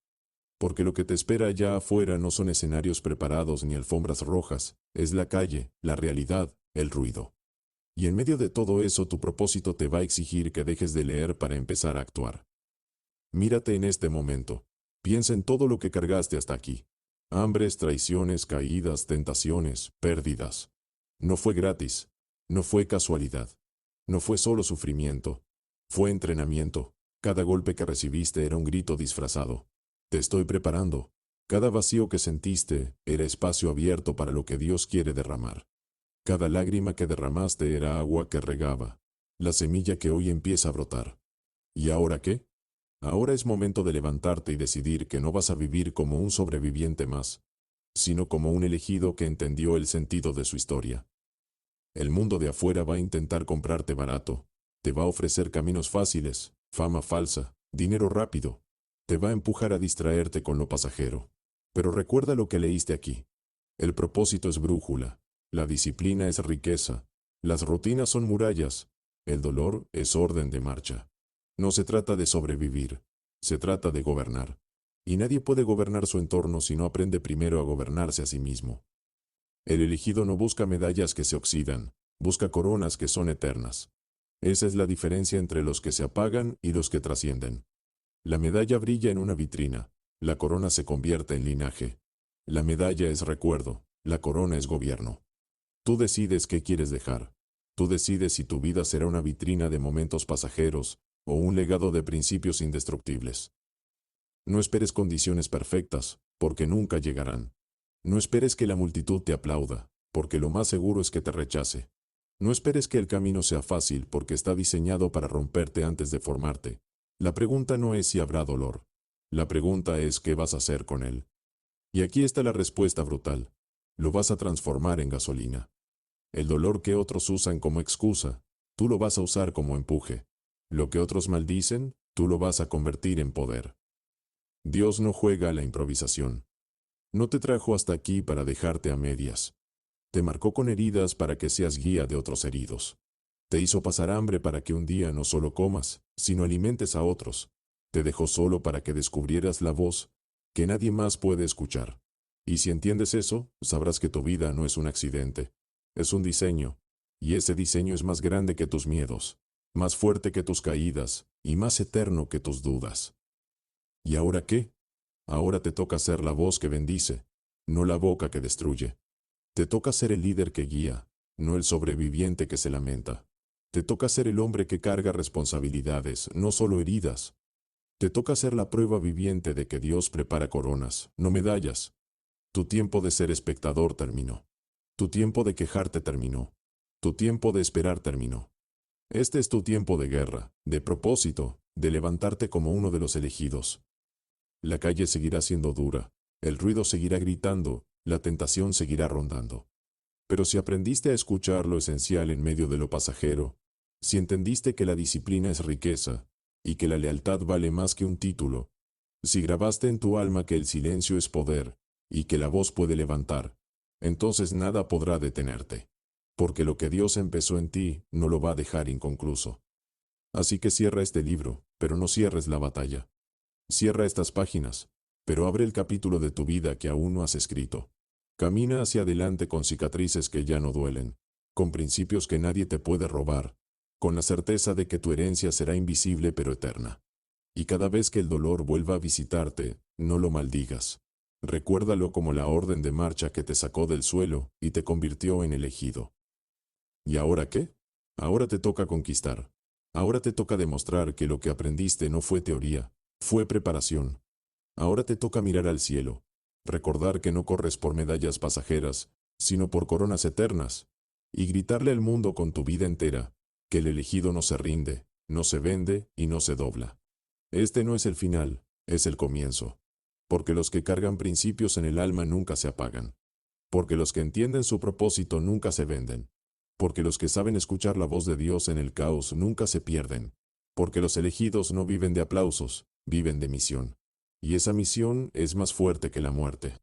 Porque lo que te espera allá afuera no son escenarios preparados ni alfombras rojas, es la calle, la realidad, el ruido. Y en medio de todo eso tu propósito te va a exigir que dejes de leer para empezar a actuar. Mírate en este momento. Piensa en todo lo que cargaste hasta aquí. Hambres, traiciones, caídas, tentaciones, pérdidas. No fue gratis. No fue casualidad. No fue solo sufrimiento. Fue entrenamiento. Cada golpe que recibiste era un grito disfrazado. Te estoy preparando. Cada vacío que sentiste era espacio abierto para lo que Dios quiere derramar. Cada lágrima que derramaste era agua que regaba, la semilla que hoy empieza a brotar. ¿Y ahora qué? Ahora es momento de levantarte y decidir que no vas a vivir como un sobreviviente más, sino como un elegido que entendió el sentido de su historia. El mundo de afuera va a intentar comprarte barato, te va a ofrecer caminos fáciles, fama falsa, dinero rápido, te va a empujar a distraerte con lo pasajero. Pero recuerda lo que leíste aquí. El propósito es brújula. La disciplina es riqueza, las rutinas son murallas, el dolor es orden de marcha. No se trata de sobrevivir, se trata de gobernar. Y nadie puede gobernar su entorno si no aprende primero a gobernarse a sí mismo. El elegido no busca medallas que se oxidan, busca coronas que son eternas. Esa es la diferencia entre los que se apagan y los que trascienden. La medalla brilla en una vitrina, la corona se convierte en linaje. La medalla es recuerdo, la corona es gobierno. Tú decides qué quieres dejar. Tú decides si tu vida será una vitrina de momentos pasajeros o un legado de principios indestructibles. No esperes condiciones perfectas, porque nunca llegarán. No esperes que la multitud te aplauda, porque lo más seguro es que te rechace. No esperes que el camino sea fácil, porque está diseñado para romperte antes de formarte. La pregunta no es si habrá dolor. La pregunta es qué vas a hacer con él. Y aquí está la respuesta brutal. Lo vas a transformar en gasolina. El dolor que otros usan como excusa, tú lo vas a usar como empuje. Lo que otros maldicen, tú lo vas a convertir en poder. Dios no juega a la improvisación. No te trajo hasta aquí para dejarte a medias. Te marcó con heridas para que seas guía de otros heridos. Te hizo pasar hambre para que un día no solo comas, sino alimentes a otros. Te dejó solo para que descubrieras la voz que nadie más puede escuchar. Y si entiendes eso, sabrás que tu vida no es un accidente. Es un diseño. Y ese diseño es más grande que tus miedos, más fuerte que tus caídas, y más eterno que tus dudas. ¿Y ahora qué? Ahora te toca ser la voz que bendice, no la boca que destruye. Te toca ser el líder que guía, no el sobreviviente que se lamenta. Te toca ser el hombre que carga responsabilidades, no solo heridas. Te toca ser la prueba viviente de que Dios prepara coronas, no medallas. Tu tiempo de ser espectador terminó. Tu tiempo de quejarte terminó. Tu tiempo de esperar terminó. Este es tu tiempo de guerra, de propósito, de levantarte como uno de los elegidos. La calle seguirá siendo dura, el ruido seguirá gritando, la tentación seguirá rondando. Pero si aprendiste a escuchar lo esencial en medio de lo pasajero, si entendiste que la disciplina es riqueza, y que la lealtad vale más que un título, si grabaste en tu alma que el silencio es poder, y que la voz puede levantar, entonces nada podrá detenerte. Porque lo que Dios empezó en ti, no lo va a dejar inconcluso. Así que cierra este libro, pero no cierres la batalla. Cierra estas páginas, pero abre el capítulo de tu vida que aún no has escrito. Camina hacia adelante con cicatrices que ya no duelen, con principios que nadie te puede robar, con la certeza de que tu herencia será invisible pero eterna. Y cada vez que el dolor vuelva a visitarte, no lo maldigas. Recuérdalo como la orden de marcha que te sacó del suelo y te convirtió en elegido. ¿Y ahora qué? Ahora te toca conquistar. Ahora te toca demostrar que lo que aprendiste no fue teoría, fue preparación. Ahora te toca mirar al cielo, recordar que no corres por medallas pasajeras, sino por coronas eternas, y gritarle al mundo con tu vida entera, que el elegido no se rinde, no se vende y no se dobla. Este no es el final, es el comienzo. Porque los que cargan principios en el alma nunca se apagan. Porque los que entienden su propósito nunca se venden. Porque los que saben escuchar la voz de Dios en el caos nunca se pierden. Porque los elegidos no viven de aplausos, viven de misión. Y esa misión es más fuerte que la muerte.